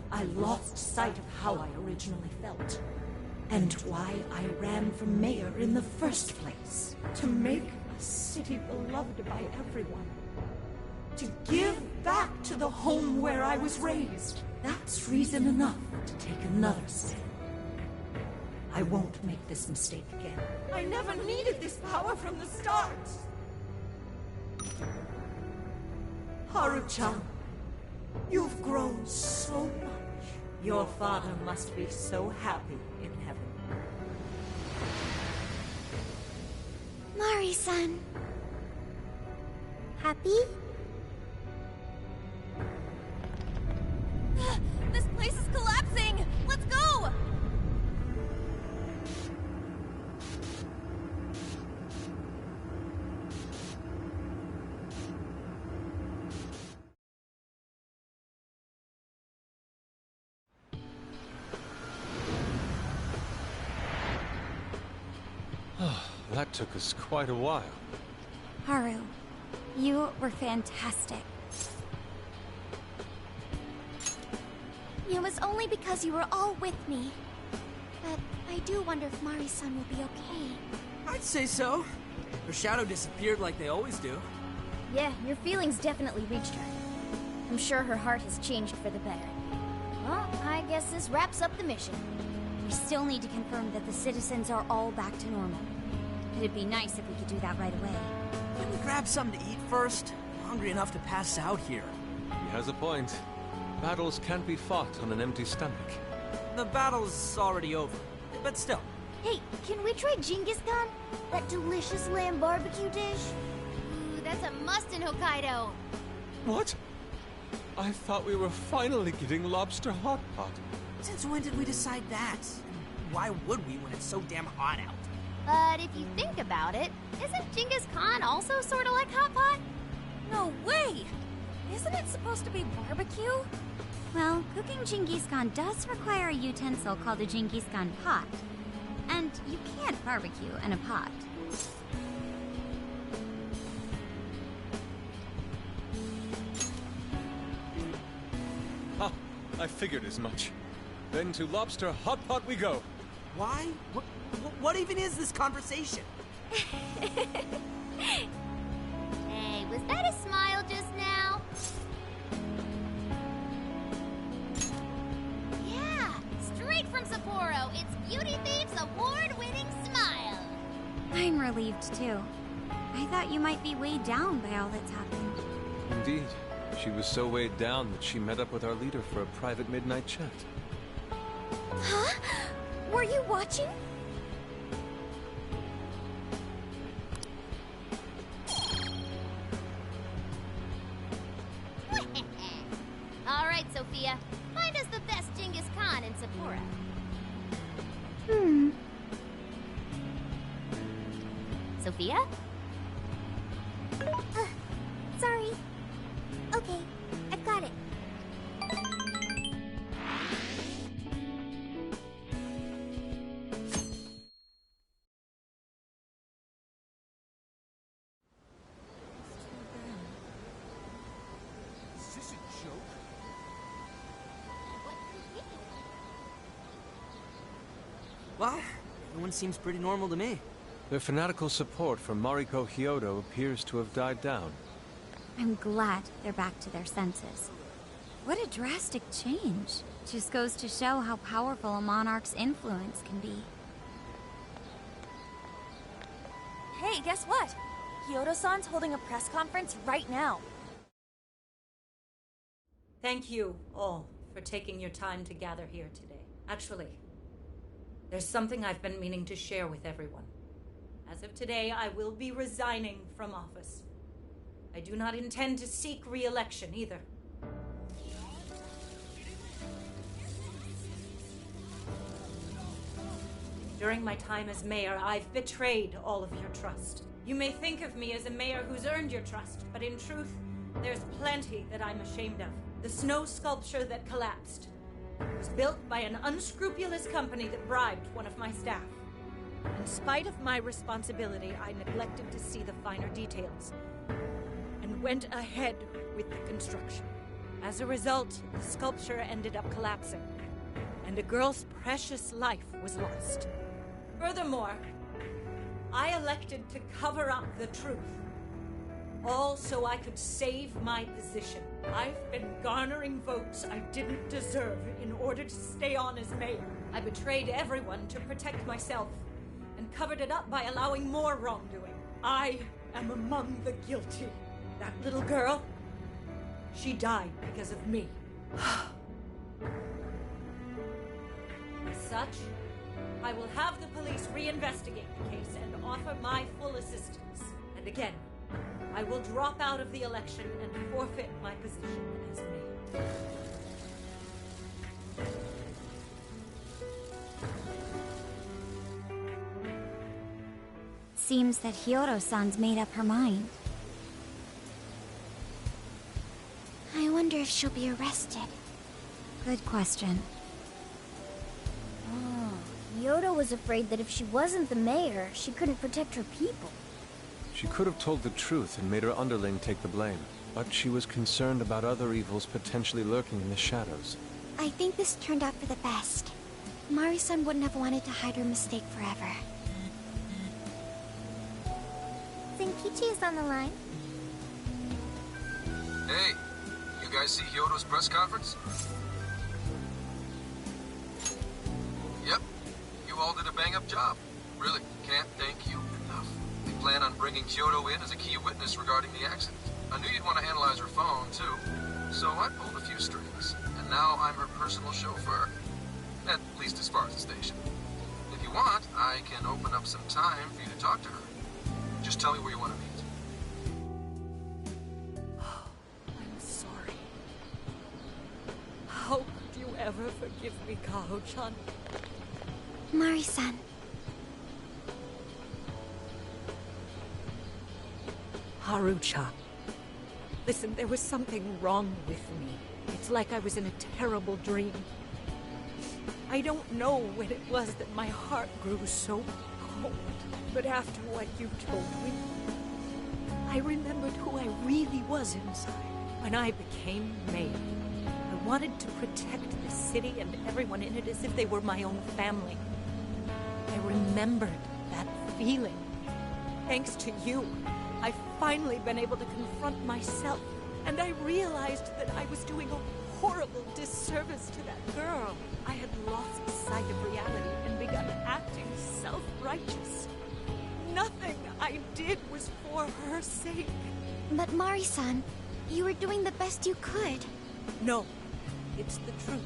I lost sight of how I originally felt. And why I ran for mayor in the first place. To make a city beloved by everyone. To give back to the home where I was raised. That's reason enough to take another step. I won't make this mistake again. I never needed this power from the start. Haruchan, you've grown so much. Your father must be so happy in heaven. Mari-san. Happy? This place is collapsing! Let's go! That took us quite a while. Haru, you were fantastic. It was only because you were all with me. But I do wonder if Mari-san will be okay. I'd say so. Her shadow disappeared like they always do. Yeah, your feelings definitely reached her. I'm sure her heart has changed for the better. Well, I guess this wraps up the mission. We still need to confirm that the citizens are all back to normal. It'd be nice if we could do that right away. Can we grab something to eat first? I'm hungry enough to pass out here. He has a point. Battles can't be fought on an empty stomach. The battle's already over, but still. Hey, can we try Genghis Khan? That delicious lamb barbecue dish? Ooh, that's a must in Hokkaido. What? I thought we were finally getting lobster hot pot. Since when did we decide that? why would we when it's so damn hot out? But if you think about it, isn't Genghis Khan also sort of like Hot Pot? No way! Isn't it supposed to be barbecue? Well, cooking Genghis Khan does require a utensil called a Genghis Khan pot. And you can't barbecue in a pot. Ha! I figured as much. Then to Lobster Hot Pot we go. Why? What even is this conversation? Hey, was that a smile just now? Yeah, straight from Sapporo, it's Beauty Thief's award-winning smile. I'm relieved too. I thought you might be weighed down by all that's happened. Indeed. She was so weighed down that she met up with our leader for a private midnight chat. Huh? Were you watching? All right, Sophia. Find us the best Genghis Khan in Sapporo. Sophia? Sorry. Okay, I've got it. Is this a joke? Well, everyone seems pretty normal to me. Their fanatical support for Mariko Hyodo appears to have died down. I'm glad they're back to their senses. What a drastic change. Just goes to show how powerful a monarch's influence can be. Hey, guess what? Hyodo-san's holding a press conference right now. Thank you all for taking your time to gather here today. Actually, there's something I've been meaning to share with everyone. As of today, I will be resigning from office. I do not intend to seek re-election either. During my time as mayor, I've betrayed all of your trust. You may think of me as a mayor who's earned your trust, but in truth, there's plenty that I'm ashamed of. The snow sculpture that collapsed was built by an unscrupulous company that bribed one of my staff. In spite of my responsibility, I neglected to see the finer details and went ahead with the construction. As a result, the sculpture ended up collapsing, and a girl's precious life was lost. Furthermore, I elected to cover up the truth, all so I could save my position. I've been garnering votes I didn't deserve in order to stay on as mayor. I betrayed everyone to protect myself and covered it up by allowing more wrongdoing. I am among the guilty. That little girl, she died because of me. As such, I will have the police reinvestigate the case and offer my full assistance. And again, I will drop out of the election and forfeit my position as mayor. Seems that Hyodo-san's made up her mind. I wonder if she'll be arrested. Good question. Oh, Hyodo was afraid that if she wasn't the mayor, she couldn't protect her people. She could have told the truth and made her underling take the blame, but she was concerned about other evils potentially lurking in the shadows. I think this turned out for the best. Mari-san wouldn't have wanted to hide her mistake forever. Zenkichi is on the line. Hey, you guys see Hyodo's press conference? Yep, you all did a bang-up job. Really, can't thank you enough. We plan on bringing Hyodo in as a key witness regarding the accident. I knew you'd want to analyze her phone, too. So I pulled a few strings, and now I'm her personal chauffeur. At least as far as the station. If you want, I can open up some time for you to talk to her. Just tell me where you want to meet. I'm sorry. How could you ever forgive me, Kaho-chan? Mari-san. Haru-chan. Listen, there was something wrong with me. It's like I was in a terrible dream. I don't know when it was that my heart grew so cold, but after what you told me, I remembered who I really was inside. When I became mayor, I wanted to protect the city and everyone in it as if they were my own family. I remembered that feeling. Thanks to you, I've finally been able to confront myself, and I realized that I was doing a horrible disservice to that girl. I had lost sight of reality and begun acting self-righteous. Nothing I did was for her sake. But Mari-san, you were doing the best you could. No, it's the truth.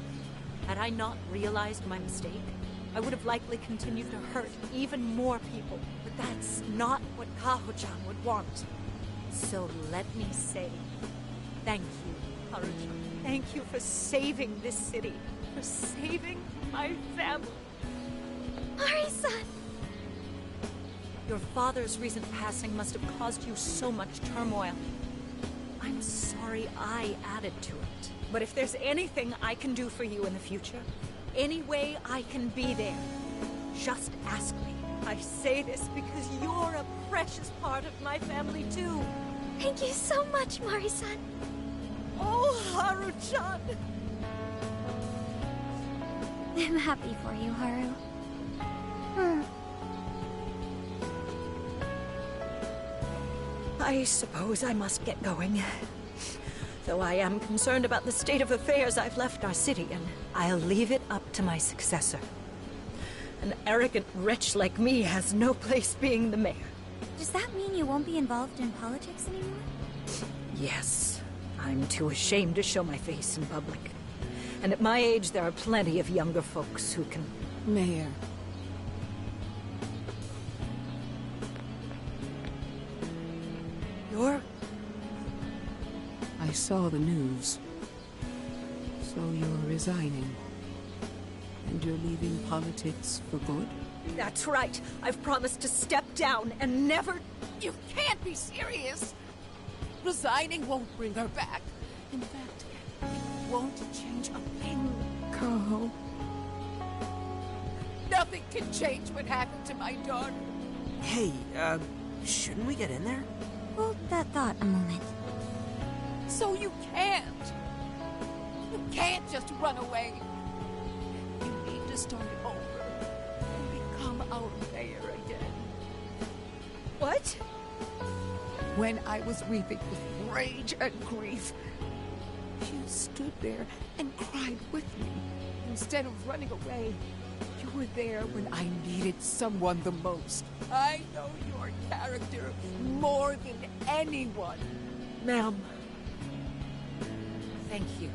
Had I not realized my mistake, I would have likely continued to hurt even more people. But that's not what Kaho-chan would want. So let me say, thank you, Haru-chan. Thank you for saving this city, for saving my family. Mari-san! Your father's recent passing must have caused you so much turmoil. I'm sorry I added to it. But if there's anything I can do for you in the future, any way I can be there, just ask me. I say this because you're a precious part of my family too. Thank you so much, Mari-san. Oh, Haru-chan! I'm happy for you, Haru. I suppose I must get going. Though I am concerned about the state of affairs, I've left our city, and I'll leave it up to my successor. An arrogant wretch like me has no place being the mayor. Does that mean you won't be involved in politics anymore? Yes. I'm too ashamed to show my face in public. And at my age, there are plenty of younger folks who can... Mayor. You're... I saw the news. So you're resigning. And you're leaving politics for good? That's right. I've promised to step down and never... You can't be serious! Resigning won't bring her back. In fact, it won't change a thing. Kaho. Nothing can change what happened to my daughter. Hey, shouldn't we get in there? Hold that thought a moment. So you can't. You can't just run away. You need to start over and become our mayor again. What? When I was weeping with rage and grief, you stood there and cried with me. Instead of running away, you were there when I needed someone the most. I know your character more than anyone. Ma'am, thank you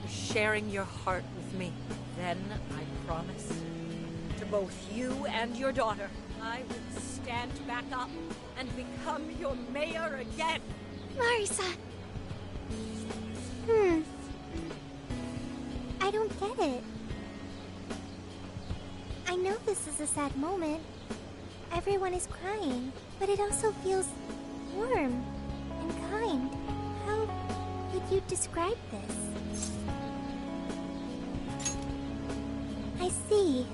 for sharing your heart with me. Then I promise to both you and your daughter, I would stand back up and become your mayor again. Mari-san. I don't get it. I know this is a sad moment. Everyone is crying, but it also feels warm and kind. How would you describe this? I see.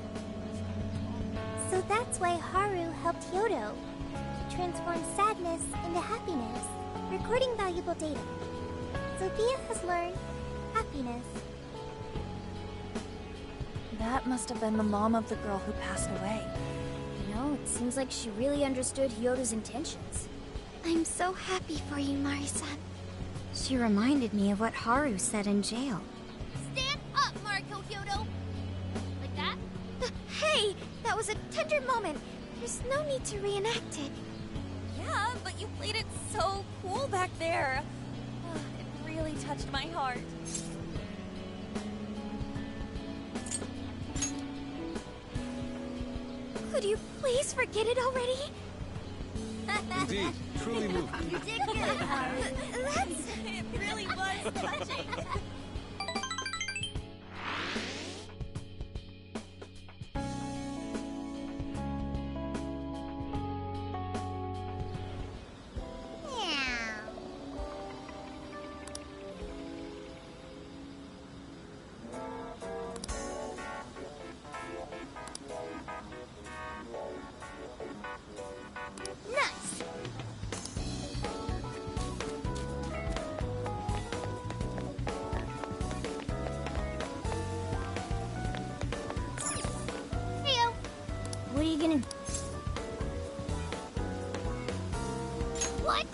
So that's why Haru helped Hyodo to transform sadness into happiness, recording valuable data. Sophia has learned happiness. That must have been the mom of the girl who passed away. You know, it seems like she really understood Hyodo's intentions. I'm so happy for you, Mari-san. She reminded me of what Haru said in jail. Stand up, Mariko Hyodo! Like that? Hey! That was a tender moment. There's no need to reenact it. Yeah, but you played it so cool back there. It really touched my heart. Could you please forget it already? Indeed, truly moving. You did good, Haru. It really was touching. What?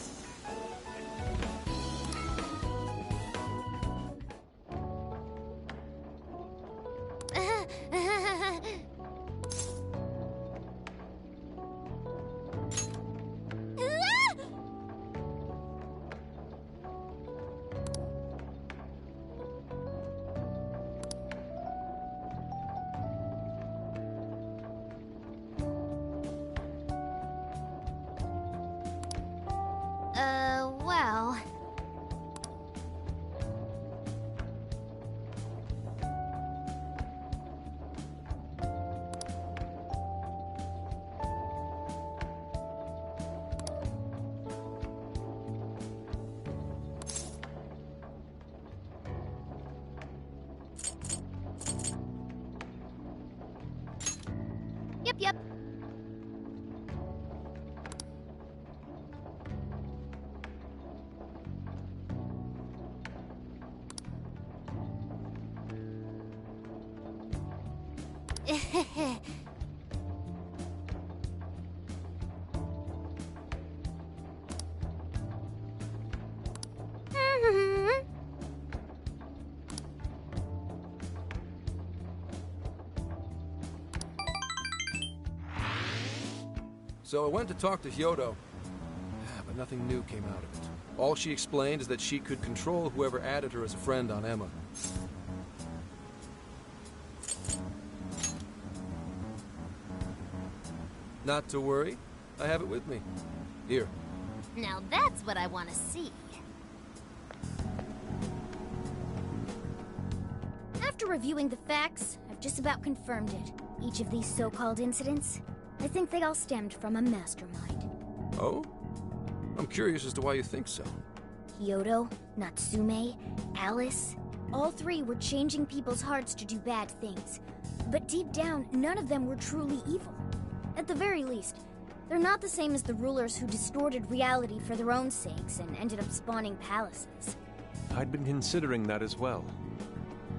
Well... Yep. So I went to talk to Hyodo, but nothing new came out of it. All she explained is that she could control whoever added her as a friend on Emma. Not to worry, I have it with me. Here. Now that's what I want to see. After reviewing the facts, I've just about confirmed it. Each of these so-called incidents, I think they all stemmed from a mastermind. Oh? I'm curious as to why you think so. Hyodo, Natsume, Alice, all three were changing people's hearts to do bad things. But deep down, none of them were truly evil. At the very least, they're not the same as the rulers who distorted reality for their own sakes and ended up spawning palaces. I'd been considering that as well.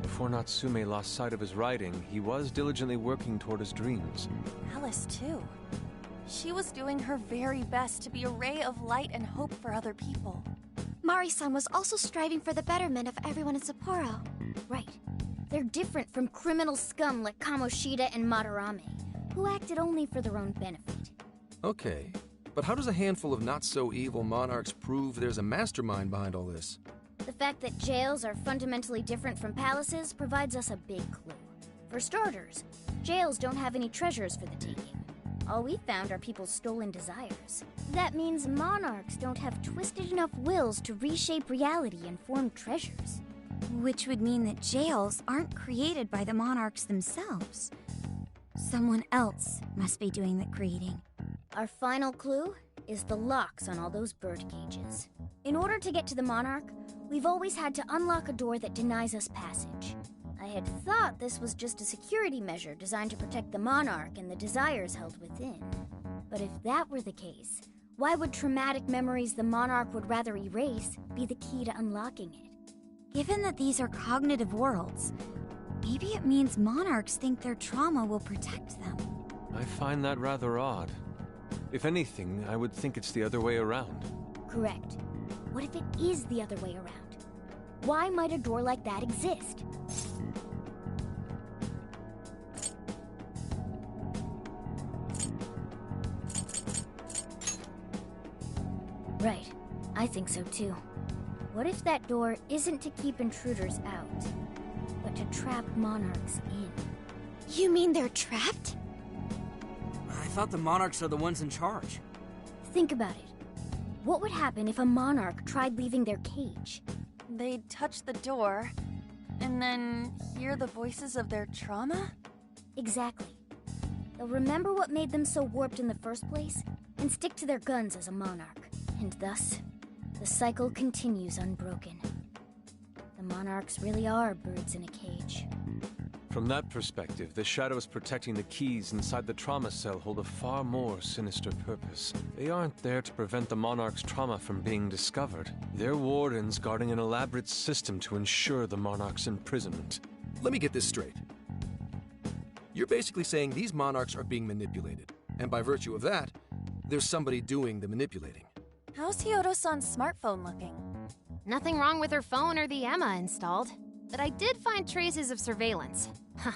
Before Natsume lost sight of his writing, he was diligently working toward his dreams. Alice, too. She was doing her very best to be a ray of light and hope for other people. Mari-san was also striving for the betterment of everyone in Sapporo. Right. They're different from criminal scum like Kamoshida and Madarame, who acted only for their own benefit. Okay, but how does a handful of not-so-evil monarchs prove there's a mastermind behind all this? The fact that jails are fundamentally different from palaces provides us a big clue. For starters, jails don't have any treasures for the taking. All we found are people's stolen desires. That means monarchs don't have twisted enough wills to reshape reality and form treasures. Which would mean that jails aren't created by the monarchs themselves. Someone else must be doing the creating. Our final clue is the locks on all those bird cages. In order to get to the monarch, we've always had to unlock a door that denies us passage. I had thought this was just a security measure designed to protect the monarch and the desires held within. But if that were the case, why would traumatic memories the monarch would rather erase be the key to unlocking it? Given that these are cognitive worlds, maybe it means monarchs think their trauma will protect them. I find that rather odd. If anything, I would think it's the other way around. Correct. What if it is the other way around? Why might a door like that exist? Right. I think so too. What if that door isn't to keep intruders out, but to trap monarchs in? You mean they're trapped? I thought the monarchs are the ones in charge. Think about it. What would happen if a monarch tried leaving their cage? They'd touch the door, and then hear the voices of their trauma? Exactly. They'll remember what made them so warped in the first place, and stick to their guns as a monarch. And thus, the cycle continues unbroken. The monarchs really are birds in a cage. From that perspective, the shadows protecting the keys inside the trauma cell hold a far more sinister purpose. They aren't there to prevent the monarch's trauma from being discovered. They're wardens guarding an elaborate system to ensure the monarch's imprisonment. Let me get this straight. You're basically saying these monarchs are being manipulated, and by virtue of that, there's somebody doing the manipulating. How's Hyodo-san's smartphone looking? Nothing wrong with her phone or the Emma installed. But I did find traces of surveillance. Huh,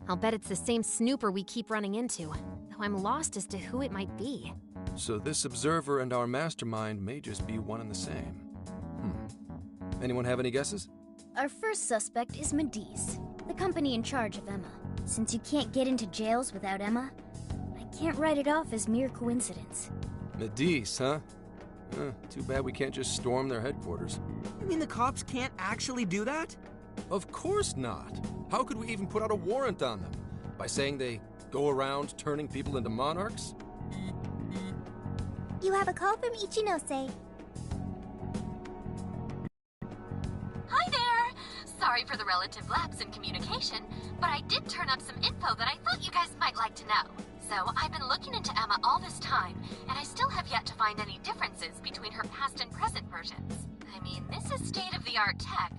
I'll bet it's the same snooper we keep running into, though I'm lost as to who it might be. So this observer and our mastermind may just be one and the same. Anyone have any guesses? Our first suspect is Medivh, the company in charge of Emma. Since you can't get into jails without Emma, I can't write it off as mere coincidence. Medivh, huh? Too bad we can't just storm their headquarters. You mean the cops can't actually do that? Of course not. How could we even put out a warrant on them? By saying they go around turning people into monarchs? You have a call from Ichinose. Hi there! Sorry for the relative lapse in communication, but I did turn up some info that I thought you guys might like to know. So, I've been looking into Emma all this time, and I still have yet to find any differences between her past and present versions. I mean, this is state-of-the-art tech.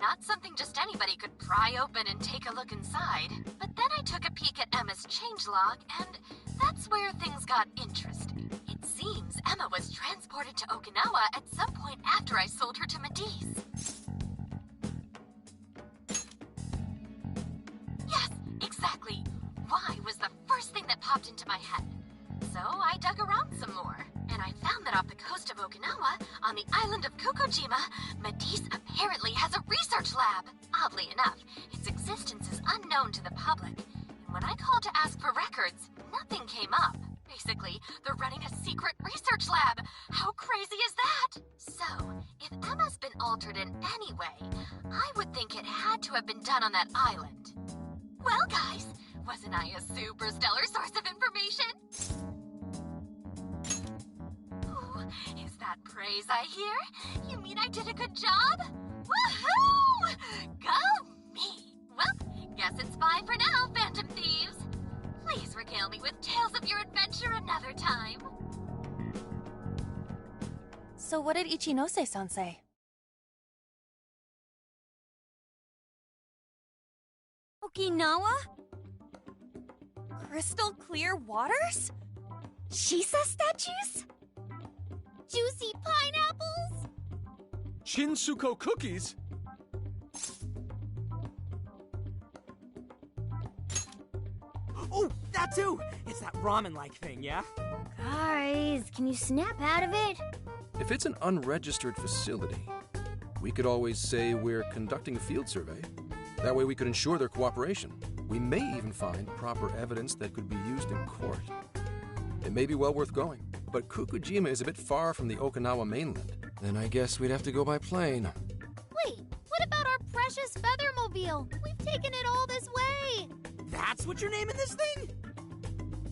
Not something just anybody could pry open and take a look inside. But then I took a peek at Emma's changelog, and that's where things got interesting. It seems Emma was transported to Okinawa at some point after I sold her to Medivh. Yes, exactly. Why was the first thing that popped into my head. So I dug around some more, and I found that off the coast of Okinawa, on the island of Kokojima, Medivh apparently has a research lab. Oddly enough, its existence is unknown to the public, and when I called to ask for records, nothing came up. Basically, they're running a secret research lab. How crazy is that? So, if Emma's been altered in any way, I would think it had to have been done on that island. Well, guys, wasn't I a super stellar source of information? Ooh, is that praise I hear? You mean I did a good job? Woohoo! Go me! Well, guess it's bye for now, Phantom Thieves. Please regale me with tales of your adventure another time. So what did Ichinose-san say? Okinawa? Crystal clear waters? Shisa statues? Juicy pineapples? Shinsuko cookies? Oh, that too! It's that ramen-like thing, yeah? Guys, can you snap out of it? If it's an unregistered facility, we could always say we're conducting a field survey. That way we could ensure their cooperation. We may even find proper evidence that could be used in court. It may be well worth going, but Kokojima is a bit far from the Okinawa mainland. Then I guess we'd have to go by plane. Wait, what about our precious Feathermobile? We've taken it all this way! That's what you're naming this thing?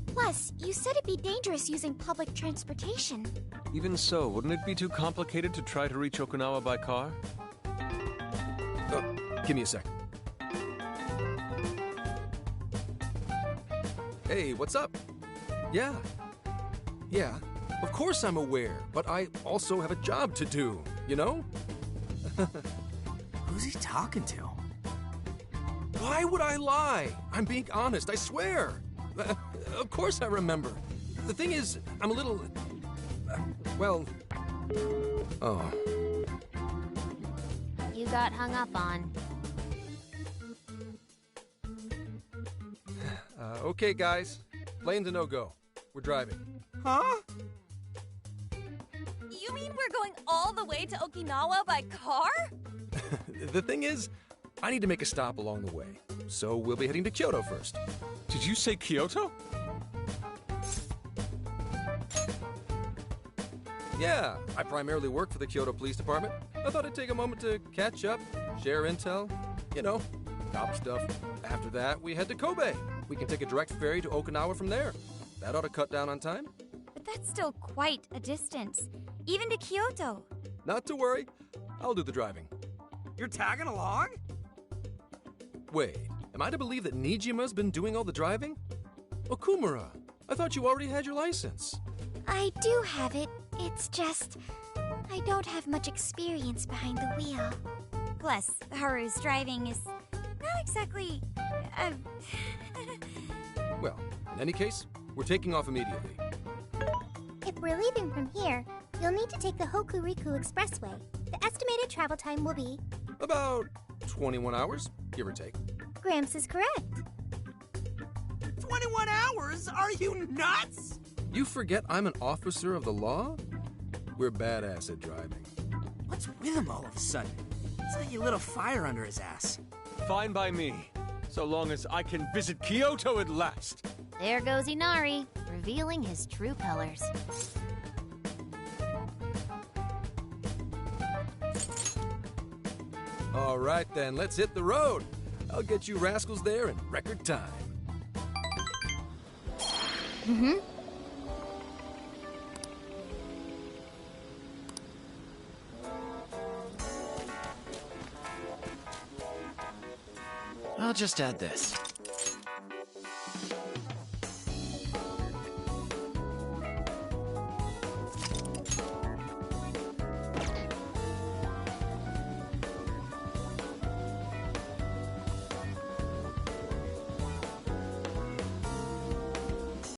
Plus, you said it'd be dangerous using public transportation. Even so, wouldn't it be too complicated to try to reach Okinawa by car? Give me a second. Hey, what's up? Yeah, of course I'm aware, but I also have a job to do, you know? Who's he talking to? Why would I lie? I'm being honest, I swear. Of course I remember. The thing is, I'm a little... well... Oh. You got hung up on. Okay, guys. Plane's a no-go. We're driving. Huh? You mean we're going all the way to Okinawa by car? The thing is, I need to make a stop along the way. So we'll be heading to Kyoto first. Did you say Kyoto? Yeah, I primarily work for the Kyoto Police Department. I thought I'd take a moment to catch up, share intel, you know, cop stuff. After that, we head to Kobe. We can take a direct ferry to Okinawa from there. That ought to cut down on time. But that's still quite a distance, even to Kyoto. Not to worry, I'll do the driving. You're tagging along? Wait, am I to believe that Nijima's been doing all the driving? Okumura, I thought you already had your license. I do have it. It's just... I don't have much experience behind the wheel. Plus, Haru's driving is not exactly... Well, in any case, we're taking off immediately. If we're leaving from here, You'll need to take the Hokuriku Expressway. The estimated travel time will be... About 21 hours, give or take. Gramps is correct. 21 hours? Are you nuts? You forget I'm an officer of the law? We're badass at driving. What's with him all of a sudden? It's like you lit a fire under his ass. Fine by me, so long as I can visit Kyoto at last. There goes Inari, revealing his true colors. All right then, let's hit the road. I'll get you rascals there in record time. Mm-hmm. I'll just add this.